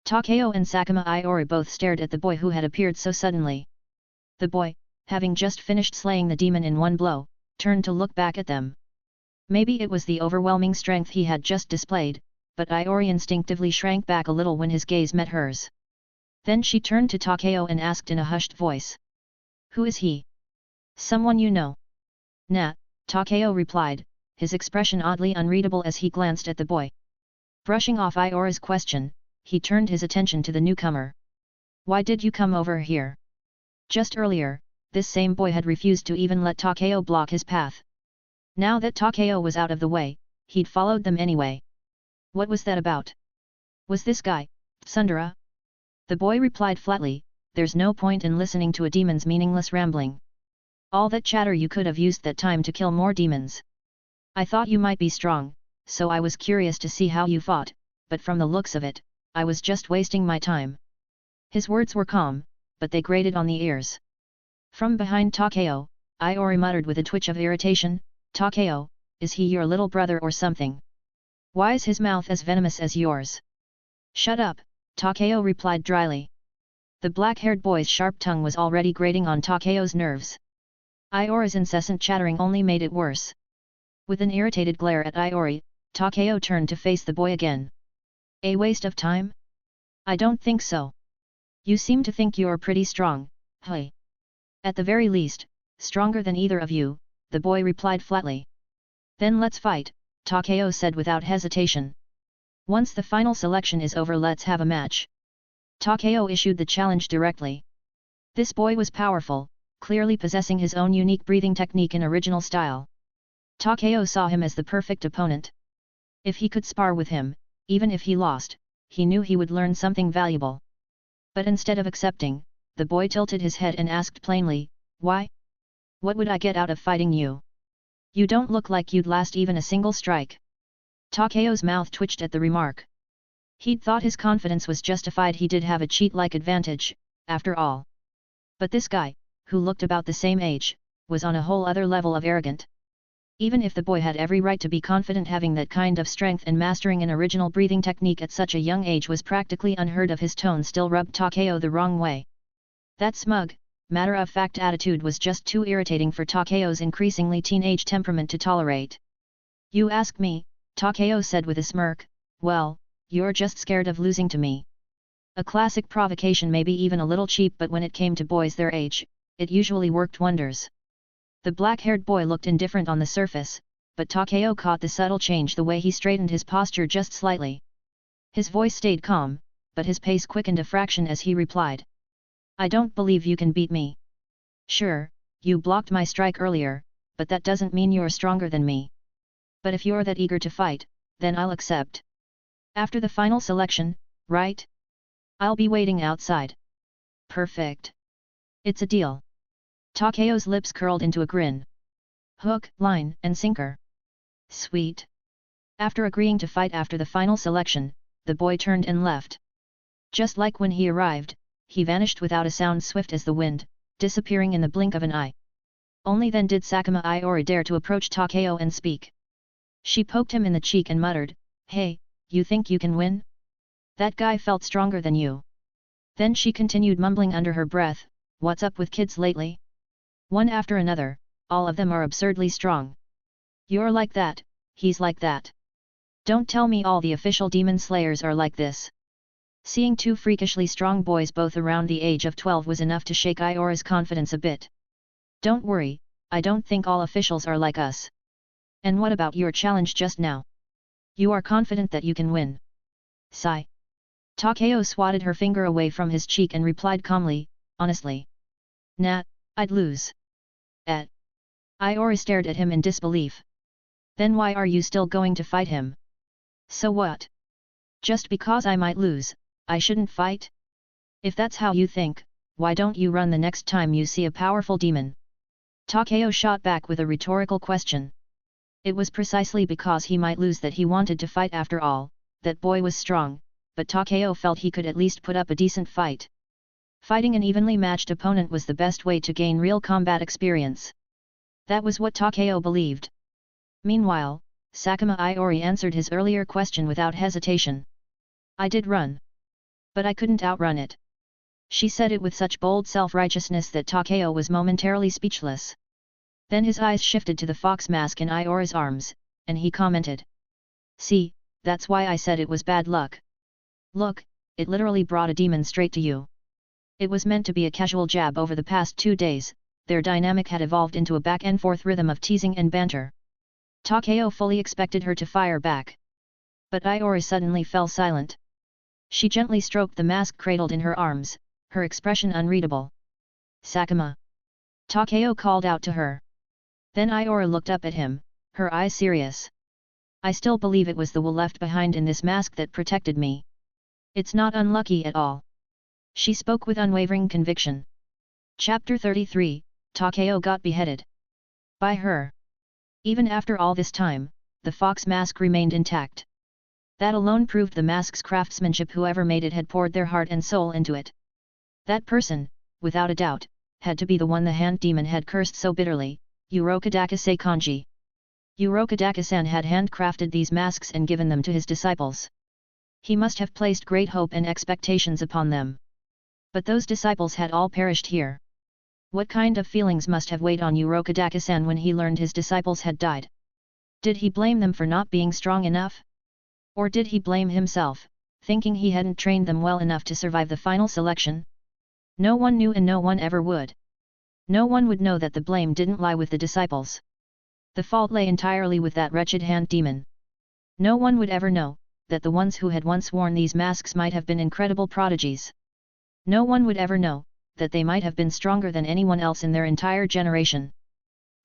Takeo and Sakuma Aayori both stared at the boy who had appeared so suddenly. The boy, having just finished slaying the demon in one blow, turned to look back at them. Maybe it was the overwhelming strength he had just displayed, but Aayori instinctively shrank back a little when his gaze met hers. Then she turned to Takeo and asked in a hushed voice. Who is he? Someone you know? Nah, Takeo replied, his expression oddly unreadable as he glanced at the boy. Brushing off Aayori's question, he turned his attention to the newcomer. Why did you come over here? Just earlier, this same boy had refused to even let Takeo block his path. Now that Takeo was out of the way, he'd followed them anyway. What was that about? Was this guy, Sundara? The boy replied flatly, there's no point in listening to a demon's meaningless rambling. All that chatter, you could have used that time to kill more demons. I thought you might be strong, so I was curious to see how you fought, but from the looks of it, I was just wasting my time. His words were calm, but they grated on the ears. From behind Takeo, Aayori muttered with a twitch of irritation, Takeo, is he your little brother or something? Why is his mouth as venomous as yours? Shut up, Takeo replied dryly. The black-haired boy's sharp tongue was already grating on Takeo's nerves. Aayori's incessant chattering only made it worse. With an irritated glare at Aayori, Takeo turned to face the boy again. A waste of time? I don't think so. You seem to think you're pretty strong, hey. At the very least, stronger than either of you, the boy replied flatly. Then let's fight, Takeo said without hesitation. Once the final selection is over, let's have a match. Takeo issued the challenge directly. This boy was powerful, clearly possessing his own unique breathing technique in original style. Takeo saw him as the perfect opponent. If he could spar with him, even if he lost, he knew he would learn something valuable. But instead of accepting, the boy tilted his head and asked plainly, "Why? What would I get out of fighting you? You don't look like you'd last even a single strike." Takeo's mouth twitched at the remark. He'd thought his confidence was justified, he did have a cheat-like advantage, after all. But this guy, who looked about the same age, was on a whole other level of arrogant. Even if the boy had every right to be confident, having that kind of strength and mastering an original breathing technique at such a young age was practically unheard of, his tone still rubbed Takeo the wrong way. That smug, matter-of-fact attitude was just too irritating for Takeo's increasingly teenage temperament to tolerate. "You ask me," Takeo said with a smirk, "well, you're just scared of losing to me." A classic provocation, maybe even a little cheap, but when it came to boys their age, it usually worked wonders. The black-haired boy looked indifferent on the surface, but Takeo caught the subtle change the way he straightened his posture just slightly. His voice stayed calm, but his pace quickened a fraction as he replied. "I don't believe you can beat me. Sure, you blocked my strike earlier, but that doesn't mean you're stronger than me. But if you're that eager to fight, then I'll accept. After the final selection, right? I'll be waiting outside." "Perfect. It's a deal." Takeo's lips curled into a grin. Hook, line, and sinker. Sweet. After agreeing to fight after the final selection, the boy turned and left. Just like when he arrived, he vanished without a sound, swift as the wind, disappearing in the blink of an eye. Only then did Sakuma Aayori dare to approach Takeo and speak. She poked him in the cheek and muttered, "Hey, you think you can win? That guy felt stronger than you." Then she continued, mumbling under her breath, "What's up with kids lately? One after another, all of them are absurdly strong. You're like that, he's like that. Don't tell me all the official demon slayers are like this." Seeing two freakishly strong boys both around the age of 12 was enough to shake Aayori's confidence a bit. "Don't worry, I don't think all officials are like us. And what about your challenge just now? You are confident that you can win?" Sigh. Takeo swatted her finger away from his cheek and replied calmly, "Honestly. Nah, I'd lose." Aayori stared at him in disbelief. "Then why are you still going to fight him? So what? Just because I might lose, I shouldn't fight? If that's how you think, why don't you run the next time you see a powerful demon?" Takeo shot back with a rhetorical question. It was precisely because he might lose that he wanted to fight. After all, that boy was strong, but Takeo felt he could at least put up a decent fight. Fighting an evenly matched opponent was the best way to gain real combat experience. That was what Takeo believed. Meanwhile, Sakuma Aayori answered his earlier question without hesitation. "I did run. But I couldn't outrun it." She said it with such bold self-righteousness that Takeo was momentarily speechless. Then his eyes shifted to the fox mask in Aayori's arms, and he commented. "See, that's why I said it was bad luck. Look, it literally brought a demon straight to you." It was meant to be a casual jab. Over the past 2 days, their dynamic had evolved into a back-and-forth rhythm of teasing and banter. Takeo fully expected her to fire back. But Aayori suddenly fell silent. She gently stroked the mask cradled in her arms, her expression unreadable. "Sakuma!" Takeo called out to her. Then Aayori looked up at him, her eyes serious. "I still believe it was the wool left behind in this mask that protected me. It's not unlucky at all." She spoke with unwavering conviction. Chapter 33, Takeo got beheaded. By her. Even after all this time, the fox mask remained intact. That alone proved the mask's craftsmanship. Whoever made it had poured their heart and soul into it. That person, without a doubt, had to be the one the hand demon had cursed so bitterly, Urokodakase Kanji. Urokodake-san had handcrafted these masks and given them to his disciples. He must have placed great hope and expectations upon them. But those disciples had all perished here. What kind of feelings must have weighed on Urokodake-san when he learned his disciples had died? Did he blame them for not being strong enough? Or did he blame himself, thinking he hadn't trained them well enough to survive the final selection? No one knew and no one ever would. No one would know that the blame didn't lie with the disciples. The fault lay entirely with that wretched hand demon. No one would ever know that the ones who had once worn these masks might have been incredible prodigies. No one would ever know that they might have been stronger than anyone else in their entire generation.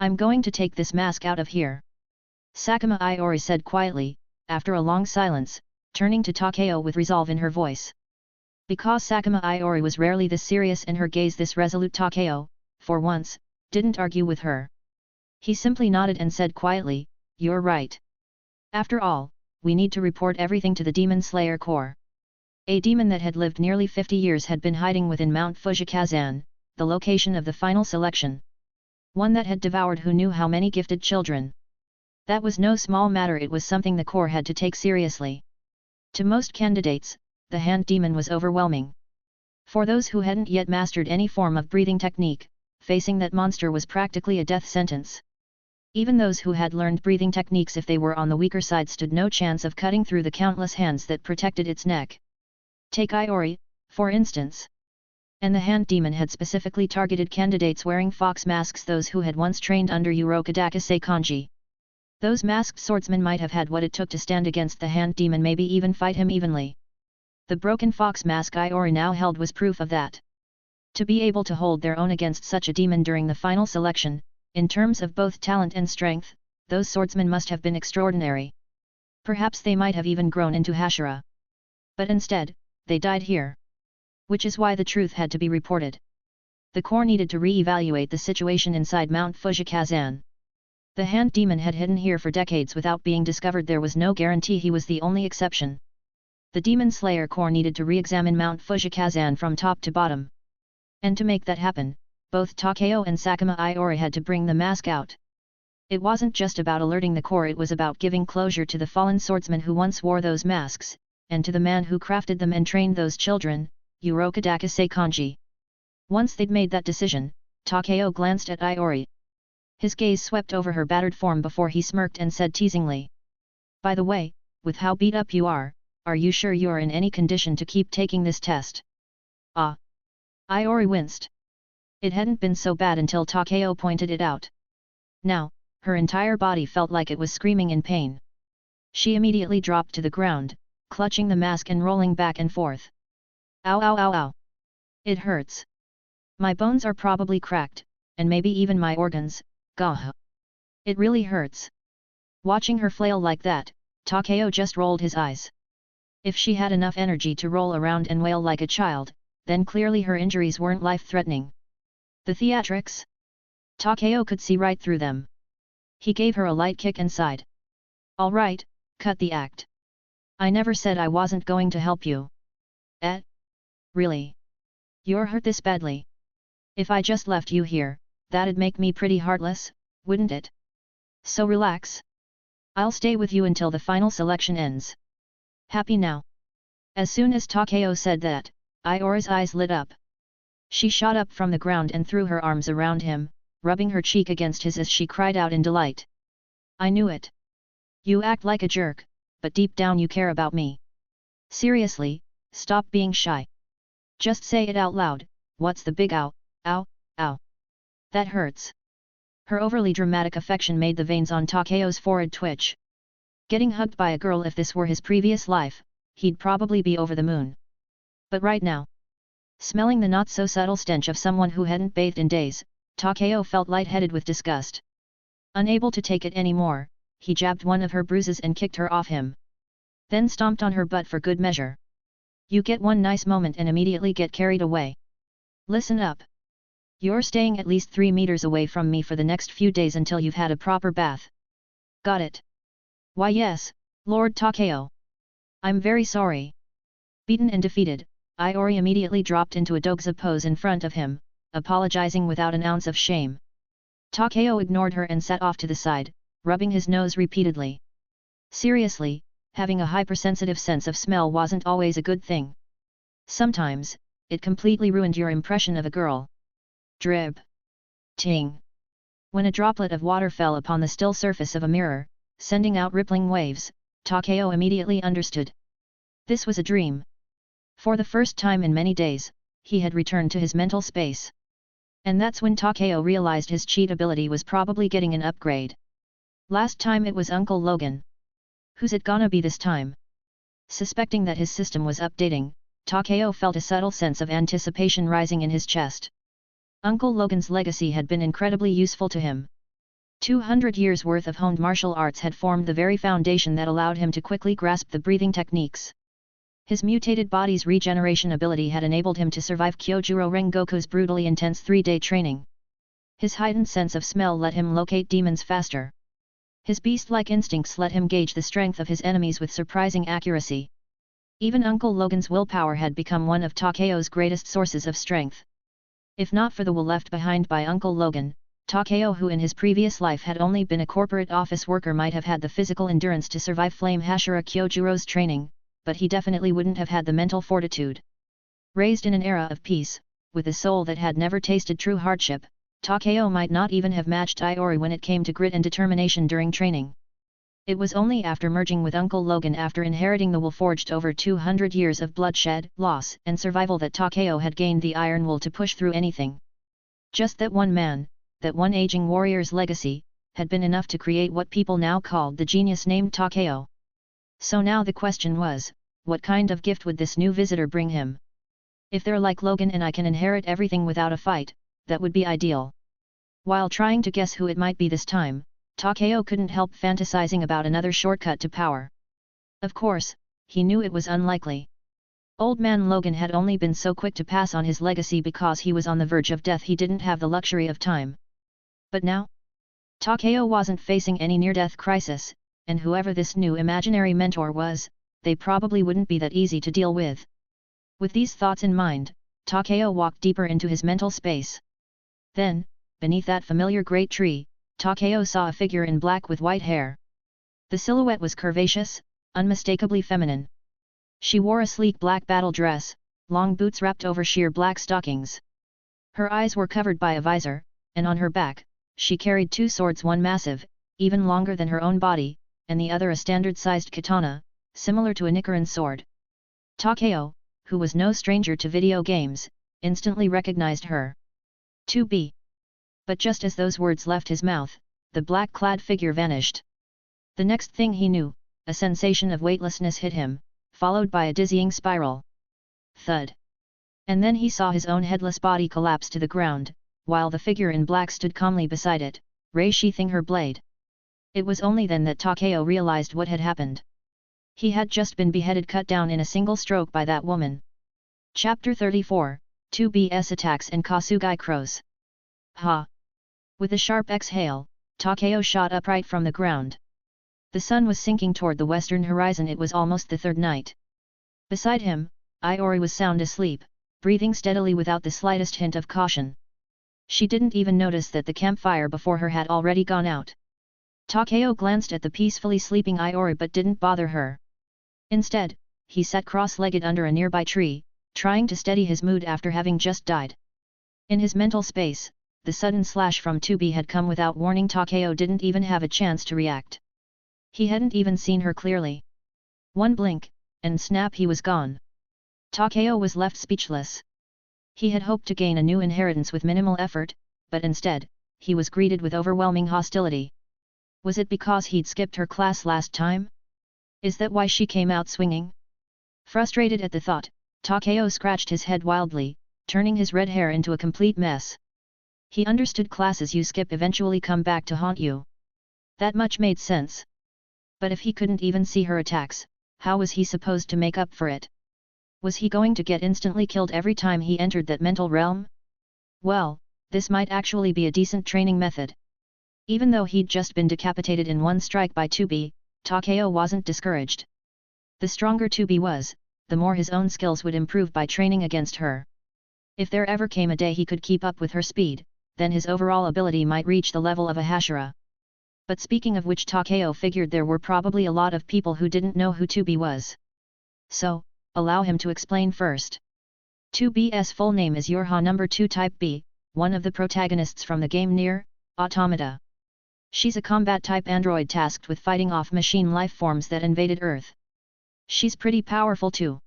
I'm going to take this mask out of here. Sakuma Aayori said quietly, after a long silence, turning to Takeo with resolve in her voice. Because Sakuma Aayori was rarely this serious in her gaze, this resolute Takeo, for once, didn't argue with her. He simply nodded and said quietly, "You're right. After all, we need to report everything to the Demon Slayer Corps." A demon that had lived nearly 50 years had been hiding within Mount Fujakazan, the location of the final selection. One that had devoured who knew how many gifted children. That was no small matter, it was something the Corps had to take seriously. To most candidates, the hand demon was overwhelming. For those who hadn't yet mastered any form of breathing technique, facing that monster was practically a death sentence. Even those who had learned breathing techniques, if they were on the weaker side, stood no chance of cutting through the countless hands that protected its neck. Take Aayori, for instance. And the hand demon had specifically targeted candidates wearing fox masks, those who had once trained under Urokodaka Seikanji. Those masked swordsmen might have had what it took to stand against the hand demon, maybe even fight him evenly. The broken fox mask Aayori now held was proof of that. To be able to hold their own against such a demon during the final selection, in terms of both talent and strength, those swordsmen must have been extraordinary. Perhaps they might have even grown into Hashira. But instead, they died here. Which is why the truth had to be reported. The Corps needed to re-evaluate the situation inside Mount Fujakazan. The hand demon had hidden here for decades without being discovered. There was no guarantee he was the only exception. The Demon Slayer Corps needed to re-examine Mount Fujakazan from top to bottom. And to make that happen, both Takeo and Sakuma Aayori had to bring the mask out. It wasn't just about alerting the Corps, it was about giving closure to the fallen swordsman who once wore those masks, and to the man who crafted them and trained those children, Urokodaka Seikanji. Once they'd made that decision, Takeo glanced at Aayori. His gaze swept over her battered form before he smirked and said teasingly, "By the way, with how beat up you are you sure you're in any condition to keep taking this test?" Ah! Aayori winced. It hadn't been so bad until Takeo pointed it out. Now, her entire body felt like it was screaming in pain. She immediately dropped to the ground, clutching the mask and rolling back and forth. "Ow ow ow ow! It hurts. My bones are probably cracked, and maybe even my organs, gah! It really hurts." Watching her flail like that, Takeo just rolled his eyes. If she had enough energy to roll around and wail like a child, then clearly her injuries weren't life-threatening. The theatrics? Takeo could see right through them. He gave her a light kick and sighed. "All right, cut the act. I never said I wasn't going to help you." "Eh? Really? You're hurt this badly? If I just left you here, that'd make me pretty heartless, wouldn't it? So relax. I'll stay with you until the final selection ends. Happy now?" As soon as Takeo said that, Aayori's eyes lit up. She shot up from the ground and threw her arms around him, rubbing her cheek against his as she cried out in delight. "I knew it. You act like a jerk, but deep down you care about me. Seriously, stop being shy. Just say it out loud, what's the big ow, ow, ow? That hurts." Her overly dramatic affection made the veins on Takeo's forehead twitch. Getting hugged by a girl, if this were his previous life, he'd probably be over the moon. But right now, smelling the not-so-subtle stench of someone who hadn't bathed in days, Takeo felt lightheaded with disgust. Unable to take it anymore, he jabbed one of her bruises and kicked her off him. Then stomped on her butt for good measure. "You get one nice moment and immediately get carried away. Listen up. You're staying at least 3 meters away from me for the next few days until you've had a proper bath. Got it?" "Why yes, Lord Takeo. I'm very sorry." Beaten and defeated, Aayori immediately dropped into a dogza pose in front of him, apologizing without an ounce of shame. Takeo ignored her and sat off to the side, rubbing his nose repeatedly. Seriously, having a hypersensitive sense of smell wasn't always a good thing. Sometimes, it completely ruined your impression of a girl. Drib. Ting. When a droplet of water fell upon the still surface of a mirror, sending out rippling waves, Takeo immediately understood. This was a dream. For the first time in many days, he had returned to his mental space. And that's when Takeo realized his cheat ability was probably getting an upgrade. Last time it was Uncle Logan. Who's it gonna be this time? Suspecting that his system was updating, Takeo felt a subtle sense of anticipation rising in his chest. Uncle Logan's legacy had been incredibly useful to him. 200 years' worth of honed martial arts had formed the very foundation that allowed him to quickly grasp the breathing techniques. His mutated body's regeneration ability had enabled him to survive Kyojurro Rengoku's brutally intense 3-day training. His heightened sense of smell let him locate demons faster. His beast-like instincts let him gauge the strength of his enemies with surprising accuracy. Even Uncle Logan's willpower had become one of Takeo's greatest sources of strength. If not for the will left behind by Uncle Logan, Takeo, who in his previous life had only been a corporate office worker, might have had the physical endurance to survive Flame Hashira Kyojurro's training, but he definitely wouldn't have had the mental fortitude. Raised in an era of peace, with a soul that had never tasted true hardship, Takeo might not even have matched Aayori when it came to grit and determination during training. It was only after merging with Uncle Logan, after inheriting the will forged over 200 years of bloodshed, loss, and survival, that Takeo had gained the iron will to push through anything. Just that one man, that one aging warrior's legacy, had been enough to create what people now called the genius named Takeo. So now the question was, what kind of gift would this new visitor bring him? If they're like Logan and I can inherit everything without a fight, that would be ideal. While trying to guess who it might be this time, Takeo couldn't help fantasizing about another shortcut to power. Of course, he knew it was unlikely. Old Man Logan had only been so quick to pass on his legacy because he was on the verge of death. He didn't have the luxury of time. But now? Takeo wasn't facing any near-death crisis, and whoever this new imaginary mentor was, they probably wouldn't be that easy to deal with. With these thoughts in mind, Takeo walked deeper into his mental space. Then, beneath that familiar great tree, Takeo saw a figure in black with white hair. The silhouette was curvaceous, unmistakably feminine. She wore a sleek black battle dress, long boots wrapped over sheer black stockings. Her eyes were covered by a visor, and on her back, she carried two swords, one massive, even longer than her own body, and the other a standard-sized katana, similar to a Nichiren sword. Takeo, who was no stranger to video games, instantly recognized her. 2B. But just as those words left his mouth, the black-clad figure vanished. The next thing he knew, a sensation of weightlessness hit him, followed by a dizzying spiral. Thud. And then he saw his own headless body collapse to the ground, while the figure in black stood calmly beside it, ray-sheathing her blade. It was only then that Takeo realized what had happened. He had just been beheaded, cut down in a single stroke by that woman. Chapter 34, 2BS Attacks and Kasugai Crows. Ha! With a sharp exhale, Takeo shot upright from the ground. The sun was sinking toward the western horizon. It was almost the third night. Beside him, Aayori was sound asleep, breathing steadily without the slightest hint of caution. She didn't even notice that the campfire before her had already gone out. Takeo glanced at the peacefully sleeping Aayori but didn't bother her. Instead, he sat cross-legged under a nearby tree, trying to steady his mood after having just died. In his mental space, the sudden slash from 2B had come without warning. Takeo didn't even have a chance to react. He hadn't even seen her clearly. One blink, and snap, he was gone. Takeo was left speechless. He had hoped to gain a new inheritance with minimal effort, but instead, he was greeted with overwhelming hostility. Was it because he'd skipped her class last time? Is that why she came out swinging? Frustrated at the thought, Takeo scratched his head wildly, turning his red hair into a complete mess. He understood classes you skip eventually come back to haunt you. That much made sense. But if he couldn't even see her attacks, how was he supposed to make up for it? Was he going to get instantly killed every time he entered that mental realm? Well, this might actually be a decent training method. Even though he'd just been decapitated in one strike by 2B, Takeo wasn't discouraged. The stronger 2B was, the more his own skills would improve by training against her. If there ever came a day he could keep up with her speed, then his overall ability might reach the level of a Hashira. But speaking of which, Takeo figured there were probably a lot of people who didn't know who 2B was. So, allow him to explain first. 2B's full name is Yorha No. 2 Type B, one of the protagonists from the game Nier Automata. She's a combat-type android tasked with fighting off machine life forms that invaded Earth. She's pretty powerful too.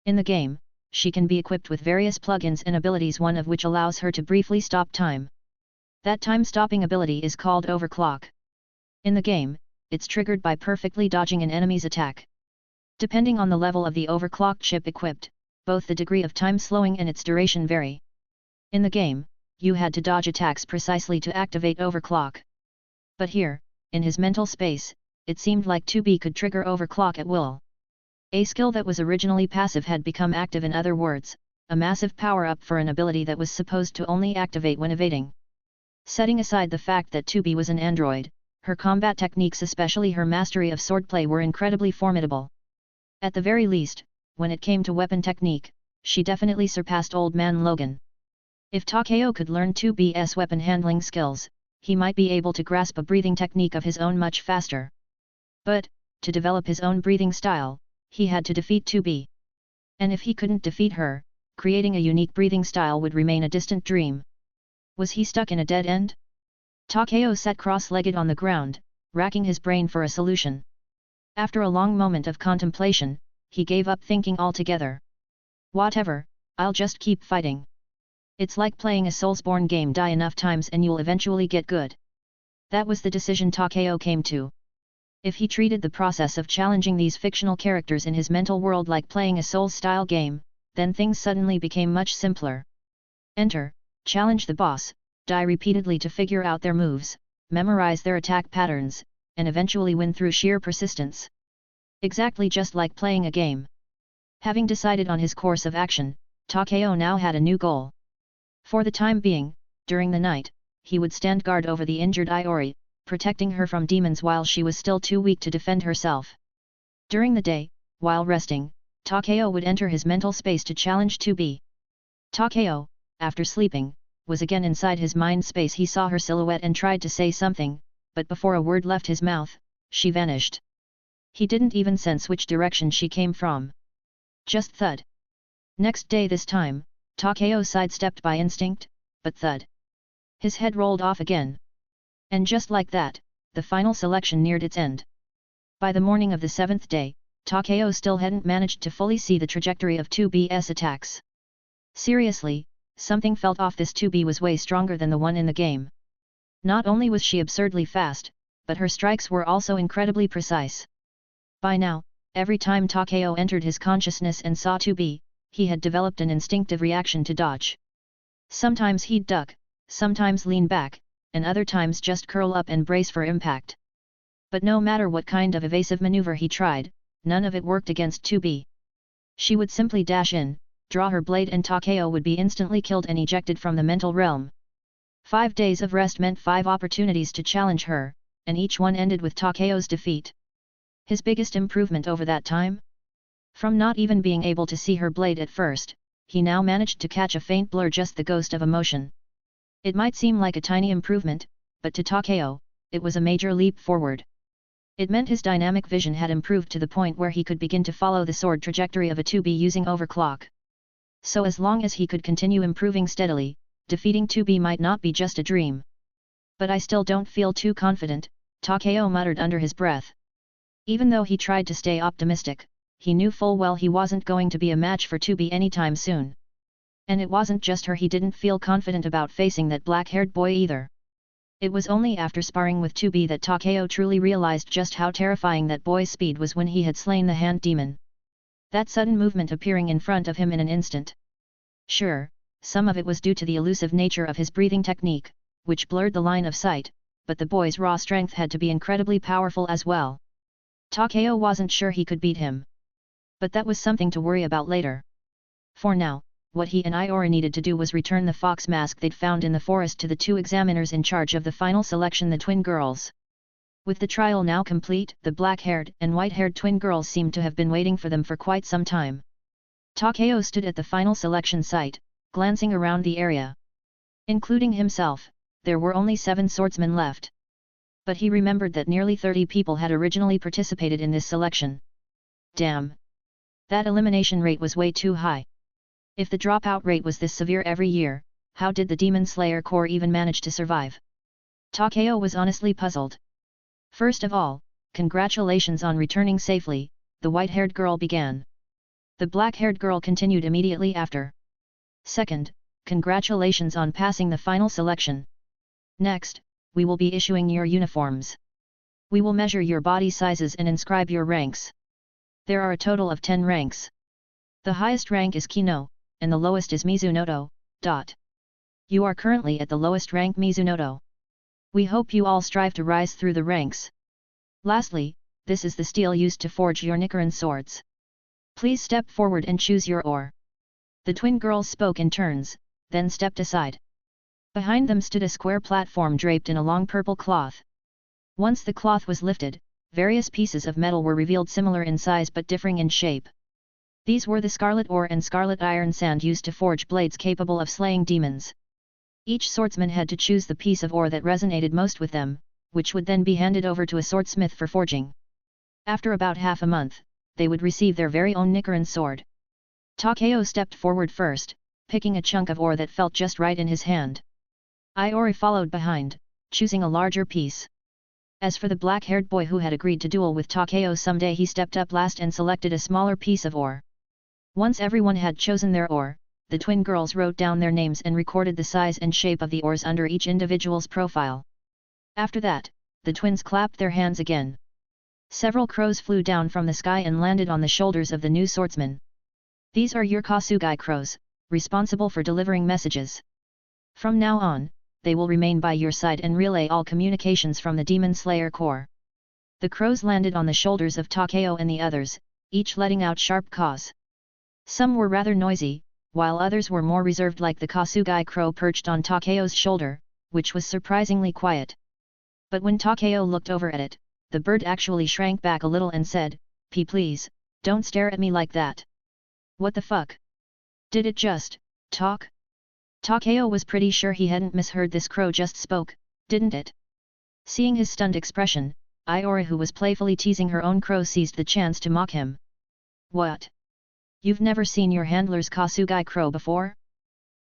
In the game, she can be equipped with various plugins and abilities, one of which allows her to briefly stop time. That time-stopping ability is called overclock. In the game, it's triggered by perfectly dodging an enemy's attack. Depending on the level of the overclocked chip equipped, both the degree of time slowing and its duration vary. In the game, you had to dodge attacks precisely to activate overclock. But here, in his mental space, it seemed like 2B could trigger overclock at will. A skill that was originally passive had become active, in other words, a massive power-up for an ability that was supposed to only activate when evading. Setting aside the fact that 2B was an android, her combat techniques, especially her mastery of swordplay, were incredibly formidable. At the very least, when it came to weapon technique, she definitely surpassed old man Logan. If Takeo could learn 2B's weapon handling skills, he might be able to grasp a breathing technique of his own much faster. But, to develop his own breathing style, he had to defeat 2B. And if he couldn't defeat her, creating a unique breathing style would remain a distant dream. Was he stuck in a dead end? Takeo sat cross-legged on the ground, racking his brain for a solution. After a long moment of contemplation, he gave up thinking altogether. Whatever, I'll just keep fighting. It's like playing a Soulsborne game, die enough times and you'll eventually get good. That was the decision Takeo came to. If he treated the process of challenging these fictional characters in his mental world like playing a Souls-style game, then things suddenly became much simpler. Enter, challenge the boss, die repeatedly to figure out their moves, memorize their attack patterns, and eventually win through sheer persistence. Exactly just like playing a game. Having decided on his course of action, Takeo now had a new goal. For the time being, during the night, he would stand guard over the injured Aayori, protecting her from demons while she was still too weak to defend herself. During the day, while resting, Takeo would enter his mental space to challenge 2B. Takeo, after sleeping, was again inside his mind space. He saw her silhouette and tried to say something, but before a word left his mouth, she vanished. He didn't even sense which direction she came from. Just thud. Next day this time, Takeo sidestepped by instinct, but thud. His head rolled off again. And just like that, the final selection neared its end. By the morning of the 7th day, Takeo still hadn't managed to fully see the trajectory of 2B's attacks. Seriously, something felt off. This 2B was way stronger than the one in the game. Not only was she absurdly fast, but her strikes were also incredibly precise. By now, every time Takeo entered his consciousness and saw 2B, he had developed an instinctive reaction to dodge. Sometimes he'd duck, sometimes lean back, and other times just curl up and brace for impact. But no matter what kind of evasive maneuver he tried, none of it worked against 2B. She would simply dash in, draw her blade, and Takeo would be instantly killed and ejected from the mental realm. 5 days of rest meant 5 opportunities to challenge her, and each one ended with Takeo's defeat. His biggest improvement over that time? From not even being able to see her blade at first, he now managed to catch a faint blur, just the ghost of a motion. It might seem like a tiny improvement, but to Takeo, it was a major leap forward. It meant his dynamic vision had improved to the point where he could begin to follow the sword trajectory of a 2B using overclock. So as long as he could continue improving steadily, defeating 2B might not be just a dream. But I still don't feel too confident, Takeo muttered under his breath. Even though he tried to stay optimistic, he knew full well he wasn't going to be a match for 2B anytime soon. And it wasn't just her he didn't feel confident about facing, that black-haired boy either. It was only after sparring with 2B that Takeo truly realized just how terrifying that boy's speed was when he had slain the hand demon. That sudden movement appearing in front of him in an instant. Sure, some of it was due to the elusive nature of his breathing technique, which blurred the line of sight, but the boy's raw strength had to be incredibly powerful as well. Takeo wasn't sure he could beat him. But that was something to worry about later. For now, what he and Aayori needed to do was return the fox mask they'd found in the forest to the 2 examiners in charge of the final selection, the twin girls. With the trial now complete, the black-haired and white-haired twin girls seemed to have been waiting for them for quite some time. Takeo stood at the final selection site, glancing around the area. Including himself, there were only 7 swordsmen left. But he remembered that nearly 30 people had originally participated in this selection. Damn! That elimination rate was way too high. If the dropout rate was this severe every year, how did the Demon Slayer Corps even manage to survive? Takeo was honestly puzzled. First of all, congratulations on returning safely, the white-haired girl began. The black-haired girl continued immediately after. Second, congratulations on passing the final selection. Next, we will be issuing your uniforms. We will measure your body sizes and inscribe your ranks. There are a total of 10 ranks. The highest rank is Kino, and the lowest is Mizunoto. You are currently at the lowest rank Mizunoto. We hope you all strive to rise through the ranks. Lastly, this is the steel used to forge your Nichiren swords. Please step forward and choose your ore. The twin girls spoke in turns, then stepped aside. Behind them stood a square platform draped in a long purple cloth. Once the cloth was lifted, various pieces of metal were revealed similar in size but differing in shape. These were the scarlet ore and scarlet iron sand used to forge blades capable of slaying demons. Each swordsman had to choose the piece of ore that resonated most with them, which would then be handed over to a swordsmith for forging. After about half a month, they would receive their very own Nichiren sword. Takeo stepped forward first, picking a chunk of ore that felt just right in his hand. Aayori followed behind, choosing a larger piece. As for the black-haired boy who had agreed to duel with Takeo someday, he stepped up last and selected a smaller piece of ore. Once everyone had chosen their ore, the twin girls wrote down their names and recorded the size and shape of the ores under each individual's profile. After that, the twins clapped their hands again. Several crows flew down from the sky and landed on the shoulders of the new swordsman. These are your Kasugai crows, responsible for delivering messages. From now on, they will remain by your side and relay all communications from the Demon Slayer Corps. The crows landed on the shoulders of Takeo and the others, each letting out sharp caws. Some were rather noisy, while others were more reserved, like the Kasugai crow perched on Takeo's shoulder, which was surprisingly quiet. But when Takeo looked over at it, the bird actually shrank back a little and said, Please, don't stare at me like that. What the fuck? Did it just talk? Takeo was pretty sure he hadn't misheard. This crow just spoke, didn't it? Seeing his stunned expression, Aayori, who was playfully teasing her own crow, seized the chance to mock him. What? You've never seen your handler's Kasugai crow before?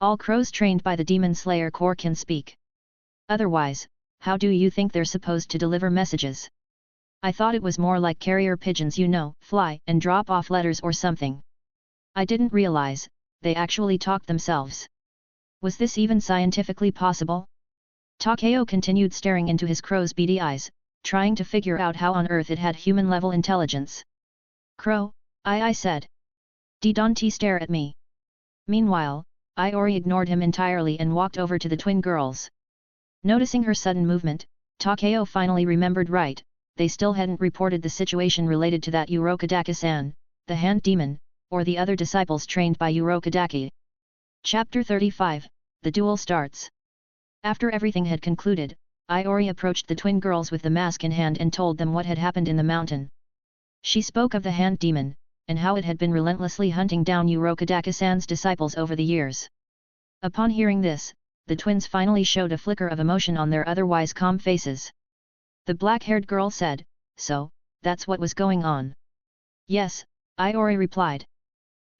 All crows trained by the Demon Slayer Corps can speak. Otherwise, how do you think they're supposed to deliver messages? I thought it was more like carrier pigeons, fly and drop off letters or something. I didn't realize, they actually talk themselves. Was this even scientifically possible? Takeo continued staring into his crow's beady eyes, trying to figure out how on earth it had human-level intelligence. Crow, I said. Don't stare at me. Meanwhile, Aayori ignored him entirely and walked over to the twin girls. Noticing her sudden movement, Takeo finally remembered right, they still hadn't reported the situation related to that Urokodaki-san, the hand demon, or the other disciples trained by Urokodaki. Chapter 35, The Duel Starts. After everything had concluded, Aayori approached the twin girls with the mask in hand and told them what had happened in the mountain. She spoke of the hand demon, and how it had been relentlessly hunting down Urokodaki-san's disciples over the years. Upon hearing this, the twins finally showed a flicker of emotion on their otherwise calm faces. The black-haired girl said, So, that's what was going on. Yes, Aayori replied.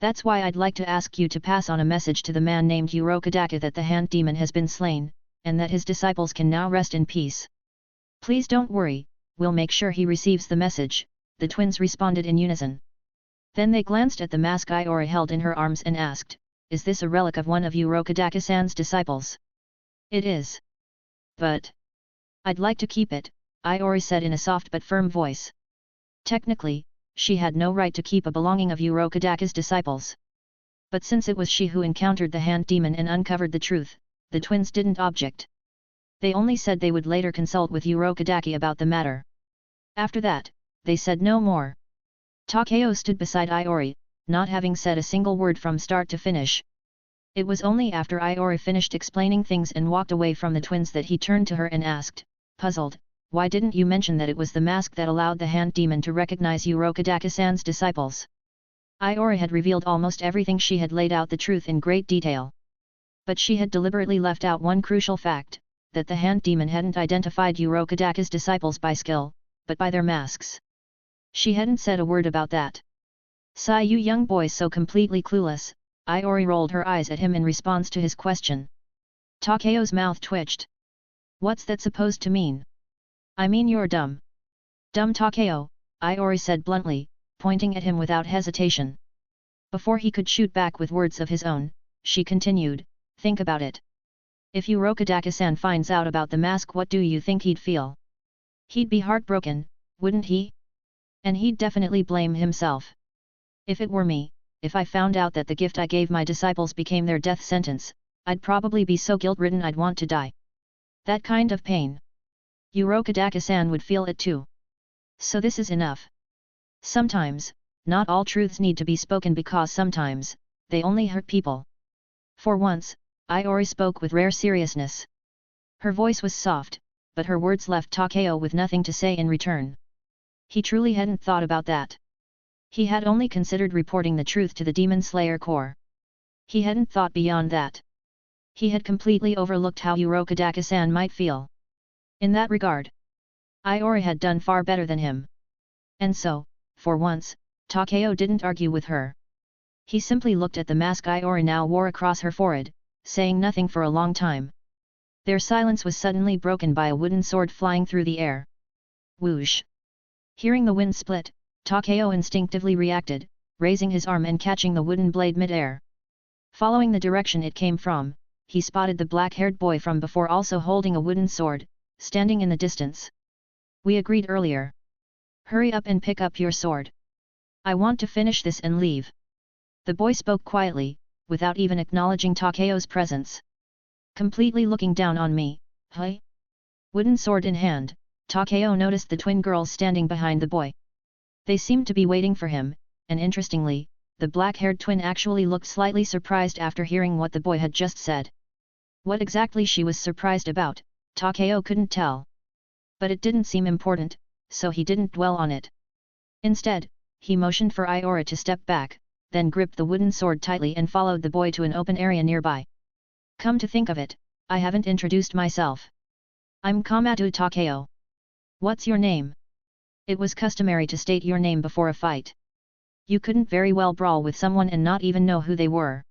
That's why I'd like to ask you to pass on a message to the man named Urokodaki that the hand demon has been slain, and that his disciples can now rest in peace. Please don't worry, we'll make sure he receives the message, the twins responded in unison. Then they glanced at the mask Aayori held in her arms and asked, Is this a relic of one of Urokodaki-san's disciples? It is. But I'd like to keep it, Aayori said in a soft but firm voice. Technically, she had no right to keep a belonging of Urokodaki's disciples. But since it was she who encountered the hand demon and uncovered the truth, the twins didn't object. They only said they would later consult with Urokodaki about the matter. After that, they said no more. Takeo stood beside Aayori, not having said a single word from start to finish. It was only after Aayori finished explaining things and walked away from the twins that he turned to her and asked, puzzled, Why didn't you mention that it was the mask that allowed the hand demon to recognize Urokodaki-san's disciples? Aayori had revealed almost everything. She had laid out the truth in great detail. But she had deliberately left out one crucial fact, that the hand demon hadn't identified Urokodaki's disciples by skill, but by their masks. She hadn't said a word about that. Sigh, you young boys so completely clueless, Aayori rolled her eyes at him in response to his question. Takeo's mouth twitched. What's that supposed to mean? I mean you're dumb. Dumb Takeo, Aayori said bluntly, pointing at him without hesitation. Before he could shoot back with words of his own, she continued, think about it. If Urokodaka-san finds out about the mask, what do you think he'd feel? He'd be heartbroken, wouldn't he? And he'd definitely blame himself. If it were me, if I found out that the gift I gave my disciples became their death sentence, I'd probably be so guilt-ridden I'd want to die. That kind of pain. Urokodaka-san would feel it too. So this is enough. Sometimes, not all truths need to be spoken because sometimes, they only hurt people. For once, Aayori spoke with rare seriousness. Her voice was soft, but her words left Takeo with nothing to say in return. He truly hadn't thought about that. He had only considered reporting the truth to the Demon Slayer Corps. He hadn't thought beyond that. He had completely overlooked how Urokodaka-san might feel. In that regard, Aayori had done far better than him. And so, for once, Takeo didn't argue with her. He simply looked at the mask Aayori now wore across her forehead, saying nothing for a long time. Their silence was suddenly broken by a wooden sword flying through the air. Whoosh! Hearing the wind split, Takeo instinctively reacted, raising his arm and catching the wooden blade mid-air. Following the direction it came from, he spotted the black-haired boy from before also holding a wooden sword, standing in the distance. We agreed earlier. Hurry up and pick up your sword. I want to finish this and leave. The boy spoke quietly, without even acknowledging Takeo's presence. Completely looking down on me, huh? Wooden sword in hand, Takeo noticed the twin girls standing behind the boy. They seemed to be waiting for him, and interestingly, the black-haired twin actually looked slightly surprised after hearing what the boy had just said. What exactly she was surprised about, Takeo couldn't tell. But it didn't seem important, so he didn't dwell on it. Instead, he motioned for Aayori to step back, then gripped the wooden sword tightly and followed the boy to an open area nearby. Come to think of it, I haven't introduced myself. I'm Kamado Takeo. What's your name? It was customary to state your name before a fight. You couldn't very well brawl with someone and not even know who they were.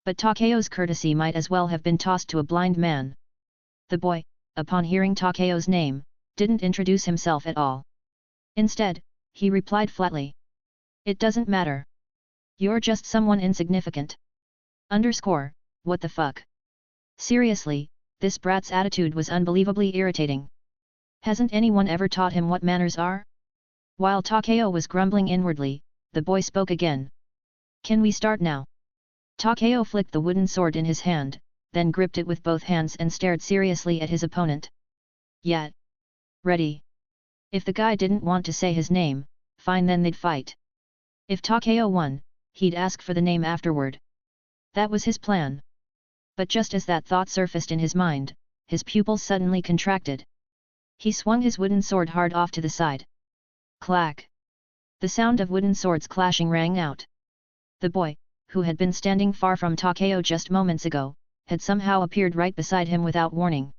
But Takeo's courtesy might as well have been tossed to a blind man. The boy, upon hearing Takeo's name, didn't introduce himself at all. Instead, he replied flatly. It doesn't matter. You're just someone insignificant. What the fuck? Seriously, this brat's attitude was unbelievably irritating. Hasn't anyone ever taught him what manners are? While Takeo was grumbling inwardly, the boy spoke again. Can we start now? Takeo flicked the wooden sword in his hand, then gripped it with both hands and stared seriously at his opponent. Yeah. Ready. If the guy didn't want to say his name, fine, then they'd fight. If Takeo won, he'd ask for the name afterward. That was his plan. But just as that thought surfaced in his mind, his pupils suddenly contracted. He swung his wooden sword hard off to the side. Clack! The sound of wooden swords clashing rang out. The boy, who had been standing far from Takeo just moments ago, had somehow appeared right beside him without warning.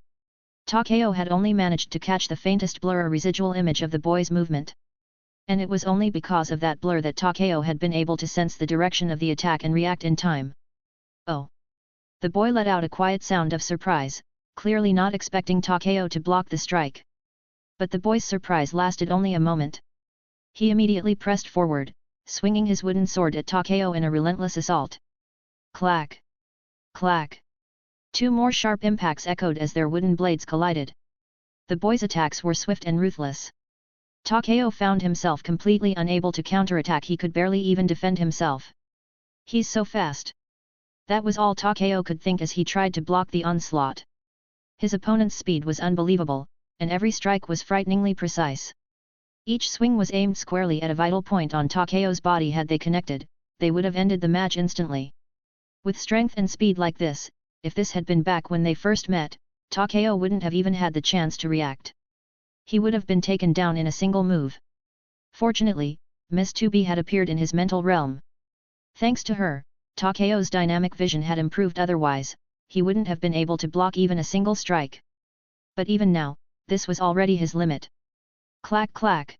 Takeo had only managed to catch the faintest blur or residual image of the boy's movement. And it was only because of that blur that Takeo had been able to sense the direction of the attack and react in time. Oh! The boy let out a quiet sound of surprise, clearly not expecting Takeo to block the strike. But the boy's surprise lasted only a moment. He immediately pressed forward, swinging his wooden sword at Takeo in a relentless assault. Clack! Clack! 2 more sharp impacts echoed as their wooden blades collided. The boy's attacks were swift and ruthless. Takeo found himself completely unable to counterattack. He could barely even defend himself. He's so fast. That was all Takeo could think as he tried to block the onslaught. His opponent's speed was unbelievable, and every strike was frighteningly precise. Each swing was aimed squarely at a vital point on Takeo's body. Had they connected, they would have ended the match instantly. With strength and speed like this, if this had been back when they first met, Takeo wouldn't have even had the chance to react. He would have been taken down in a single move. Fortunately, Miss 2B had appeared in his mental realm. Thanks to her, Takeo's dynamic vision had improved. Otherwise, he wouldn't have been able to block even a single strike. But even now, this was already his limit. Clack clack!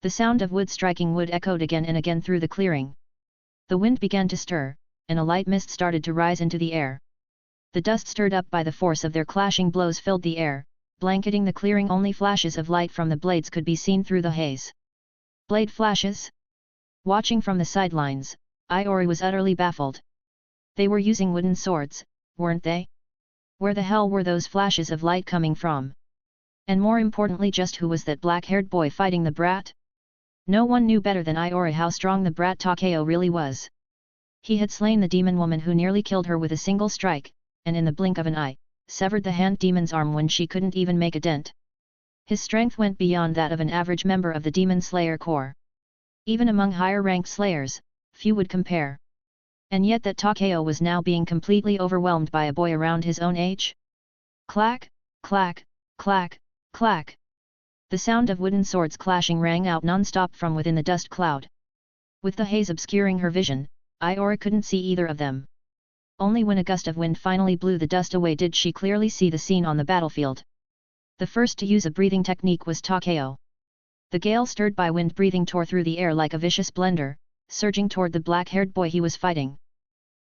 The sound of wood striking wood echoed again and again through the clearing. The wind began to stir, and a light mist started to rise into the air. The dust stirred up by the force of their clashing blows filled the air, blanketing the clearing. Only flashes of light from the blades could be seen through the haze. Blade flashes? Watching from the sidelines, Aayori was utterly baffled. They were using wooden swords, weren't they? Where the hell were those flashes of light coming from? And more importantly, just who was that black-haired boy fighting the brat? No one knew better than Aayori how strong the brat Takeo really was. He had slain the demon woman who nearly killed her with a single strike, and in the blink of an eye, severed the hand demon's arm when she couldn't even make a dent. His strength went beyond that of an average member of the Demon Slayer Corps. Even among higher-ranked slayers, few would compare. And yet that Takeo was now being completely overwhelmed by a boy around his own age? Clack, clack, clack, clack. The sound of wooden swords clashing rang out non-stop from within the dust cloud. With the haze obscuring her vision, Aayori couldn't see either of them. Only when a gust of wind finally blew the dust away did she clearly see the scene on the battlefield. The first to use a breathing technique was Takeo. The gale stirred by wind breathing tore through the air like a vicious blender, surging toward the black-haired boy he was fighting.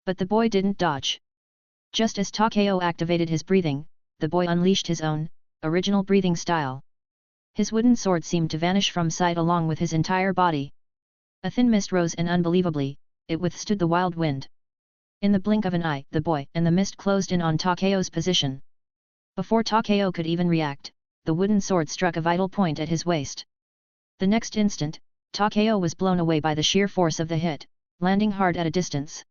But the boy didn't dodge. Just as Takeo activated his breathing, the boy unleashed his own, original breathing style. His wooden sword seemed to vanish from sight along with his entire body. A thin mist rose and unbelievably, it withstood the wild wind. In the blink of an eye, the boy and the mist closed in on Takeo's position. Before Takeo could even react, the wooden sword struck a vital point at his waist. The next instant, Takeo was blown away by the sheer force of the hit, landing hard at a distance.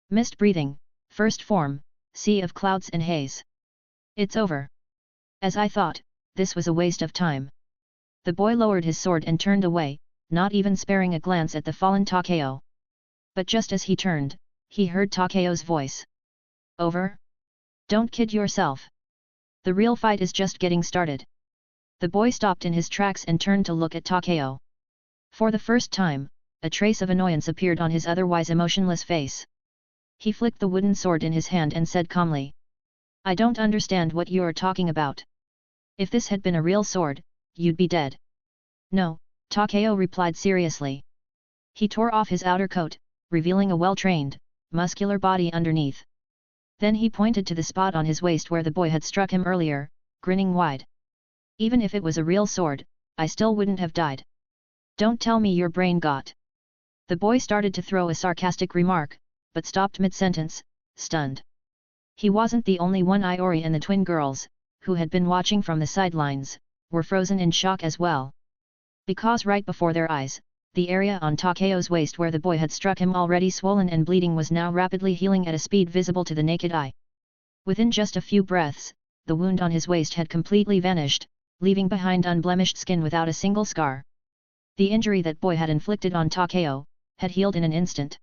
Mist breathing, first form, sea of clouds and haze. It's over. As I thought, this was a waste of time. The boy lowered his sword and turned away, not even sparing a glance at the fallen Takeo. But just as he turned, he heard Takeo's voice. Over? Don't kid yourself. The real fight is just getting started. The boy stopped in his tracks and turned to look at Takeo. For the first time, a trace of annoyance appeared on his otherwise emotionless face. He flicked the wooden sword in his hand and said calmly. I don't understand what you're talking about. If this had been a real sword, you'd be dead. No, Takeo replied seriously. He tore off his outer coat, revealing a well-trained, muscular body underneath. Then he pointed to the spot on his waist where the boy had struck him earlier, grinning wide. Even if it was a real sword, I still wouldn't have died. Don't tell me your brain got. The boy started to throw a sarcastic remark, but stopped mid-sentence, stunned. He wasn't the only one. Aayori and the twin girls, who had been watching from the sidelines, were frozen in shock as well. Because right before their eyes, the area on Takeo's waist where the boy had struck him, already swollen and bleeding, was now rapidly healing at a speed visible to the naked eye. Within just a few breaths, the wound on his waist had completely vanished, leaving behind unblemished skin without a single scar. The injury that boy had inflicted on Takeo had healed in an instant.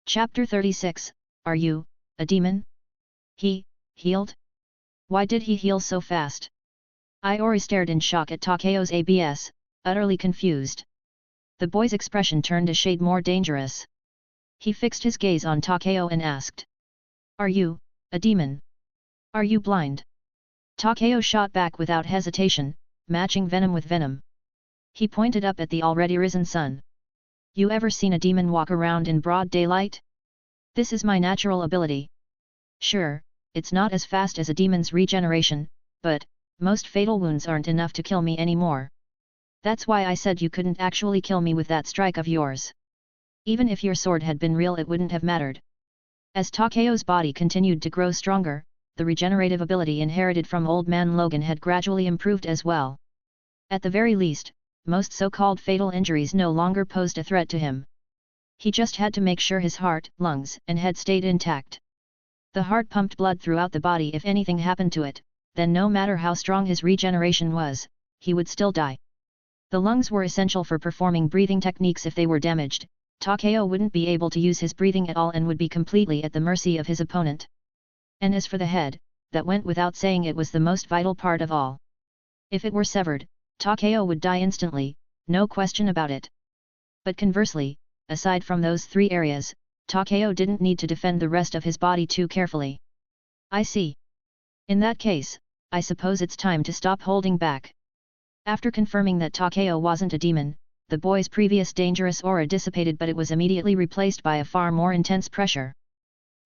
Chapter 36, Are you, a demon? He, healed? Why did he heal so fast? Aayori stared in shock at Takeo's abs, utterly confused. The boy's expression turned a shade more dangerous. He fixed his gaze on Takeo and asked. Are you, a demon? Are you blind? Takeo shot back without hesitation, matching venom with venom. He pointed up at the already risen sun. You ever seen a demon walk around in broad daylight? This is my natural ability. Sure, it's not as fast as a demon's regeneration, but most fatal wounds aren't enough to kill me anymore. That's why I said you couldn't actually kill me with that strike of yours. Even if your sword had been real, it wouldn't have mattered. As Takeo's body continued to grow stronger, the regenerative ability inherited from old man Logan had gradually improved as well. At the very least, most so-called fatal injuries no longer posed a threat to him. He just had to make sure his heart, lungs, and head stayed intact. The heart pumped blood throughout the body. If anything happened to it, then no matter how strong his regeneration was, he would still die. The lungs were essential for performing breathing techniques. If they were damaged, Takeo wouldn't be able to use his breathing at all and would be completely at the mercy of his opponent. And as for the head, that went without saying, it was the most vital part of all. If it were severed, Takeo would die instantly, no question about it. But conversely, aside from those three areas, Takeo didn't need to defend the rest of his body too carefully. I see. In that case, I suppose it's time to stop holding back. After confirming that Takeo wasn't a demon, the boy's previous dangerous aura dissipated, but it was immediately replaced by a far more intense pressure.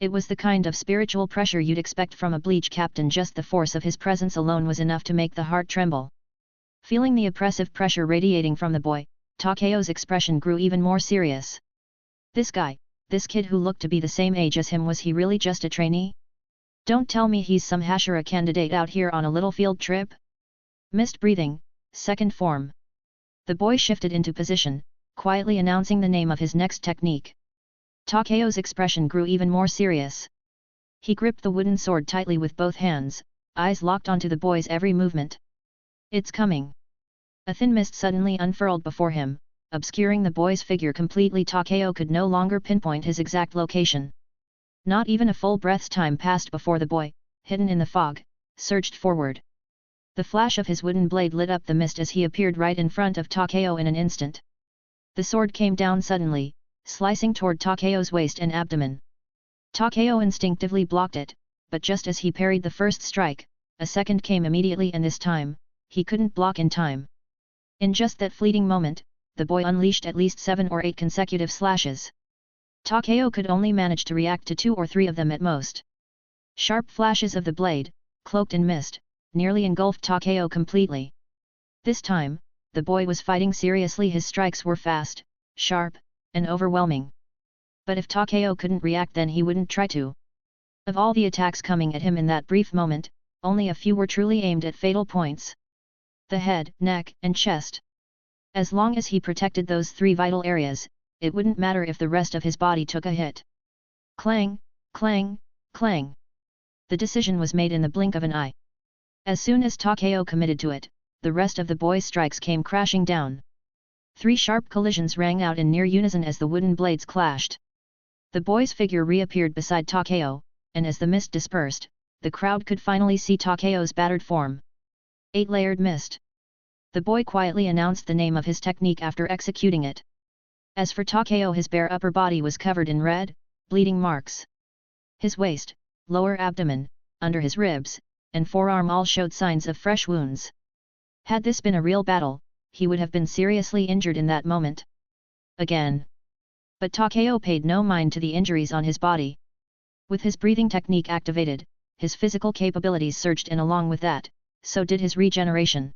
It was the kind of spiritual pressure you'd expect from a bleach captain. Just the force of his presence alone was enough to make the heart tremble. Feeling the oppressive pressure radiating from the boy, Takeo's expression grew even more serious. This this kid who looked to be the same age as him, was he really just a trainee? Don't tell me he's some Hashira candidate out here on a little field trip? Missed breathing, second form. The boy shifted into position, quietly announcing the name of his next technique. Takeo's expression grew even more serious. He gripped the wooden sword tightly with both hands, eyes locked onto the boy's every movement. It's coming. A thin mist suddenly unfurled before him, obscuring the boy's figure completely. Takeo could no longer pinpoint his exact location. Not even a full breath's time passed before the boy, hidden in the fog, surged forward. The flash of his wooden blade lit up the mist as he appeared right in front of Takeo in an instant. The sword came down suddenly, slicing toward Takeo's waist and abdomen. Takeo instinctively blocked it, but just as he parried the first strike, a second came immediately, and this time, he couldn't block in time. In just that fleeting moment, the boy unleashed at least 7 or 8 consecutive slashes. Takeo could only manage to react to 2 or 3 of them at most. Sharp flashes of the blade, cloaked in mist, nearly engulfed Takeo completely. This time, the boy was fighting seriously. His strikes were fast, sharp, and overwhelming. But if Takeo couldn't react, then he wouldn't try to. Of all the attacks coming at him in that brief moment, only a few were truly aimed at fatal points. The head, neck, and chest. As long as he protected those 3 vital areas, it wouldn't matter if the rest of his body took a hit. Clang, clang, clang. The decision was made in the blink of an eye. As soon as Takeo committed to it, the rest of the boy's strikes came crashing down. 3 sharp collisions rang out in near unison as the wooden blades clashed. The boy's figure reappeared beside Takeo, and as the mist dispersed, the crowd could finally see Takeo's battered form. 8-layered mist. The boy quietly announced the name of his technique after executing it. As for Takeo, his bare upper body was covered in red, bleeding marks. His waist, lower abdomen, under his ribs, and forearm all showed signs of fresh wounds. Had this been a real battle, he would have been seriously injured in that moment. Again. But Takeo paid no mind to the injuries on his body. With his breathing technique activated, his physical capabilities surged, and along with that, so did his regeneration.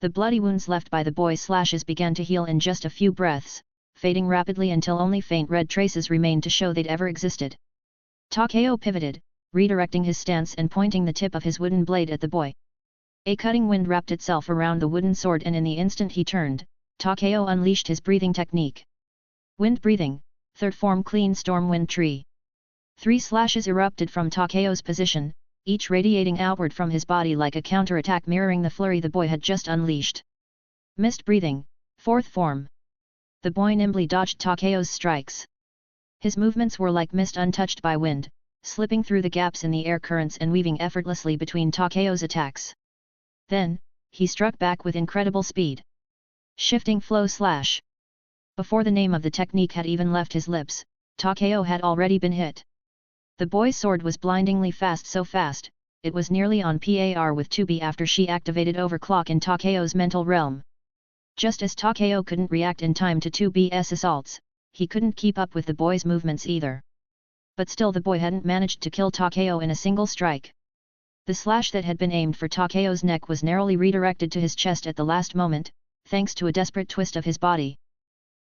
The bloody wounds left by the boy's slashes began to heal in just a few breaths, fading rapidly until only faint red traces remained to show they'd ever existed. Takeo pivoted, redirecting his stance and pointing the tip of his wooden blade at the boy. A cutting wind wrapped itself around the wooden sword, and in the instant he turned, Takeo unleashed his breathing technique. Wind breathing, third form clean storm wind tree. 3 slashes erupted from Takeo's position, each radiating outward from his body like a counterattack mirroring the flurry the boy had just unleashed. Mist breathing, fourth form. The boy nimbly dodged Takeo's strikes. His movements were like mist untouched by wind, slipping through the gaps in the air currents and weaving effortlessly between Takeo's attacks. Then, he struck back with incredible speed. Shifting flow slash. Before the name of the technique had even left his lips, Takeo had already been hit. The boy's sword was blindingly fast, so fast, it was nearly on par with 2B after she activated overclock in Takeo's mental realm. Just as Takeo couldn't react in time to 2B's assaults, he couldn't keep up with the boy's movements either. But still, the boy hadn't managed to kill Takeo in a single strike. The slash that had been aimed for Takeo's neck was narrowly redirected to his chest at the last moment, thanks to a desperate twist of his body.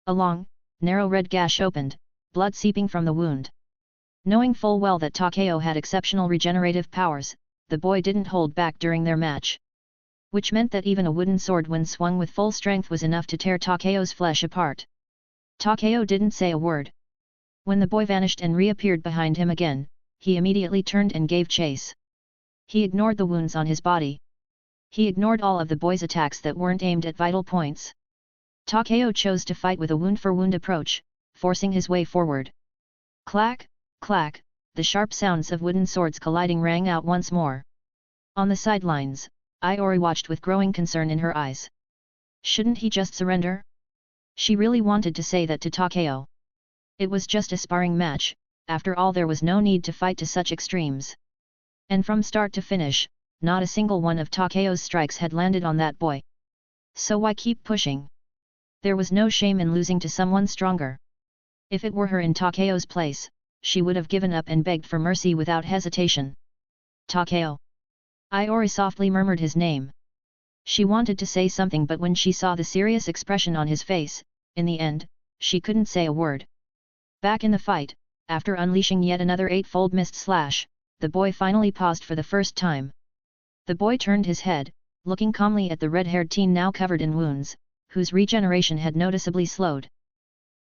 A long, narrow red gash opened, blood seeping from the wound. Knowing full well that Takeo had exceptional regenerative powers, the boy didn't hold back during their match. Which meant that even a wooden sword when swung with full strength was enough to tear Takeo's flesh apart. Takeo didn't say a word. When the boy vanished and reappeared behind him again, he immediately turned and gave chase. He ignored the wounds on his body. He ignored all of the boy's attacks that weren't aimed at vital points. Takeo chose to fight with a wound-for-wound approach, forcing his way forward. Clack, clack, the sharp sounds of wooden swords colliding rang out once more. On the sidelines, Aayori watched with growing concern in her eyes. Shouldn't he just surrender? She really wanted to say that to Takeo. It was just a sparring match, after all. There was no need to fight to such extremes. And from start to finish, not a single one of Takeo's strikes had landed on that boy. So why keep pushing? There was no shame in losing to someone stronger. If it were her in Takeo's place, she would have given up and begged for mercy without hesitation. Takeo. Aayori softly murmured his name. She wanted to say something, but when she saw the serious expression on his face, in the end, she couldn't say a word. Back in the fight, after unleashing yet another eightfold mist slash, the boy finally paused for the first time. The boy turned his head, looking calmly at the red-haired teen now covered in wounds, whose regeneration had noticeably slowed.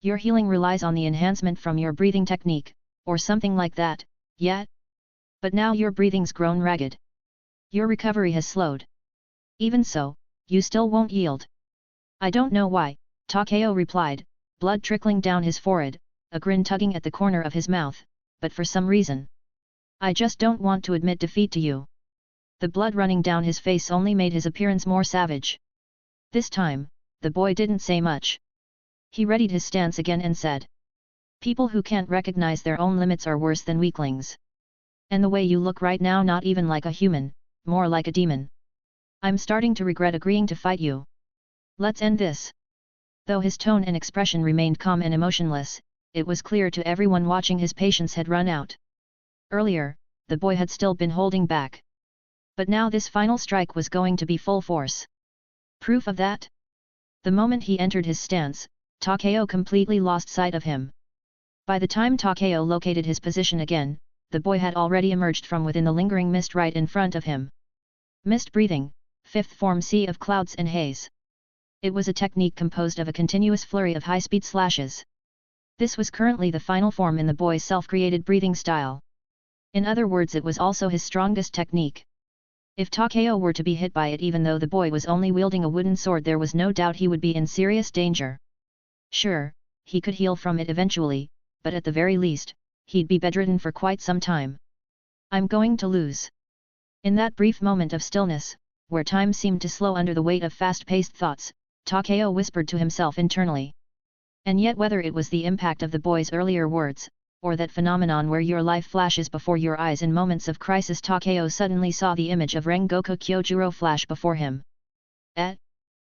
Your healing relies on the enhancement from your breathing technique, or something like that, yet? But now your breathing's grown ragged. Your recovery has slowed. Even so, you still won't yield. I don't know why, Takeo replied, blood trickling down his forehead, a grin tugging at the corner of his mouth, but for some reason. I just don't want to admit defeat to you. The blood running down his face only made his appearance more savage. This time, the boy didn't say much. He readied his stance again and said, people who can't recognize their own limits are worse than weaklings. And the way you look right now, not even like a human, more like a demon. I'm starting to regret agreeing to fight you. Let's end this. Though his tone and expression remained calm and emotionless, it was clear to everyone watching his patience had run out. Earlier, the boy had still been holding back. But now this final strike was going to be full force. Proof of that? The moment he entered his stance, Takeo completely lost sight of him. By the time Takeo located his position again, the boy had already emerged from within the lingering mist right in front of him. Mist breathing, fifth form sea of clouds and haze. It was a technique composed of a continuous flurry of high-speed slashes. This was currently the final form in the boy's self-created breathing style. In other words, it was also his strongest technique. If Takeo were to be hit by it, even though the boy was only wielding a wooden sword, there was no doubt he would be in serious danger. Sure, he could heal from it eventually, but at the very least, he'd be bedridden for quite some time. I'm going to lose. In that brief moment of stillness, where time seemed to slow under the weight of fast-paced thoughts, Takeo whispered to himself internally. And yet whether it was the impact of the boy's earlier words, or that phenomenon where your life flashes before your eyes in moments of crisis, Takeo suddenly saw the image of Rengoku Kyojurro flash before him.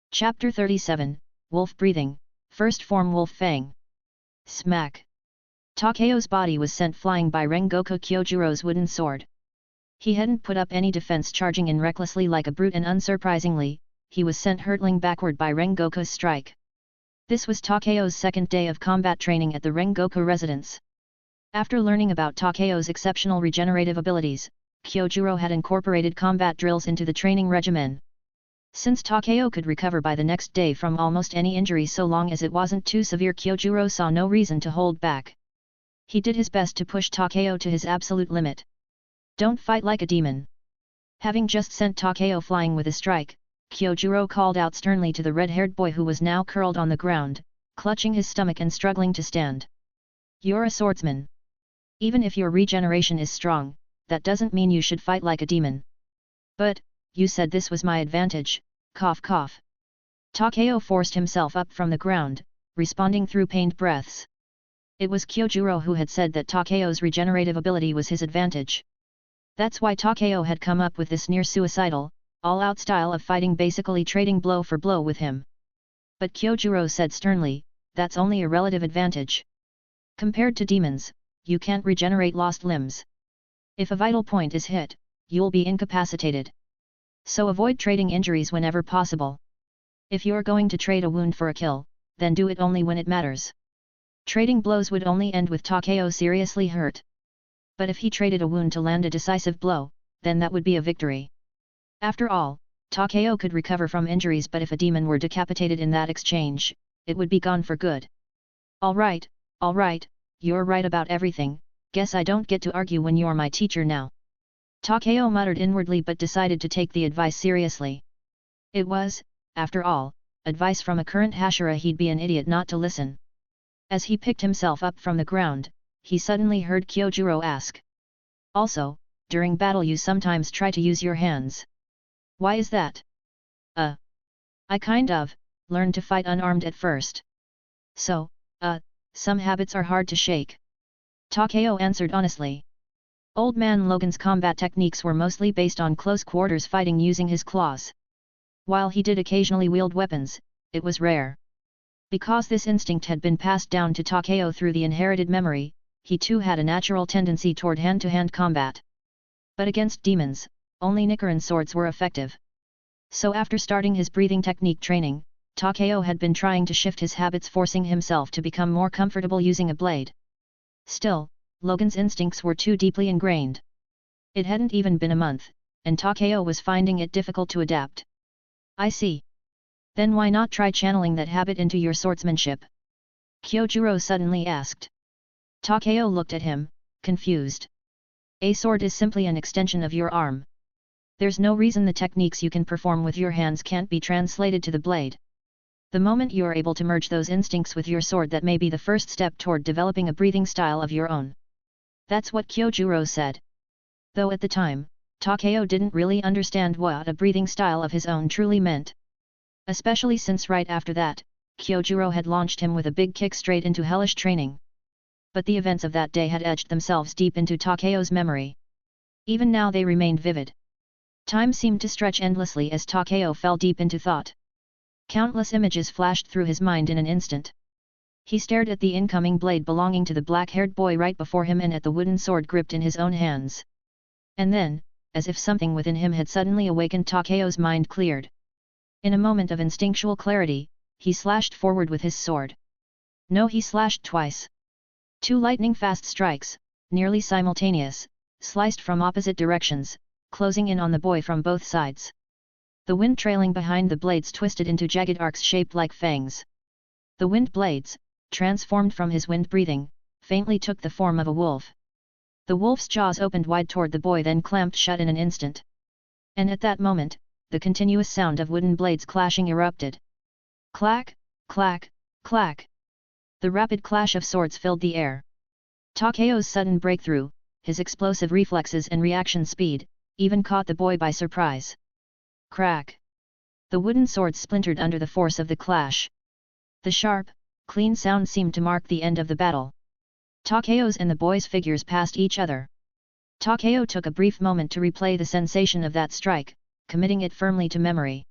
Chapter 37, Wolf Breathing, First Form Wolf Fang. Smack! Takeo's body was sent flying by Rengoku Kyojurro's wooden sword. He hadn't put up any defense, charging in recklessly like a brute, and unsurprisingly, he was sent hurtling backward by Rengoku's strike. This was Takeo's second day of combat training at the Rengoku residence. After learning about Takeo's exceptional regenerative abilities, Kyojurro had incorporated combat drills into the training regimen. Since Takeo could recover by the next day from almost any injury so long as it wasn't too severe, Kyojurro saw no reason to hold back. He did his best to push Takeo to his absolute limit. Don't fight like a demon. Having just sent Takeo flying with a strike, Kyojurro called out sternly to the red-haired boy who was now curled on the ground, clutching his stomach and struggling to stand. You're a swordsman. Even if your regeneration is strong, that doesn't mean you should fight like a demon. But, you said this was my advantage, cough cough. Takeo forced himself up from the ground, responding through pained breaths. It was Kyojurro who had said that Takeo's regenerative ability was his advantage. That's why Takeo had come up with this near-suicidal, all-out style of fighting, basically trading blow for blow with him. But Kyojurro said sternly, that's only a relative advantage. Compared to demons, you can't regenerate lost limbs. If a vital point is hit, you'll be incapacitated. So avoid trading injuries whenever possible. If you're going to trade a wound for a kill, then do it only when it matters. Trading blows would only end with Takeo seriously hurt. But if he traded a wound to land a decisive blow, then that would be a victory. After all, Takeo could recover from injuries, but if a demon were decapitated in that exchange, it would be gone for good. All right, you're right about everything, guess I don't get to argue when you're my teacher now. Takeo muttered inwardly, but decided to take the advice seriously. It was, after all, advice from a current Hashira. He'd be an idiot not to listen. As he picked himself up from the ground, he suddenly heard Kyojurro ask. Also, during battle you sometimes try to use your hands. Why is that? I kind of learned to fight unarmed at first. So, some habits are hard to shake. Takeo answered honestly. Old Man Logan's combat techniques were mostly based on close quarters fighting using his claws. While he did occasionally wield weapons, it was rare. Because this instinct had been passed down to Takeo through the inherited memory, he too had a natural tendency toward hand-to-hand combat. But against demons, only Nichiren swords were effective. So after starting his breathing technique training, Takeo had been trying to shift his habits, forcing himself to become more comfortable using a blade. Still, Logan's instincts were too deeply ingrained. It hadn't even been a month, and Takeo was finding it difficult to adapt. I see. Then why not try channeling that habit into your swordsmanship? Kyojurro suddenly asked. Takeo looked at him, confused. A sword is simply an extension of your arm. There's no reason the techniques you can perform with your hands can't be translated to the blade. The moment you are able to merge those instincts with your sword, that may be the first step toward developing a breathing style of your own. That's what Kyojurro said. Though at the time, Takeo didn't really understand what a breathing style of his own truly meant. Especially since right after that, Kyojurro had launched him with a big kick straight into hellish training. But the events of that day had etched themselves deep into Takeo's memory. Even now they remained vivid. Time seemed to stretch endlessly as Takeo fell deep into thought. Countless images flashed through his mind in an instant. He stared at the incoming blade belonging to the black-haired boy right before him and at the wooden sword gripped in his own hands. And then, as if something within him had suddenly awakened, Takeo's mind cleared. In a moment of instinctual clarity, he slashed forward with his sword. No, he slashed twice. 2 lightning-fast strikes, nearly simultaneous, sliced from opposite directions, closing in on the boy from both sides. The wind trailing behind the blades twisted into jagged arcs shaped like fangs. The wind blades, transformed from his wind breathing, faintly took the form of a wolf. The wolf's jaws opened wide toward the boy, then clamped shut in an instant. And at that moment, the continuous sound of wooden blades clashing erupted. Clack, clack, clack. The rapid clash of swords filled the air. Takeo's sudden breakthrough, his explosive reflexes and reaction speed, even caught the boy by surprise. Crack! The wooden swords splintered under the force of the clash. The sharp, clean sound seemed to mark the end of the battle. Takeo's and the boy's figures passed each other. Takeo took a brief moment to replay the sensation of that strike, committing it firmly to memory.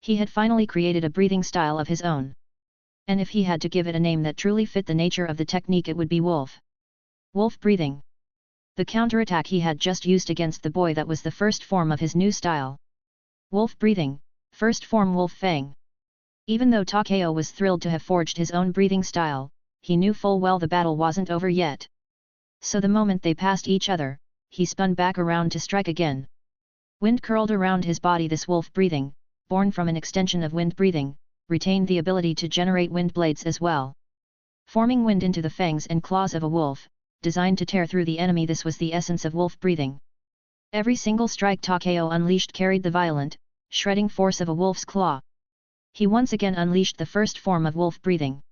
He had finally created a breathing style of his own. And if he had to give it a name that truly fit the nature of the technique, it would be wolf. Wolf breathing. The counterattack he had just used against the boy, that was the first form of his new style. Wolf breathing, first form wolf fang. Even though Takeo was thrilled to have forged his own breathing style, he knew full well the battle wasn't over yet. So the moment they passed each other, he spun back around to strike again. Wind curled around his body. This wolf breathing, born from an extension of wind breathing, retained the ability to generate wind blades as well. Forming wind into the fangs and claws of a wolf, designed to tear through the enemy, this was the essence of wolf breathing. Every single strike Takeo unleashed carried the violent, shredding force of a wolf's claw. He once again unleashed the first form of wolf breathing.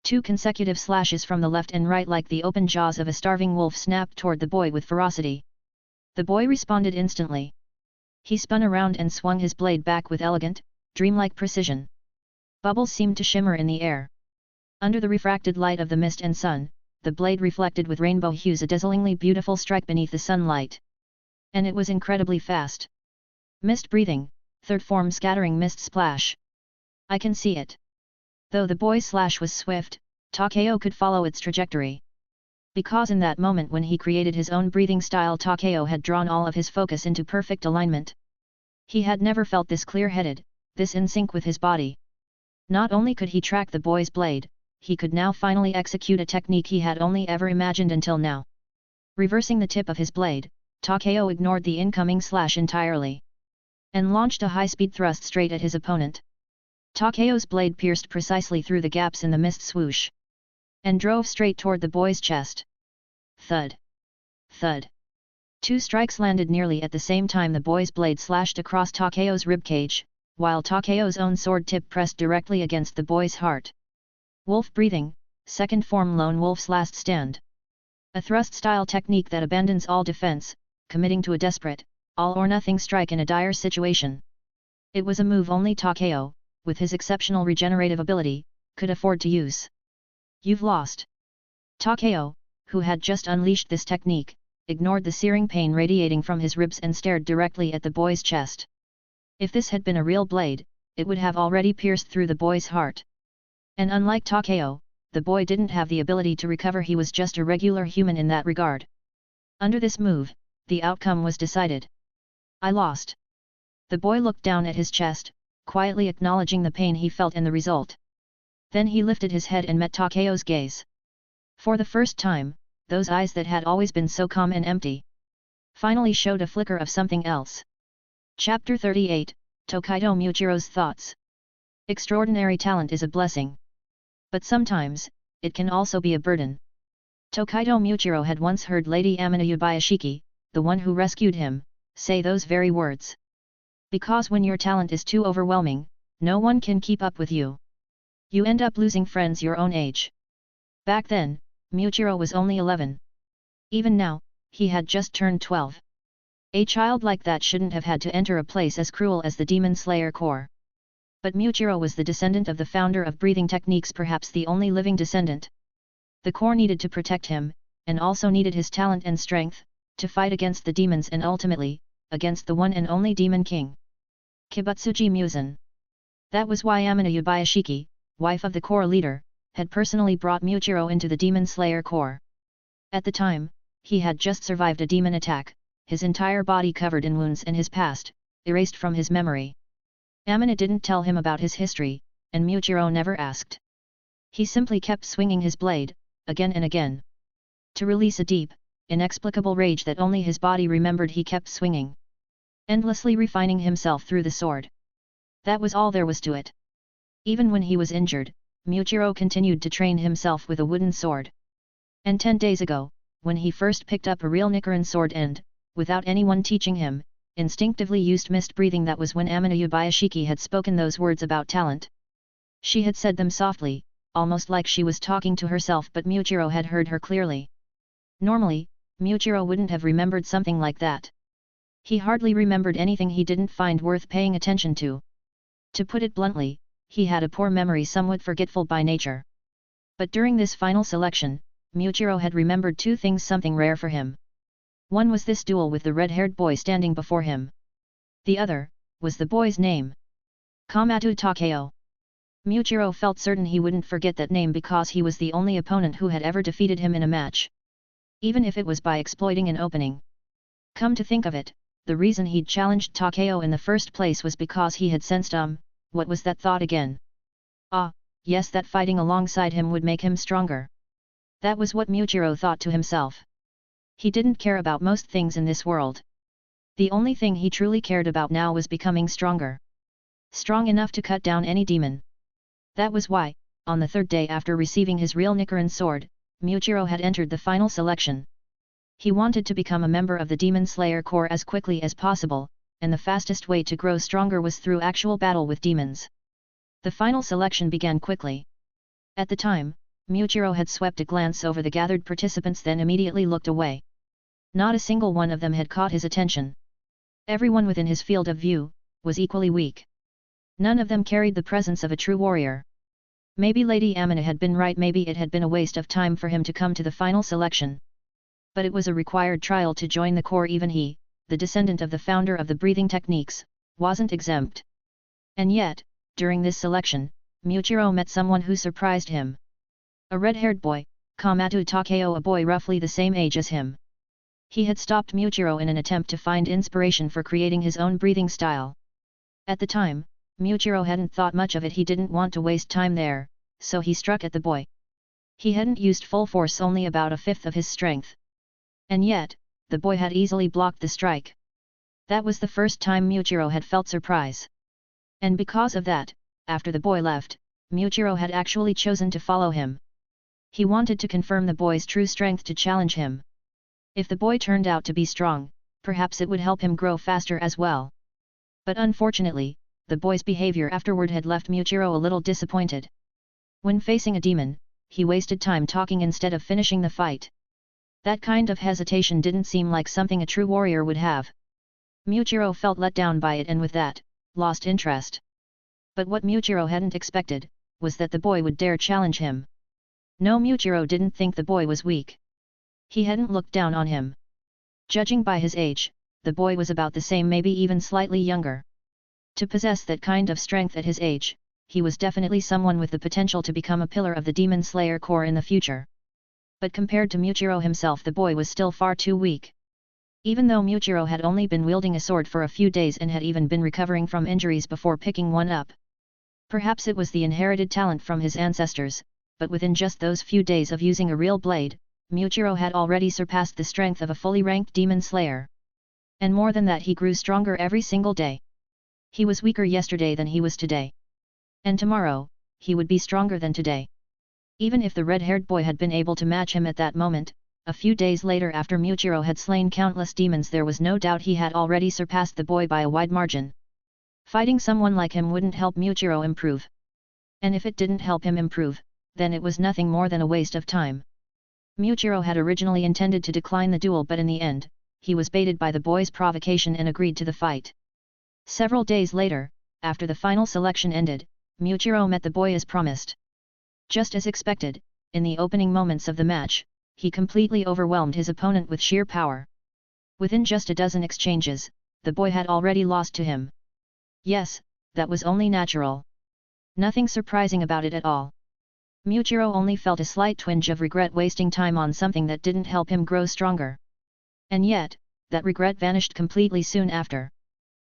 2 consecutive slashes from the left and right like the open jaws of a starving wolf snapped toward the boy with ferocity. The boy responded instantly. He spun around and swung his blade back with elegant, dreamlike precision. Bubbles seemed to shimmer in the air. Under the refracted light of the mist and sun, the blade reflected with rainbow hues a dazzlingly beautiful strike beneath the sunlight. And it was incredibly fast. Mist breathing, third form scattering mist splash. I can see it. Though the boy's slash was swift, Takeo could follow its trajectory. Because in that moment when he created his own breathing style, Takeo had drawn all of his focus into perfect alignment. He had never felt this clear-headed, this in sync with his body. Not only could he track the boy's blade, he could now finally execute a technique he had only ever imagined until now. Reversing the tip of his blade, Takeo ignored the incoming slash entirely. And launched a high-speed thrust straight at his opponent. Takeo's blade pierced precisely through the gaps in the mist swoosh. And drove straight toward the boy's chest. Thud. Thud. 2 strikes landed nearly at the same time. The boy's blade slashed across Takeo's ribcage, while Takeo's own sword tip pressed directly against the boy's heart. Wolf breathing, second form lone wolf's last stand. A thrust-style technique that abandons all defense, committing to a desperate, all-or-nothing strike in a dire situation. It was a move only Takeo, with his exceptional regenerative ability, could afford to use. You've lost. Takeo, who had just unleashed this technique, ignored the searing pain radiating from his ribs and stared directly at the boy's chest. If this had been a real blade, it would have already pierced through the boy's heart. And unlike Takeo, the boy didn't have the ability to recover. He was just a regular human in that regard. Under this move, the outcome was decided. I lost. The boy looked down at his chest, quietly acknowledging the pain he felt and the result. Then he lifted his head and met Takeo's gaze. For the first time, those eyes that had always been so calm and empty, finally showed a flicker of something else. Chapter 38, Tokaido Muichiro's Thoughts. Extraordinary talent is a blessing. But sometimes, it can also be a burden. Tokaido Muichiro had once heard Lady Amina Yubayashiki, the one who rescued him, say those very words. Because when your talent is too overwhelming, no one can keep up with you. You end up losing friends your own age. Back then, Muichiro was only 11. Even now, he had just turned 12. A child like that shouldn't have had to enter a place as cruel as the Demon Slayer Corps. But Muichiro was the descendant of the founder of breathing techniques, perhaps the only living descendant. The Corps needed to protect him, and also needed his talent and strength, to fight against the demons and ultimately, against the one and only Demon King, Kibutsuji Muzan. That was why Amina Yubayashiki, wife of the Corps leader, had personally brought Muichiro into the Demon Slayer Corps. At the time, he had just survived a demon attack, his entire body covered in wounds and his past, erased from his memory. Amina didn't tell him about his history, and Muichiro never asked. He simply kept swinging his blade, again and again. To release a deep, inexplicable rage that only his body remembered, he kept swinging, endlessly refining himself through the sword. That was all there was to it. Even when he was injured, Muichiro continued to train himself with a wooden sword. And 10 days ago, when he first picked up a real Nichiren sword and, without anyone teaching him, instinctively used mist breathing, that was when Amina Yubayashiki had spoken those words about talent. She had said them softly, almost like she was talking to herself, but Muichiro had heard her clearly. Normally, Muichiro wouldn't have remembered something like that. He hardly remembered anything he didn't find worth paying attention to. To put it bluntly, he had a poor memory, somewhat forgetful by nature. But during this final selection, Muichiro had remembered two things, something rare for him. One was this duel with the red-haired boy standing before him. The other was the boy's name. Kamado Takeo. Muichiro felt certain he wouldn't forget that name because he was the only opponent who had ever defeated him in a match. Even if it was by exploiting an opening. Come to think of it, the reason he'd challenged Takeo in the first place was because he had sensed what was that thought again? Ah, yes, that fighting alongside him would make him stronger. That was what Muichiro thought to himself. He didn't care about most things in this world. The only thing he truly cared about now was becoming stronger. Strong enough to cut down any demon. That was why, on the third day after receiving his real Nichiren sword, Muichiro had entered the final selection. He wanted to become a member of the Demon Slayer Corps as quickly as possible, and the fastest way to grow stronger was through actual battle with demons. The final selection began quickly. At the time, Muichiro had swept a glance over the gathered participants, then immediately looked away. Not a single one of them had caught his attention. Everyone within his field of view was equally weak. None of them carried the presence of a true warrior. Maybe Lady Amina had been right, maybe it had been a waste of time for him to come to the final selection. But it was a required trial to join the Corps. Even he, the descendant of the founder of the breathing techniques, wasn't exempt. And yet, during this selection, Muichiro met someone who surprised him. A red-haired boy, Kamado Takeo, a boy roughly the same age as him. He had stopped Muichiro in an attempt to find inspiration for creating his own breathing style. At the time, Muichiro hadn't thought much of it, he didn't want to waste time there, so he struck at the boy. He hadn't used full force, only about a fifth of his strength. And yet, the boy had easily blocked the strike. That was the first time Muichiro had felt surprise. And because of that, after the boy left, Muichiro had actually chosen to follow him. He wanted to confirm the boy's true strength, to challenge him. If the boy turned out to be strong, perhaps it would help him grow faster as well. But unfortunately, the boy's behavior afterward had left Muichiro a little disappointed. When facing a demon, he wasted time talking instead of finishing the fight. That kind of hesitation didn't seem like something a true warrior would have. Muichiro felt let down by it and with that, lost interest. But what Muichiro hadn't expected, was that the boy would dare challenge him. No, Muichiro didn't think the boy was weak. He hadn't looked down on him. Judging by his age, the boy was about the same, maybe even slightly younger. To possess that kind of strength at his age, he was definitely someone with the potential to become a pillar of the Demon Slayer Corps in the future. But compared to Muichiro himself, the boy was still far too weak. Even though Muichiro had only been wielding a sword for a few days and had even been recovering from injuries before picking one up. Perhaps it was the inherited talent from his ancestors, but within just those few days of using a real blade, Muiro had already surpassed the strength of a fully ranked demon slayer. And more than that, he grew stronger every single day. He was weaker yesterday than he was today. And tomorrow, he would be stronger than today. Even if the red-haired boy had been able to match him at that moment, a few days later after Muiro had slain countless demons, there was no doubt he had already surpassed the boy by a wide margin. Fighting someone like him wouldn't help Muiro improve. And if it didn't help him improve, then it was nothing more than a waste of time. Muiro had originally intended to decline the duel, but in the end, he was baited by the boy's provocation and agreed to the fight. Several days later, after the final selection ended, Muiro met the boy as promised. Just as expected, in the opening moments of the match, he completely overwhelmed his opponent with sheer power. Within just a dozen exchanges, the boy had already lost to him. Yes, that was only natural. Nothing surprising about it at all. Muiro only felt a slight twinge of regret wasting time on something that didn't help him grow stronger. And yet, that regret vanished completely soon after.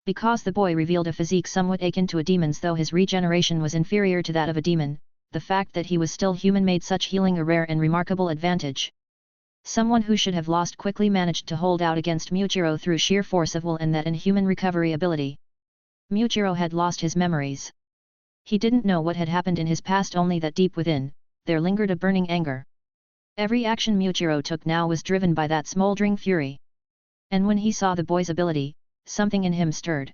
Because the boy revealed a physique somewhat akin to a demon's, though his regeneration was inferior to that of a demon, the fact that he was still human made such healing a rare and remarkable advantage. Someone who should have lost quickly managed to hold out against Muiro through sheer force of will and that inhuman recovery ability. Muiro had lost his memories. He didn't know what had happened in his past, only that deep within, there lingered a burning anger. Every action Muiro took now was driven by that smoldering fury. And when he saw the boy's ability, something in him stirred.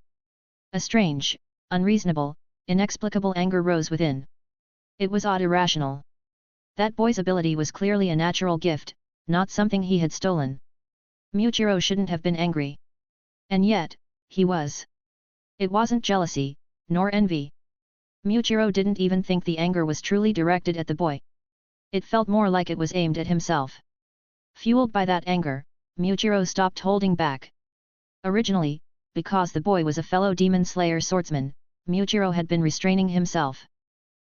A strange, unreasonable, inexplicable anger rose within. It was odd, irrational. That boy's ability was clearly a natural gift, not something he had stolen. Muiro shouldn't have been angry. And yet, he was. It wasn't jealousy, nor envy. Muiro didn't even think the anger was truly directed at the boy. It felt more like it was aimed at himself. Fueled by that anger, Muiro stopped holding back. Originally, because the boy was a fellow demon slayer swordsman, Muiro had been restraining himself.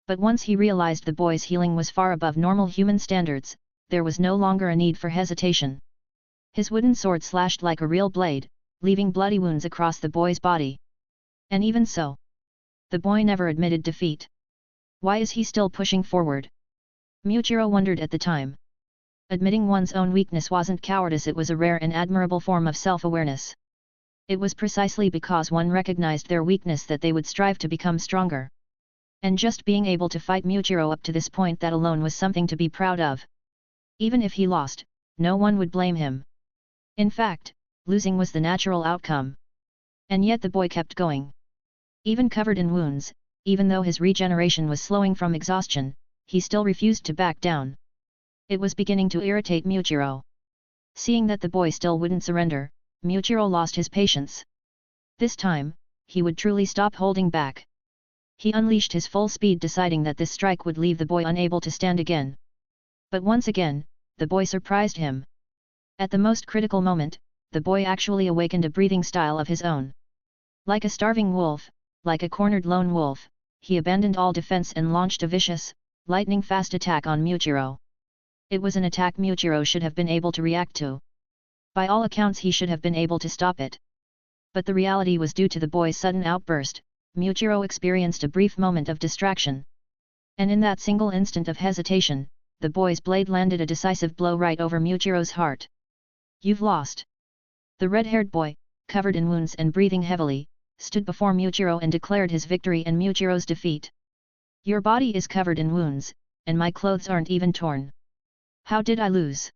But once he realized the boy's healing was far above normal human standards, there was no longer a need for hesitation. His wooden sword slashed like a real blade, leaving bloody wounds across the boy's body. And even so, the boy never admitted defeat. Why is he still pushing forward? Muiro wondered at the time. Admitting one's own weakness wasn't cowardice, it was a rare and admirable form of self-awareness. It was precisely because one recognized their weakness that they would strive to become stronger. And just being able to fight Muiro up to this point, that alone was something to be proud of. Even if he lost, no one would blame him. In fact, losing was the natural outcome. And yet the boy kept going. Even covered in wounds, even though his regeneration was slowing from exhaustion, he still refused to back down. It was beginning to irritate Muiro. Seeing that the boy still wouldn't surrender, Muiro lost his patience. This time, he would truly stop holding back. He unleashed his full speed, deciding that this strike would leave the boy unable to stand again. But once again, the boy surprised him. At the most critical moment, the boy actually awakened a breathing style of his own. Like a starving wolf, like a cornered lone wolf, he abandoned all defense and launched a vicious, lightning-fast attack on Muiro. It was an attack Muiro should have been able to react to. By all accounts, he should have been able to stop it. But the reality was, due to the boy's sudden outburst, Muiro experienced a brief moment of distraction. And in that single instant of hesitation, the boy's blade landed a decisive blow right over Muiro's heart. "You've lost." The red-haired boy, covered in wounds and breathing heavily, stood before Muiro and declared his victory and Muiro's defeat. "Your body is covered in wounds, and my clothes aren't even torn. How did I lose?"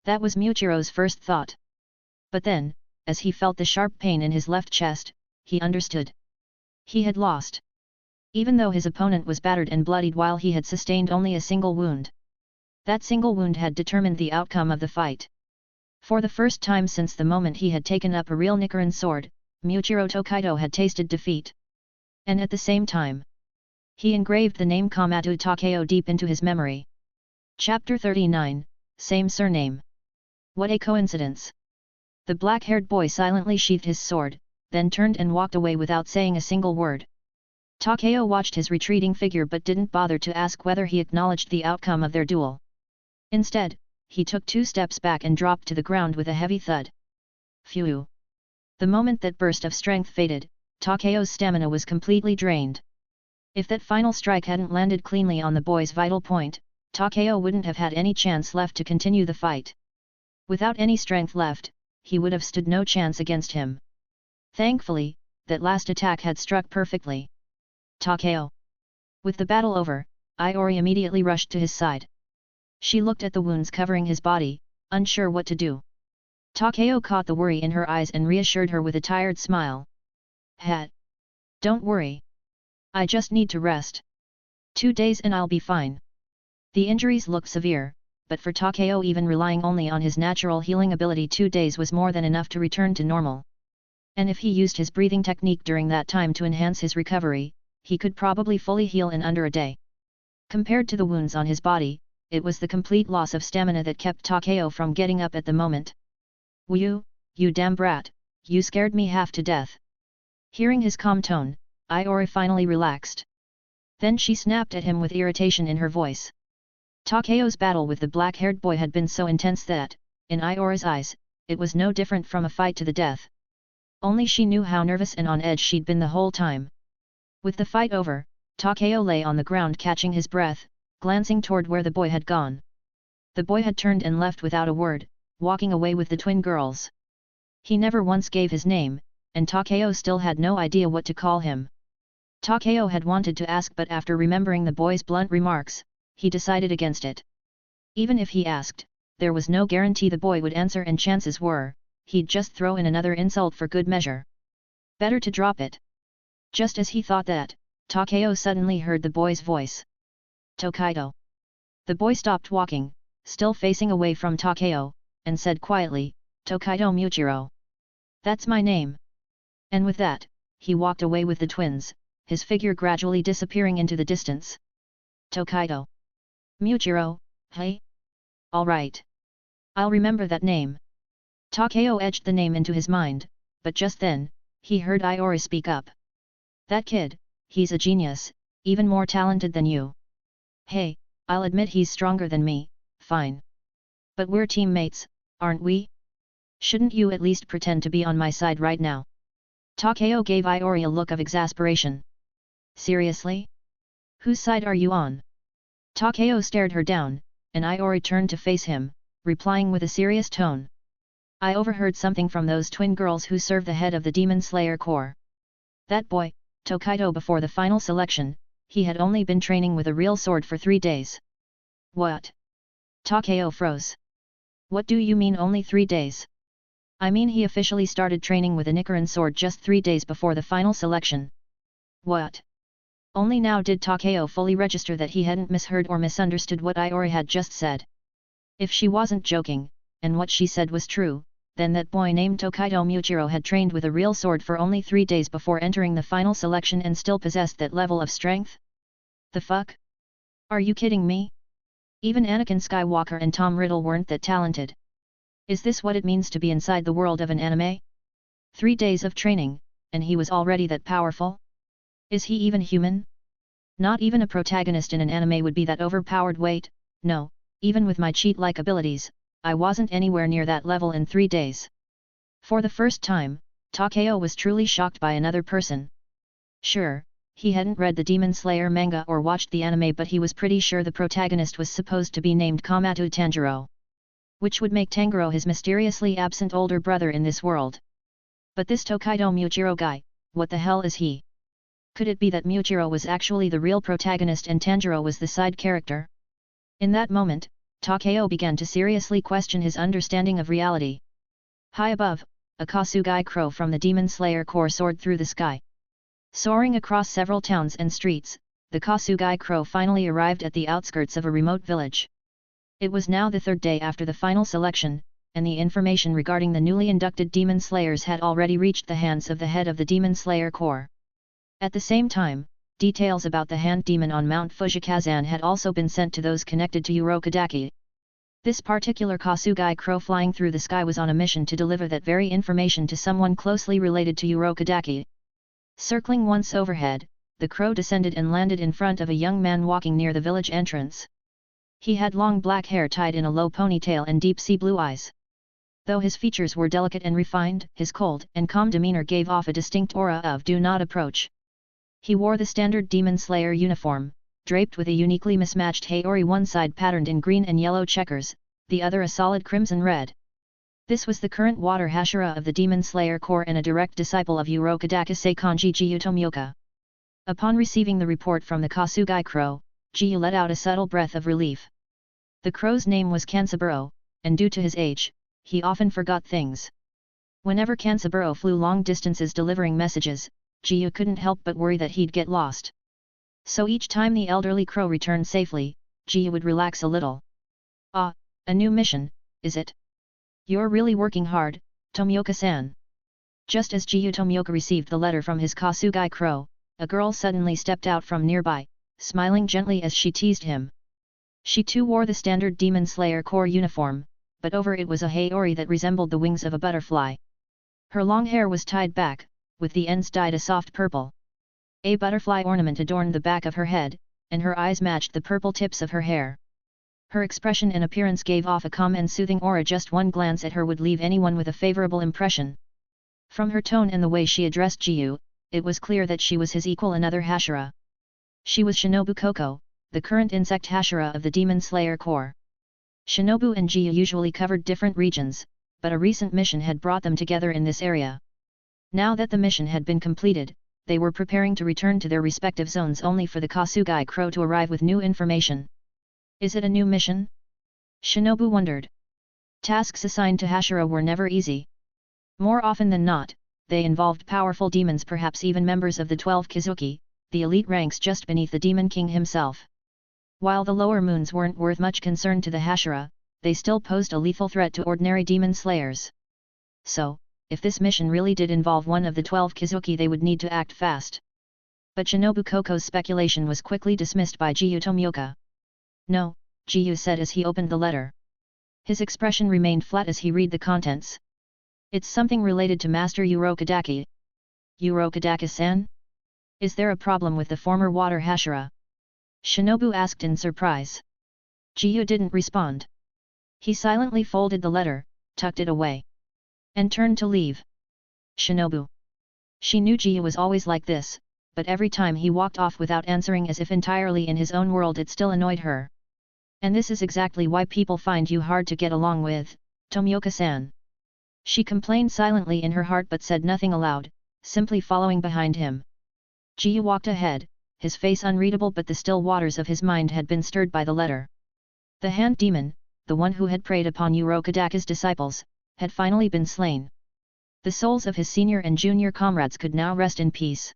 That was Muiro's first thought. But then, as he felt the sharp pain in his left chest, he understood. He had lost. Even though his opponent was battered and bloodied while he had sustained only a single wound. That single wound had determined the outcome of the fight. For the first time since the moment he had taken up a real Nichiren sword, Muiro Tokaido had tasted defeat. And at the same time, he engraved the name Kamado Takeo deep into his memory. Chapter 39, Same Surname. What a coincidence! The black-haired boy silently sheathed his sword, then turned and walked away without saying a single word. Takeo watched his retreating figure but didn't bother to ask whether he acknowledged the outcome of their duel. Instead, he took 2 steps back and dropped to the ground with a heavy thud. Phew! The moment that burst of strength faded, Takeo's stamina was completely drained. If that final strike hadn't landed cleanly on the boy's vital point, Takeo wouldn't have had any chance left to continue the fight. Without any strength left, he would have stood no chance against him. Thankfully, that last attack had struck perfectly. Takeo. With the battle over, Aayori immediately rushed to his side. She looked at the wounds covering his body, unsure what to do. Takeo caught the worry in her eyes and reassured her with a tired smile. Don't worry. I just need to rest. 2 days and I'll be fine. The injuries looked severe, but for Takeo even relying only on his natural healing ability 2 days was more than enough to return to normal. And if he used his breathing technique during that time to enhance his recovery, he could probably fully heal in under a day. Compared to the wounds on his body, it was the complete loss of stamina that kept Takeo from getting up at the moment. You damn brat, you scared me half to death. Hearing his calm tone, Aayori finally relaxed. Then she snapped at him with irritation in her voice. Takeo's battle with the black-haired boy had been so intense that, in Aayori's eyes, it was no different from a fight to the death. Only she knew how nervous and on edge she'd been the whole time. With the fight over, Takeo lay on the ground catching his breath, glancing toward where the boy had gone. The boy had turned and left without a word, walking away with the twin girls. He never once gave his name, and Takeo still had no idea what to call him. Takeo had wanted to ask, but after remembering the boy's blunt remarks, he decided against it. Even if he asked, there was no guarantee the boy would answer, and chances were, he'd just throw in another insult for good measure. Better to drop it. Just as he thought that, Takeo suddenly heard the boy's voice. Tokaido. The boy stopped walking, still facing away from Takeo, and said quietly, Tokaido Muiro. That's my name. And with that, he walked away with the twins, his figure gradually disappearing into the distance. Tokaido. Muiro, hey? Alright. I'll remember that name. Takeo edged the name into his mind, but just then, he heard Aayori speak up. That kid, he's a genius, even more talented than you. Hey, I'll admit he's stronger than me, fine. But we're teammates, aren't we? Shouldn't you at least pretend to be on my side right now? Takeo gave Aayori a look of exasperation. Seriously? Whose side are you on? Takeo stared her down, and Aayori turned to face him, replying with a serious tone. I overheard something from those twin girls who serve the head of the Demon Slayer Corps. That boy, Tokaido, before the final selection, he had only been training with a real sword for 3 days. What? Takeo froze. What do you mean only 3 days? I mean he officially started training with a Nichiren sword just 3 days before the final selection. What? Only now did Takeo fully register that he hadn't misheard or misunderstood what Aayori had just said. If she wasn't joking, and what she said was true, then that boy named Tokaido Muiro had trained with a real sword for only 3 days before entering the final selection and still possessed that level of strength? The fuck? Are you kidding me? Even Anakin Skywalker and Tom Riddle weren't that talented. Is this what it means to be inside the world of an anime? 3 days of training, and he was already that powerful? Is he even human? Not even a protagonist in an anime would be that overpowered. Wait, no, even with my cheat-like abilities, I wasn't anywhere near that level in 3 days. For the first time, Takeo was truly shocked by another person. Sure, he hadn't read the Demon Slayer manga or watched the anime, but he was pretty sure the protagonist was supposed to be named Kamado Takeo, which would make Tanjiro his mysteriously absent older brother in this world. But this Tokaido Muiro guy, what the hell is he? Could it be that Muiro was actually the real protagonist and Tanjiro was the side character? In that moment, Takeo began to seriously question his understanding of reality. High above, a Kasugai crow from the Demon Slayer Corps soared through the sky. Soaring across several towns and streets, the Kasugai crow finally arrived at the outskirts of a remote village. It was now the 3rd day after the final selection, and the information regarding the newly inducted Demon Slayers had already reached the hands of the head of the Demon Slayer Corps. At the same time, details about the hand demon on Mount Fujakazan had also been sent to those connected to Urokodaki. This particular Kasugai crow flying through the sky was on a mission to deliver that very information to someone closely related to Urokodaki. Circling once overhead, the crow descended and landed in front of a young man walking near the village entrance. He had long black hair tied in a low ponytail and deep sea blue eyes. Though his features were delicate and refined, his cold and calm demeanor gave off a distinct aura of do not approach. He wore the standard Demon Slayer uniform, draped with a uniquely mismatched Aayori, one side patterned in green and yellow checkers, the other a solid crimson red. This was the current water Hashira of the Demon Slayer Corps and a direct disciple of Urokodaka Seikanji Jiu Tomioka. Upon receiving the report from the Kasugai Crow, Jiu let out a subtle breath of relief. The crow's name was Kansaburo, and due to his age, he often forgot things. Whenever Kansaburo flew long distances delivering messages, Jiu couldn't help but worry that he'd get lost. So each time the elderly crow returned safely, Jiu would relax a little. "Ah, a new mission, is it? You're really working hard, Tomioka-san." Just as Jiu Tomioka received the letter from his Kasugai Crow, a girl suddenly stepped out from nearby, smiling gently as she teased him. She too wore the standard Demon Slayer Corps uniform, but over it was a Aayori that resembled the wings of a butterfly. Her long hair was tied back, with the ends dyed a soft purple. A butterfly ornament adorned the back of her head, and her eyes matched the purple tips of her hair. Her expression and appearance gave off a calm and soothing aura. Just one glance at her would leave anyone with a favorable impression. From her tone and the way she addressed Jiu, it was clear that she was his equal, another Hashira. She was Shinobu Koko, the current insect Hashira of the Demon Slayer Corps. Shinobu and Jiu usually covered different regions, but a recent mission had brought them together in this area. Now that the mission had been completed, they were preparing to return to their respective zones only for the Kasugai Crow to arrive with new information. Is it a new mission? Shinobu wondered. Tasks assigned to Hashira were never easy. More often than not, they involved powerful demons, perhaps even members of the 12 Kizuki, the elite ranks just beneath the Demon King himself. While the lower moons weren't worth much concern to the Hashira, they still posed a lethal threat to ordinary demon slayers. So, if this mission really did involve one of the 12 Kizuki, they would need to act fast. But Shinobu Koko's speculation was quickly dismissed by Jiu Tomioka. "No," Jiu said as he opened the letter. His expression remained flat as he read the contents. "It's something related to Master Urokodaki." "Urokodaka-san? Is there a problem with the former water Hashira?" Shinobu asked in surprise. Jiu didn't respond. He silently folded the letter, tucked it away, and turned to leave. Shinobu. She knew Jiu was always like this, but every time he walked off without answering, as if entirely in his own world, it still annoyed her. "And this is exactly why people find you hard to get along with, Tomioka-san." She complained silently in her heart but said nothing aloud, simply following behind him. Jiu walked ahead, his face unreadable, but the still waters of his mind had been stirred by the letter. The hand demon, the one who had preyed upon Urokodaka's disciples, had finally been slain. The souls of his senior and junior comrades could now rest in peace.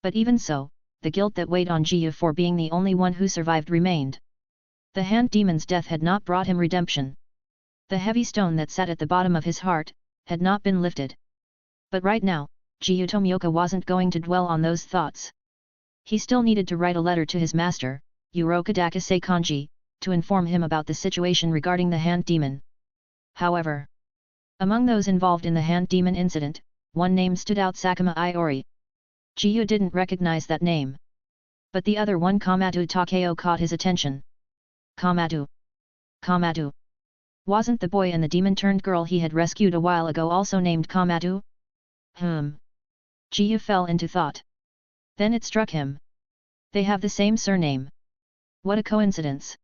But even so, the guilt that weighed on Jiu for being the only one who survived remained. The hand demon's death had not brought him redemption. The heavy stone that sat at the bottom of his heart had not been lifted. But right now, Jiu Tomioka wasn't going to dwell on those thoughts. He still needed to write a letter to his master, Urokodaka Seikanji, to inform him about the situation regarding the hand demon. However, among those involved in the hand demon incident, one name stood out: Sakuma Aayori. Jiu didn't recognize that name. But the other one, Kamado Takeo, caught his attention. Kamado. Kamado. Wasn't the boy and the demon-turned-girl he had rescued a while ago also named Kamado? Jiu fell into thought. Then it struck him. They have the same surname. What a coincidence.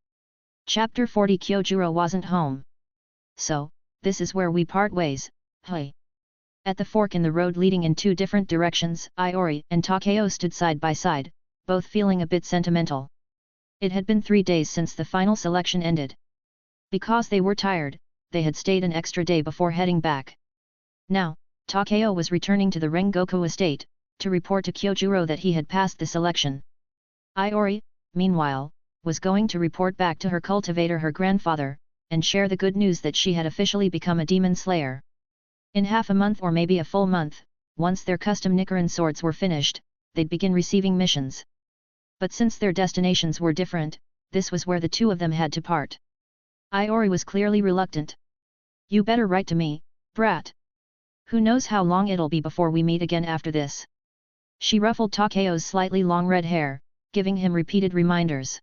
Chapter 40. Kyojurro wasn't home. So, this is where we part ways, hey. At the fork in the road leading in two different directions, Aayori and Takeo stood side by side, both feeling a bit sentimental. It had been 3 days since the final selection ended. Because they were tired, they had stayed an extra day before heading back. Now, Takeo was returning to the Rengoku estate, to report to Kyojurro that he had passed the selection. Aayori, meanwhile, was going to report back to her cultivator, her grandfather, and share the good news that she had officially become a demon slayer. In half a month or maybe a full month, once their custom Nichiren swords were finished, they'd begin receiving missions. But since their destinations were different, this was where the two of them had to part. Aayori was clearly reluctant. "You better write to me, brat. Who knows how long it'll be before we meet again after this." She ruffled Takeo's slightly long red hair, giving him repeated reminders.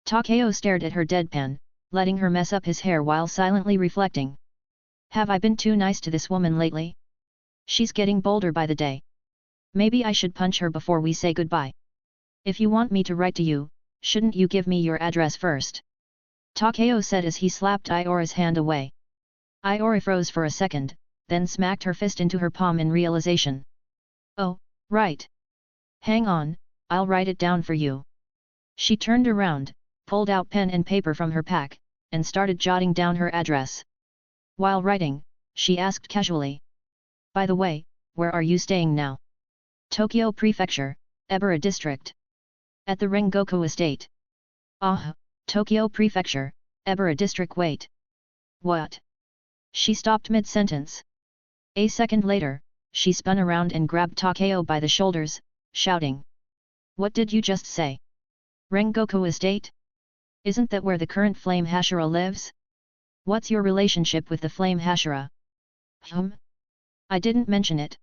Takeo stared at her deadpan, letting her mess up his hair while silently reflecting. Have I been too nice to this woman lately? She's getting bolder by the day. Maybe I should punch her before we say goodbye. If you want me to write to you, shouldn't you give me your address first? Takeo said as he slapped Aayori's hand away. Aayori froze for a second, then smacked her fist into her palm in realization. Oh, right. Hang on, I'll write it down for you. She turned around, pulled out pen and paper from her pack, and started jotting down her address. While writing, she asked casually. By the way, where are you staying now? Tokyo Prefecture, Ebara District. At the Rengoku Estate. Ah, Tokyo Prefecture, Ebara District. Wait. What? She stopped mid-sentence. A second later, she spun around and grabbed Takeo by the shoulders, shouting. What did you just say? Rengoku Estate? Isn't that where the current Flame Hashira lives? What's your relationship with the Flame Hashira? I didn't mention it.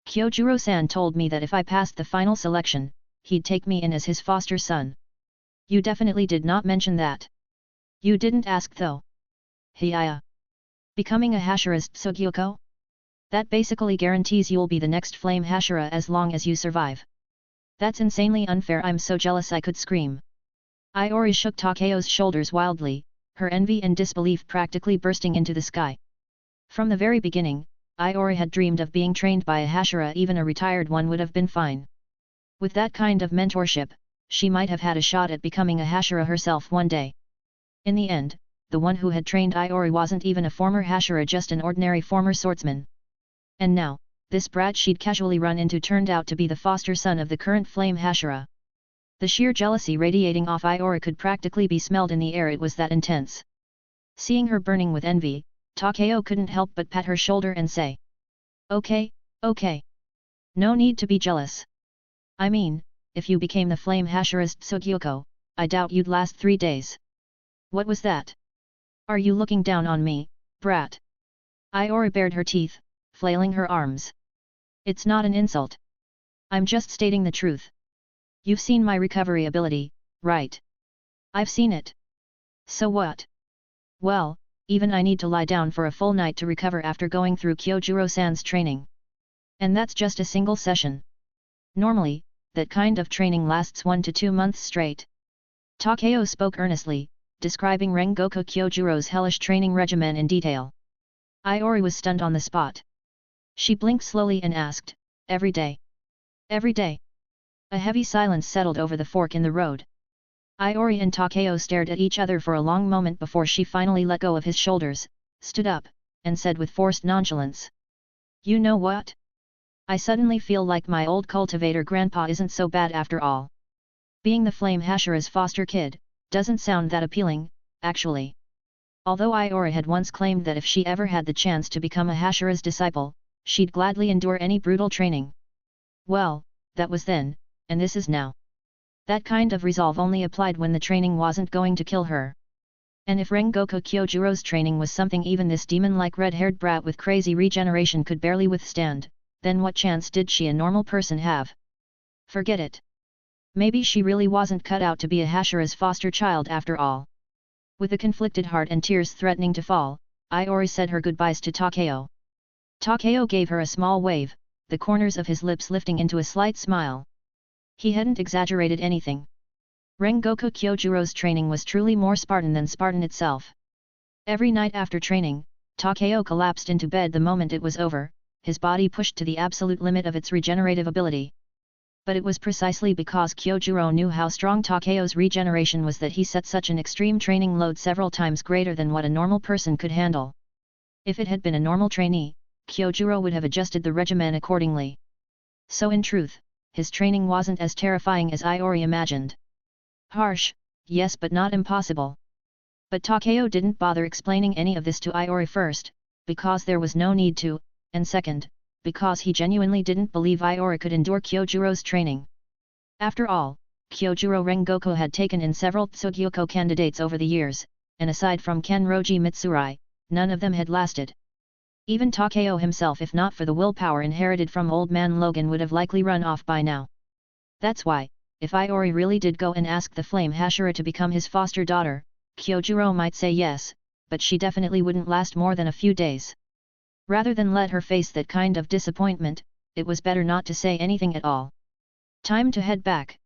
Kyojurro-san told me that if I passed the final selection, he'd take me in as his foster son. You definitely did not mention that. You didn't ask though. Hiya. Becoming a Hashira's Tsugyoko? That basically guarantees you'll be the next Flame Hashira as long as you survive. That's insanely unfair. I'm so jealous I could scream. Aayori shook Takeo's shoulders wildly, her envy and disbelief practically bursting into the sky. From the very beginning, Aayori had dreamed of being trained by a Hashira. Even a retired one would have been fine. With that kind of mentorship, she might have had a shot at becoming a Hashira herself one day. In the end, the one who had trained Aayori wasn't even a former Hashira, just an ordinary former swordsman. And now, this brat she'd casually run into turned out to be the foster son of the current Flame Hashira. The sheer jealousy radiating off Aayori could practically be smelled in the air. It was that intense. Seeing her burning with envy, Takeo couldn't help but pat her shoulder and say. Okay, okay. No need to be jealous. I mean, if you became the Flame Hashira's Tsugyoko, I doubt you'd last 3 days. What was that? Are you looking down on me, brat? Aayori bared her teeth, flailing her arms. It's not an insult. I'm just stating the truth. You've seen my recovery ability, right? I've seen it. So what? Well, even I need to lie down for a full night to recover after going through Kyojurro-san's training. And that's just a single session. Normally, that kind of training lasts 1 to 2 months straight. Takeo spoke earnestly, describing Rengoku Kyojurro's hellish training regimen in detail. Aayori was stunned on the spot. She blinked slowly and asked, every day? Every day? A heavy silence settled over the fork in the road. Aayori and Takeo stared at each other for a long moment before she finally let go of his shoulders, stood up, and said with forced nonchalance. You know what? I suddenly feel like my old cultivator grandpa isn't so bad after all. Being the Flame Hashira's foster kid, doesn't sound that appealing, actually. Although Aayori had once claimed that if she ever had the chance to become a Hashira's disciple, she'd gladly endure any brutal training. Well, that was then, and this is now. That kind of resolve only applied when the training wasn't going to kill her. And if Rengoku Kyojurro's training was something even this demon-like red-haired brat with crazy regeneration could barely withstand, then what chance did she, a normal person, have? Forget it. Maybe she really wasn't cut out to be a Hashira's foster child after all. With a conflicted heart and tears threatening to fall, Aayori said her goodbyes to Takeo. Takeo gave her a small wave, the corners of his lips lifting into a slight smile. He hadn't exaggerated anything. Rengoku Kyojurro's training was truly more Spartan than Spartan itself. Every night after training, Takeo collapsed into bed the moment it was over, his body pushed to the absolute limit of its regenerative ability. But it was precisely because Kyojurro knew how strong Takeo's regeneration was that he set such an extreme training load several times greater than what a normal person could handle. If it had been a normal trainee, Kyojurro would have adjusted the regimen accordingly. So in truth, his training wasn't as terrifying as Aayori imagined. Harsh, yes, but not impossible. But Takeo didn't bother explaining any of this to Aayori, first, because there was no need to, and second, because he genuinely didn't believe Aayori could endure Kyojurro's training. After all, Kyojurro Rengoku had taken in several Tsugyoko candidates over the years, and aside from Kenroji Mitsurai, none of them had lasted. Even Takeo himself, if not for the willpower inherited from old man Logan, would have likely run off by now. That's why, if Aayori really did go and ask the Flame Hashira to become his foster daughter, Kyojurro might say yes, but she definitely wouldn't last more than a few days. Rather than let her face that kind of disappointment, it was better not to say anything at all. Time to head back.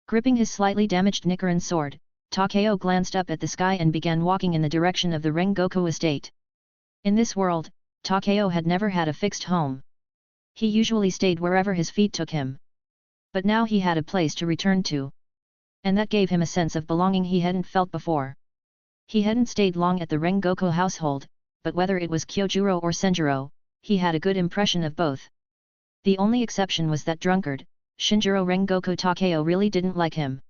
Gripping his slightly damaged Nichiren sword, Takeo glanced up at the sky and began walking in the direction of the Rengoku estate. In this world, Takeo had never had a fixed home. He usually stayed wherever his feet took him. But now he had a place to return to. And that gave him a sense of belonging he hadn't felt before. He hadn't stayed long at the Rengoku household, but whether it was Kyojurro or Senjuro, he had a good impression of both. The only exception was that drunkard, Shinjiro Rengoku Takeo really didn't like him.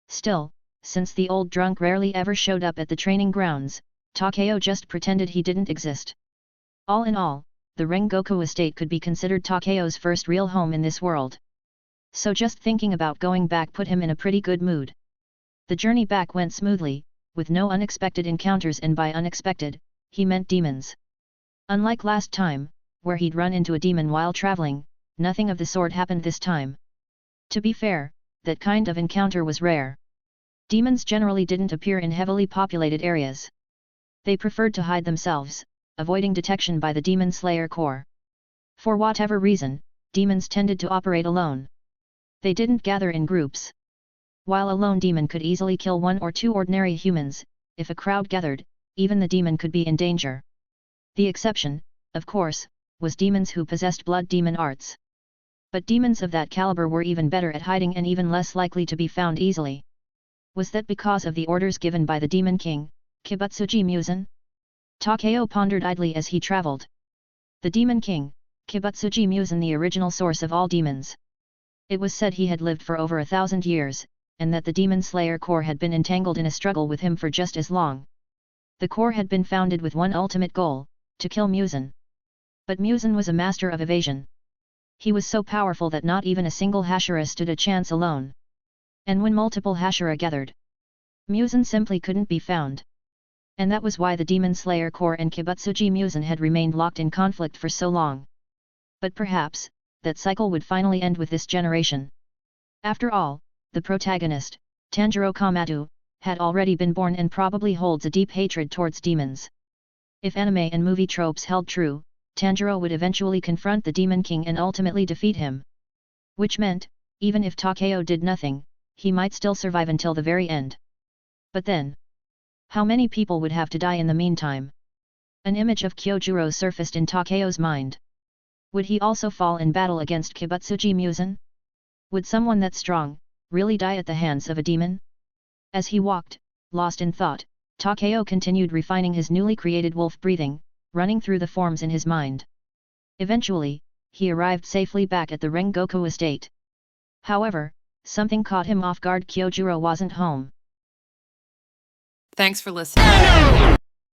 Still, since the old drunk rarely ever showed up at the training grounds, Takeo just pretended he didn't exist. All in all, the Rengoku estate could be considered Takeo's first real home in this world. So just thinking about going back put him in a pretty good mood. The journey back went smoothly, with no unexpected encounters, and by unexpected, he meant demons. Unlike last time, where he'd run into a demon while traveling, nothing of the sort happened this time. To be fair, that kind of encounter was rare. Demons generally didn't appear in heavily populated areas. They preferred to hide themselves, avoiding detection by the Demon Slayer Corps. For whatever reason, demons tended to operate alone. They didn't gather in groups. While a lone demon could easily kill one or two ordinary humans, if a crowd gathered, even the demon could be in danger. The exception, of course, was demons who possessed blood demon arts. But demons of that caliber were even better at hiding and even less likely to be found easily. Was that because of the orders given by the Demon King, Kibutsuji Musen? Takeo pondered idly as he traveled. The Demon King, Kibutsuji Musen, the original source of all demons. It was said he had lived for over 1,000 years, and that the Demon Slayer Corps had been entangled in a struggle with him for just as long. The Corps had been founded with one ultimate goal, to kill Musen. But Musen was a master of evasion. He was so powerful that not even a single Hashira stood a chance alone. And when multiple Hashira gathered, Musen simply couldn't be found. And that was why the Demon Slayer Corps and Kibutsuji Musen had remained locked in conflict for so long. But perhaps, that cycle would finally end with this generation. After all, the protagonist, Tanjiro Kamado, had already been born and probably holds a deep hatred towards demons. If anime and movie tropes held true, Tanjiro would eventually confront the Demon King and ultimately defeat him. Which meant, even if Takeo did nothing, he might still survive until the very end. But then, how many people would have to die in the meantime? An image of Kyojurro surfaced in Takeo's mind. Would he also fall in battle against Kibutsuji Musen? Would someone that strong really die at the hands of a demon? As he walked, lost in thought, Takeo continued refining his newly created wolf breathing, running through the forms in his mind. Eventually, he arrived safely back at the Rengoku estate. However, something caught him off guard. Kyojurro wasn't home. Thanks for listening.